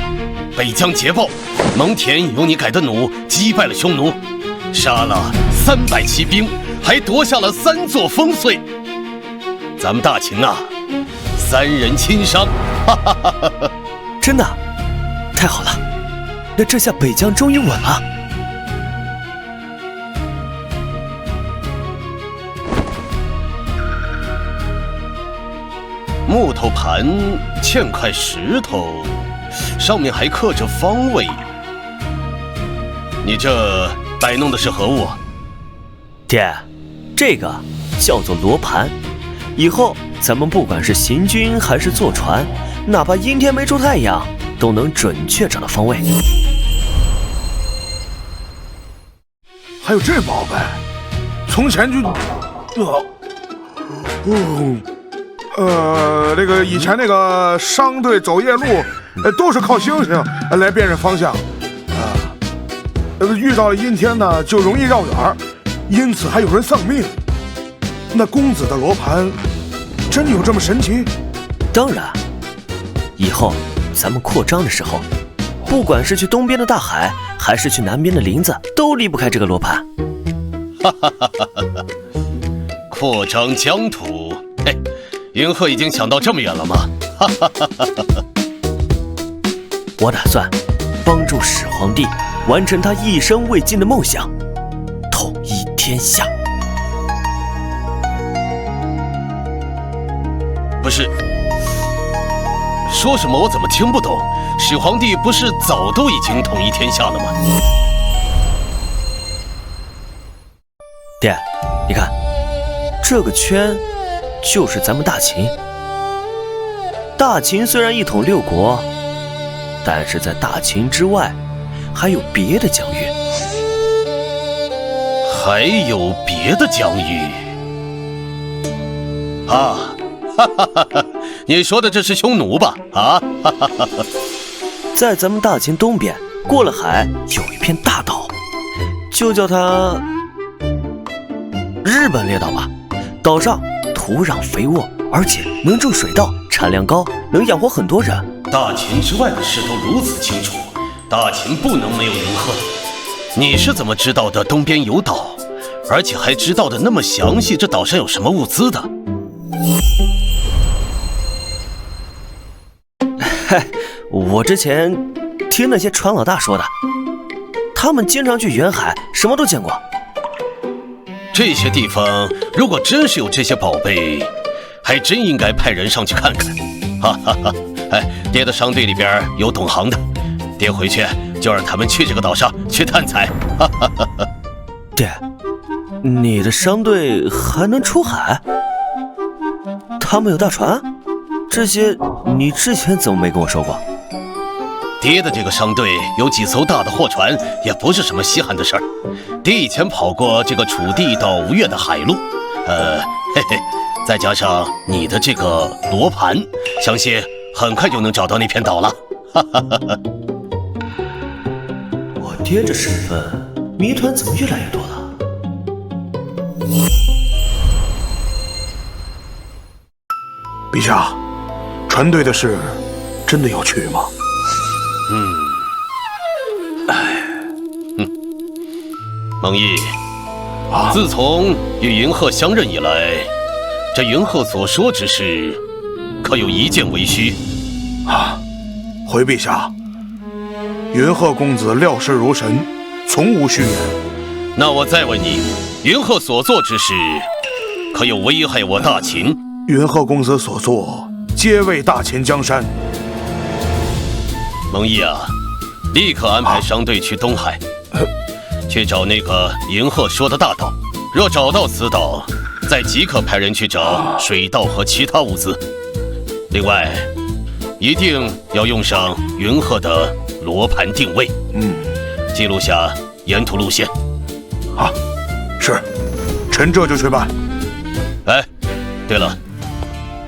北疆捷报，蒙恬用你改的弩击败了匈奴，杀了300骑兵，还夺下了3座烽燧。咱们大秦啊，3人亲伤，哈哈哈哈！真的，太好了，那这下北疆终于稳了。木头盘嵌块石头，上面还刻着方位。你这摆弄的是何物啊？爹，这个叫做罗盘。以后咱们不管是行军还是坐船，哪怕阴天没出太阳，都能准确找到方位。还有这宝贝，从前就，那个以前那个商队走夜路，都是靠星星来辨认方向，遇到了阴天呢，就容易绕远，因此还有人丧命。那公子的罗盘真有这么神奇？当然，以后咱们扩张的时候，不管是去东边的大海，还是去南边的林子，都离不开这个罗盘。哈哈哈哈哈！扩张疆土，嘿，云鹤已经想到这么远了吗？哈哈哈哈哈！我打算帮助始皇帝完成他一生未尽的梦想，统一天下。不是，说什么我怎么听不懂？始皇帝不是早都已经统一天下了吗？爹，你看，这个圈就是咱们大秦。大秦虽然一统六国，但是在大秦之外，还有别的疆域。还有别的疆域？啊，哈哈哈哈！你说的这是匈奴吧？啊，哈哈哈哈！在咱们大秦东边，过了海有一片大岛，就叫它日本列岛吧。岛上土壤肥沃，而且能种水稻，产量高，能养活很多人。大秦之外的事都如此清楚，大秦不能没有云鹤。你是怎么知道的东边有岛，而且还知道的那么详细？这岛上有什么物资的？我之前听那些船老大说的，他们经常去远海，什么都见过。这些地方如果真是有这些宝贝，还真应该派人上去看看。哈哈哈！哎，爹的商队里边有懂行的，爹回去就让他们去这个岛上去探采。哈哈哈哈！爹，你的商队还能出海？他们有大船？这些你之前怎么没跟我说过？爹的这个商队有几艘大的货船，也不是什么稀罕的事儿。爹以前跑过这个楚地到吴越的海路，嘿嘿，再加上你的这个罗盘，相信很快就能找到那片岛了。哈哈哈哈！我爹这身份，谜团怎么越来越多了？陛下，船队的事真的要去吗？蒙毅，自从与云鹤相认以来，这云鹤所说之事，可有一件为虚？啊，回陛下，云鹤公子料事如神，从无虚言。那我再问你，云鹤所做之事，可有危害我大秦？云鹤公子所做，皆为大秦江山。蒙毅啊，立刻安排商队去东海。去找那个云鹤说的大岛，若找到此岛，再即刻派人去找水稻和其他物资。另外，一定要用上云鹤的罗盘定位，记录下沿途路线。好，是，臣这就去办。哎，对了，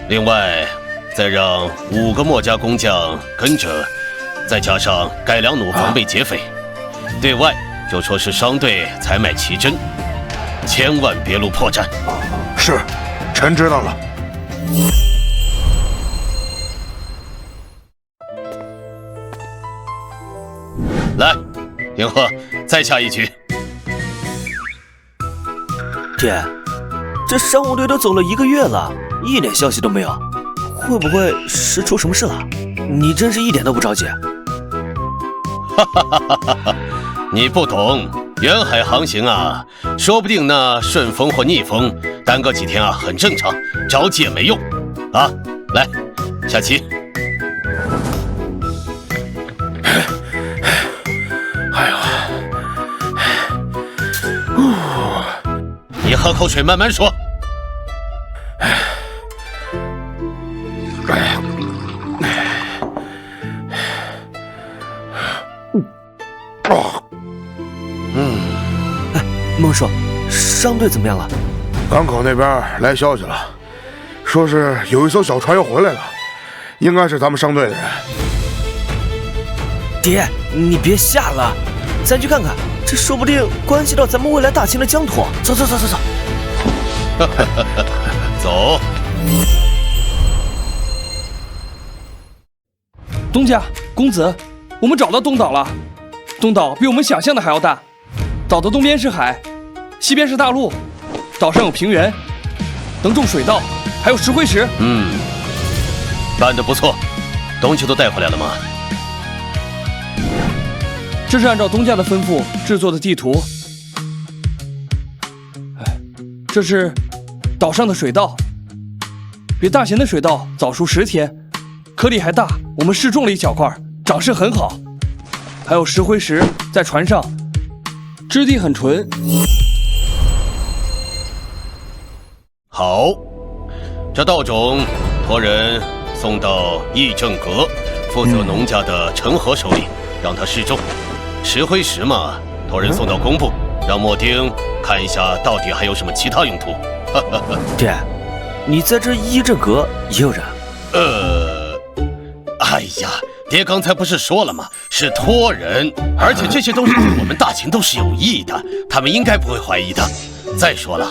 另外再让5个墨家工匠跟着，再加上改良弩防备劫匪。对外就说是商队采买奇珍，千万别露破绽。是，臣知道了。来，云鹤，再下一局。爹，这商务队都走了1个月了，一点消息都没有，会不会是出什么事了？你真是一点都不着急。哈哈哈哈哈！你不懂，远海航行啊，说不定那顺风或逆风，耽搁几天啊，很正常，着急也没用。啊，来，下棋。哎呦，你喝口水，慢慢说。孟叔，商队怎么样了？港口那边来消息了，说是有一艘小船又回来了，应该是咱们商队的人。爹，你别吓了，咱去看看，这说不定关系到咱们未来大秦的疆土。走走走走走。走。东家，公子，我们找到东岛了。东岛比我们想象的还要大，岛的东边是海，西边是大陆，岛上有平原，能种水稻，还有石灰石。办得不错，东西都带回来了吗？这是按照东家的吩咐制作的地图。这是岛上的水稻，比大贤的水稻早熟10天，颗粒还大。我们试种了一小块，长势很好。还有石灰石在船上，质地很纯。好，这稻种托人送到义正阁负责农家的陈和手里，让他试种。石灰石嘛，托人送到工部，让莫丁看一下到底还有什么其他用途。爹，你在这义正阁也有人？哎呀，爹刚才不是说了吗？是托人，而且这些东西对我们大秦都是有益的，他们应该不会怀疑的。再说了，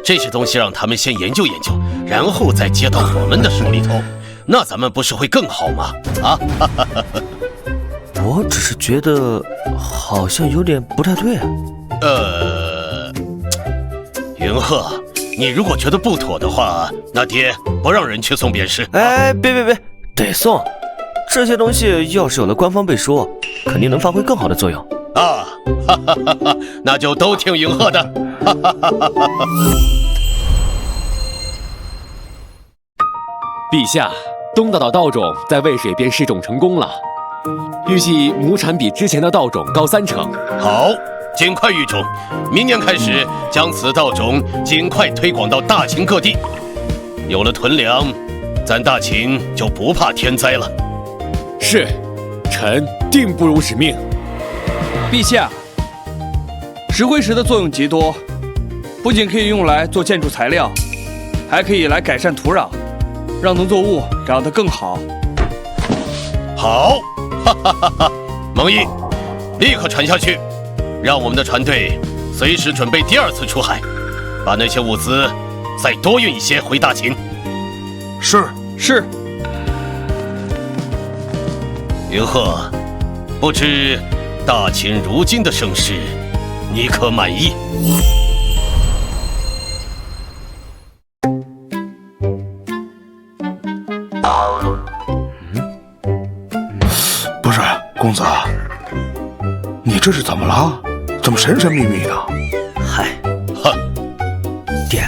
这些东西让他们先研究研究，然后再接到我们的手里头，那咱们不是会更好吗？啊！我只是觉得好像有点不太对啊。云鹤，你如果觉得不妥的话，那爹不让人去送便是。哎，别，得送。这些东西要是有了官方背书，肯定能发挥更好的作用啊！那就都听云鹤的。陛下，东岛的稻种在渭水边试种成功了，预计亩产比之前的稻种高3成。好，尽快育种，明年开始将此稻种尽快推广到大秦各地。有了囤粮，咱大秦就不怕天灾了。是，臣定不辱使命。陛下，石灰石的作用极多，不仅可以用来做建筑材料，还可以来改善土壤，让农作物长得更好。好，蒙毅，立刻传下去，让我们的船队随时准备第2次出海，把那些物资再多运一些回大秦。是。云鹤，不知大秦如今的盛世，你可满意？不是，公子，你这是怎么了？怎么神神秘秘的？嗨，爹，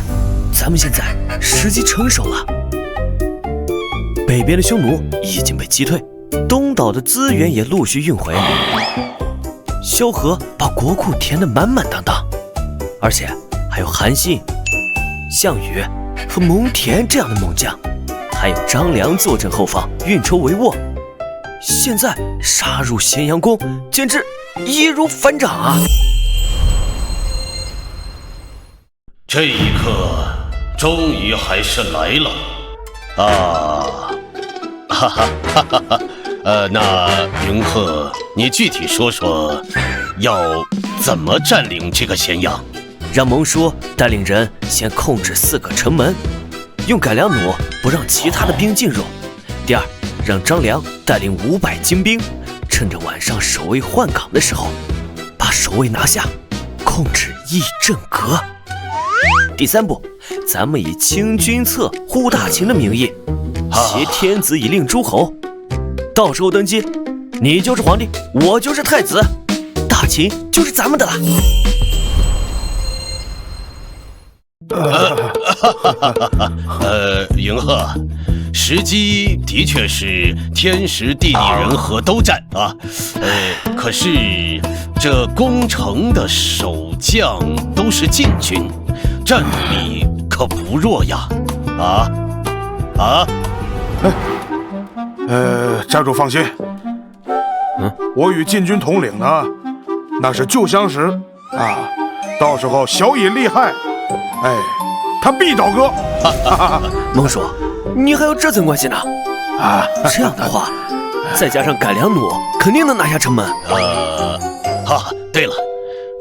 咱们现在时机成熟了，北边的匈奴已经被击退。东岛的资源也陆续运回，萧何把国库填得满满当当，而且还有韩信、项羽和蒙恬这样的猛将，还有张良坐镇后方，运筹帷幄。现在杀入咸阳宫，简直易如反掌啊！这一刻，终于还是来了啊！哈哈哈哈哈！那云鹤，你具体说说，要怎么占领这个咸阳？让蒙叔带领人先控制4个城门，用改良弩不让其他的兵进入。第2，让张良带领500精兵，趁着晚上守卫换岗的时候，把守卫拿下，控制义正阁。第3步，咱们以清君侧护大秦的名义，挟天子以令诸侯。到时候登基，你就是皇帝，我就是太子，大秦就是咱们的了。云鹤，时机的确是天时地利人和都占啊。可是这攻城的守将都是禁军，战斗力可不弱呀。家主放心，我与禁军统领呢，那是旧相识啊。到时候小尹厉害，他必倒戈。蒙叔，你还有这层关系呢？这样的话，再加上改良弩，肯定能拿下城门。对了，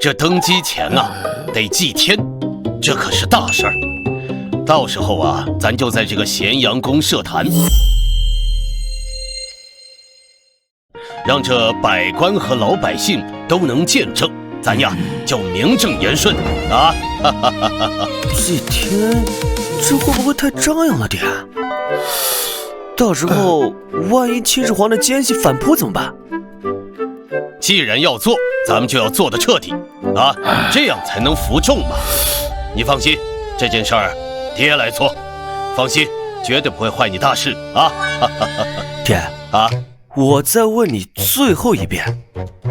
这登基前啊，得祭天，这可是大事儿。到时候啊，咱就在这个咸阳宫设坛。让这百官和老百姓都能见证，咱呀就名正言顺啊！这天，这会不会太张扬了点？到时候万一秦始皇的奸细反扑怎么办？既然要做，咱们就要做得彻底啊，这样才能服众嘛。你放心，这件事儿爹来做，放心，绝对不会坏你大事啊！爹啊，我再问你最后一遍，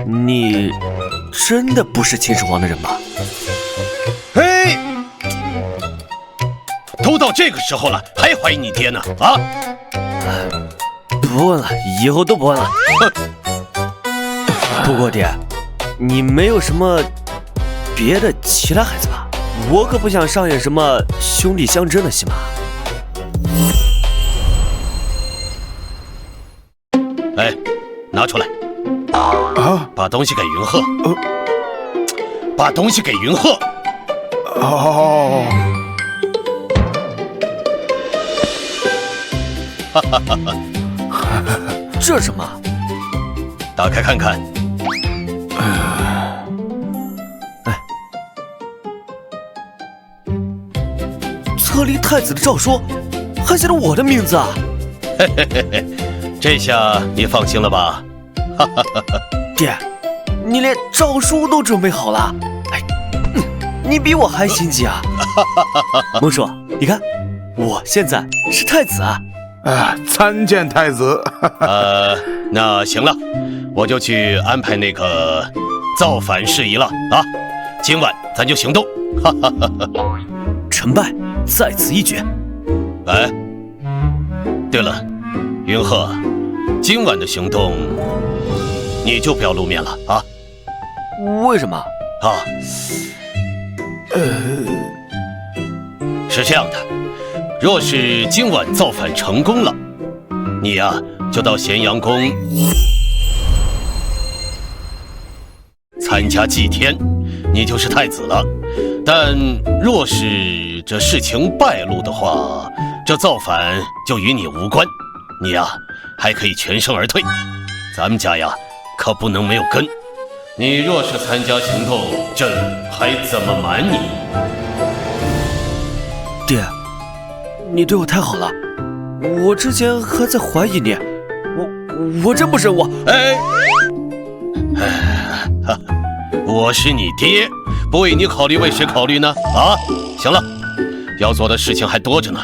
你真的不是秦始皇的人吗？嘿，都到这个时候了，还怀疑你爹呢？啊！不问了，以后都不问了。不过爹，你没有什么别的其他孩子吧？我可不想上演什么兄弟相争的戏码。哎，拿出来！啊！把东西给云鹤。把东西给云鹤。哦。哈哈哈哈！这是什么？打开看看。册立太子的诏书，还写了我的名字啊！嘿嘿嘿嘿，这下你放心了吧？哈哈哈哈！爹，你连诏书都准备好了？哎，你比我还心急啊！孟叔，你看，我现在是太子啊！参见太子。那行了，我就去安排那个造反事宜了啊！今晚咱就行动。哈哈哈哈！成败在此一决。哎，对了，云鹤，今晚的行动你就不要露面了啊！为什么？啊，是这样的，若是今晚造反成功了，你呀就到咸阳宫参加祭天，你就是太子了。但若是这事情败露的话，这造反就与你无关，你呀还可以全身而退。咱们家呀可不能没有根，你若是参加行动，朕还怎么瞒你？爹，你对我太好了，我之前还在怀疑你，我真不是我。我是你爹，不为你考虑，为谁考虑呢？啊，行了，要做的事情还多着呢，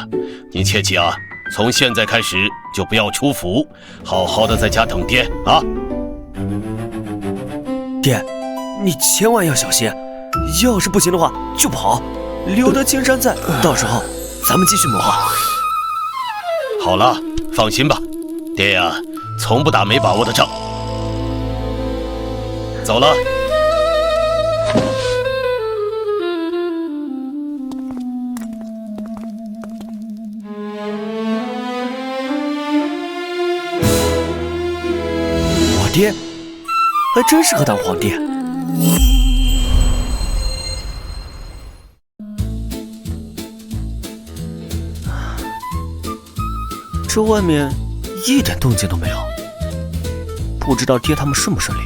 你切记啊，从现在开始就不要出府，好好的在家等爹啊。爹，你千万要小心，要是不行的话就跑，留得青山在，到时候咱们继续谋划。好了，放心吧，爹呀，从不打没把握的仗。走了。我爹还真适合当皇帝。这外面一点动静都没有，不知道爹他们顺不顺利。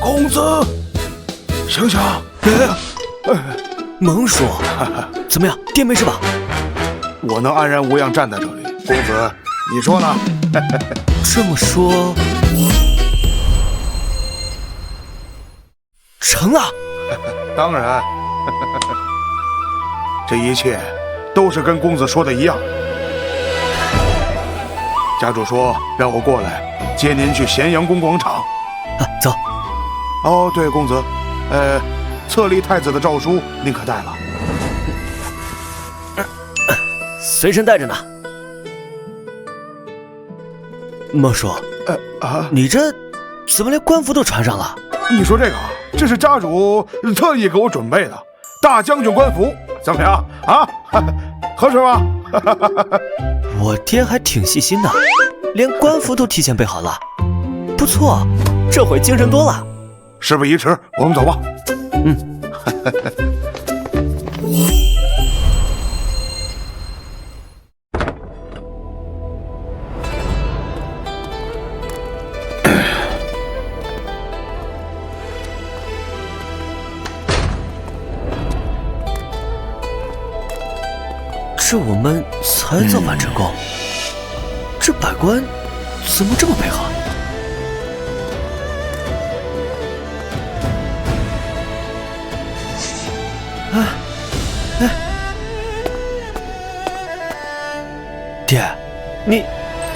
公子，醒醒！蒙叔，怎么样？爹没事吧？我能安然无恙站在这里，公子，你说呢？这么说，成啊！当然，这一切都是跟公子说的一样。家主说让我过来接您去咸阳宫广场。走。哦，对，公子，册立太子的诏书您可带了？随身带着呢。孟叔，你这怎么连官服都穿上了？你说这个，这是家主特意给我准备的大将军官服，怎么样啊？合适吗？我爹还挺细心的，连官服都提前备好了，不错，这回精神多了。事不宜迟，我们走吧。这我们才造反成功，这百官怎么这么配合？爹，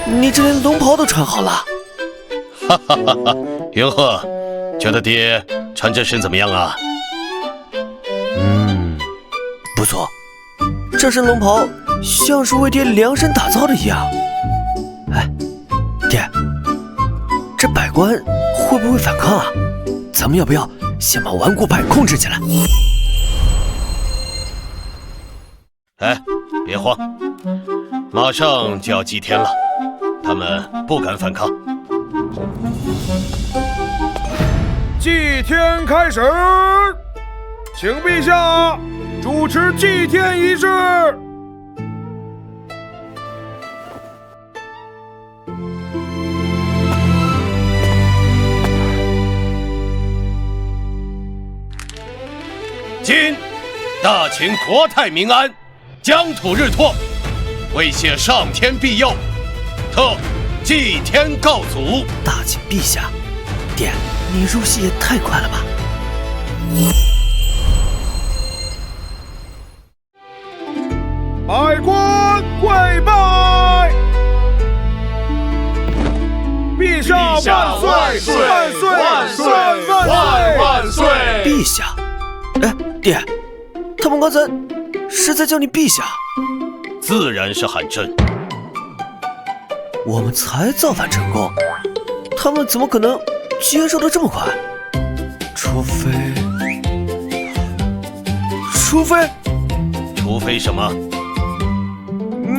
你这连龙袍都穿好了？哈哈哈哈！云鹤，觉得爹穿这身怎么样啊？不错。这身龙袍像是为爹量身打造的一样。哎，爹，这百官会不会反抗啊？咱们要不要先把顽固派控制起来？哎，别慌，马上就要祭天了，他们不敢反抗。祭天开始，请陛下主持祭天仪式。今大秦国泰民安，疆土日拓，为谢上天庇佑，特祭天告祖。大秦陛下，爹，你入戏也太快了吧！百官跪拜！陛下万岁！万岁！万岁！万岁！陛下，哎，爹，他们刚才是在叫你陛下？自然是喊朕。我们才造反成功，他们怎么可能接受得这么快？除非什么？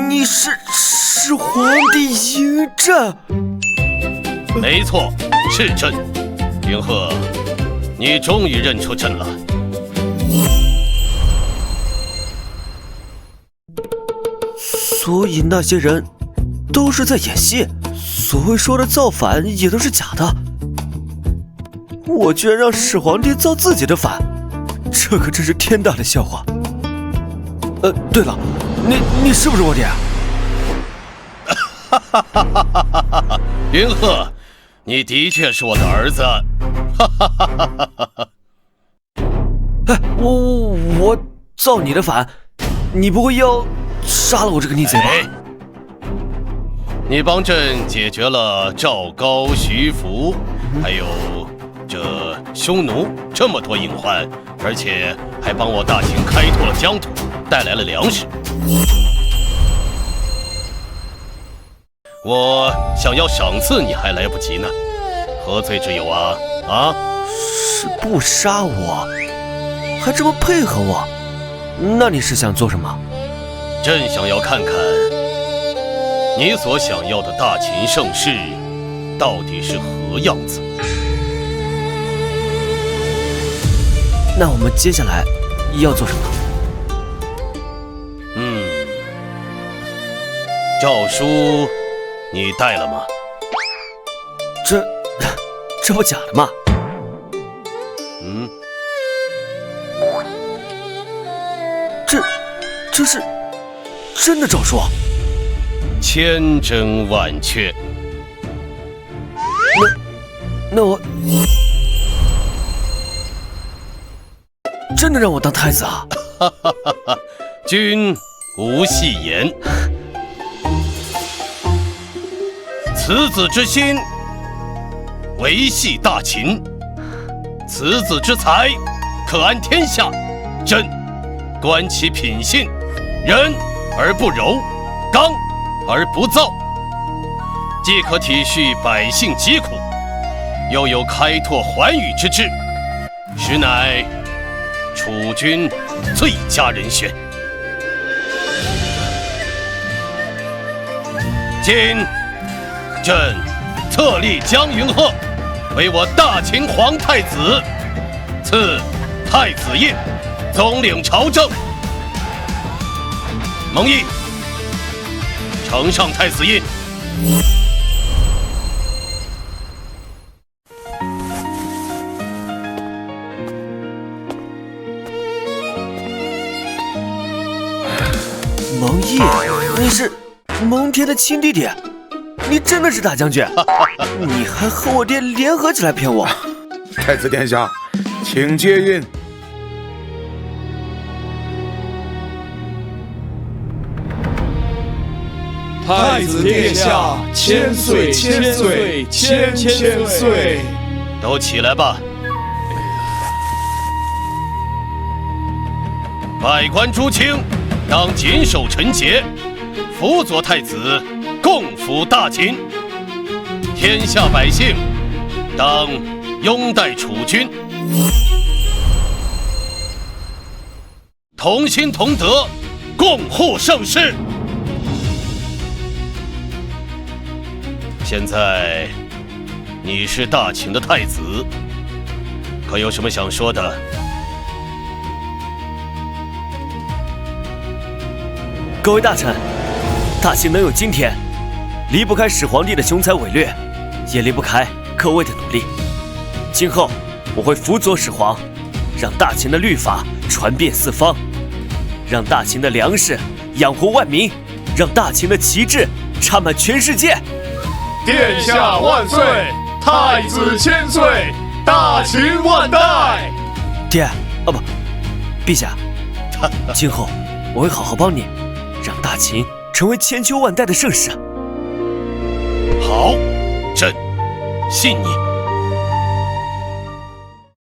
你是皇帝嬴政？没错，是朕。云鹤，你终于认出朕了。所以那些人都是在演戏，所谓说的造反也都是假的。我居然让始皇帝造自己的反，这可真是天大的笑话。对了，你是不是我爹？哈哈哈哈哈哈！云鹤，你的确是我的儿子。哈哈哈哈哈哈！哎，我造你的反，你不会要杀了我这个逆贼吧？你帮朕解决了赵高、徐福，还有这匈奴这么多隐患，而且还帮我大秦开拓了疆土，带来了粮食。我想要赏赐你还来不及呢，何罪之有啊？啊？是不杀我，还这么配合我，那你是想做什么？朕想要看看你所想要的大秦盛世到底是何样子。那我们接下来要做什么？诏书你带了吗？这不假的吗？这是真的诏书？千真万确。那我真的让我当太子啊？哈哈哈哈！君无戏言。此子之心，维系大秦；此子之才，可安天下。朕观其品性，仁而不柔，刚而不躁，既可体恤百姓疾苦，又有开拓寰宇之志，实乃储君最佳人选。今，朕册立江云鹤为我大秦皇太子，赐太子印，总领朝政。蒙毅，呈上太子印。蒙毅，你是蒙恬的亲弟弟，你真的是大将军？你还和我爹联合起来骗我？太子殿下，请接印。太子殿下，千岁千岁千岁！都起来吧！百官诸卿，当谨守臣节，辅佐太子，共辅大秦。天下百姓，当拥戴储君，同心同德，共护盛世。现在你是大秦的太子，可有什么想说的？各位大臣，大秦能有今天，离不开始皇帝的雄才伟略，也离不开各位的努力。今后我会辅佐始皇，让大秦的律法传遍四方，让大秦的粮食养活万民，让大秦的旗帜插满全世界。殿下万岁！太子千岁！大秦万代！爹，不，陛下，今后我会好好帮你，让大秦成为千秋万代的盛世。好，朕信你。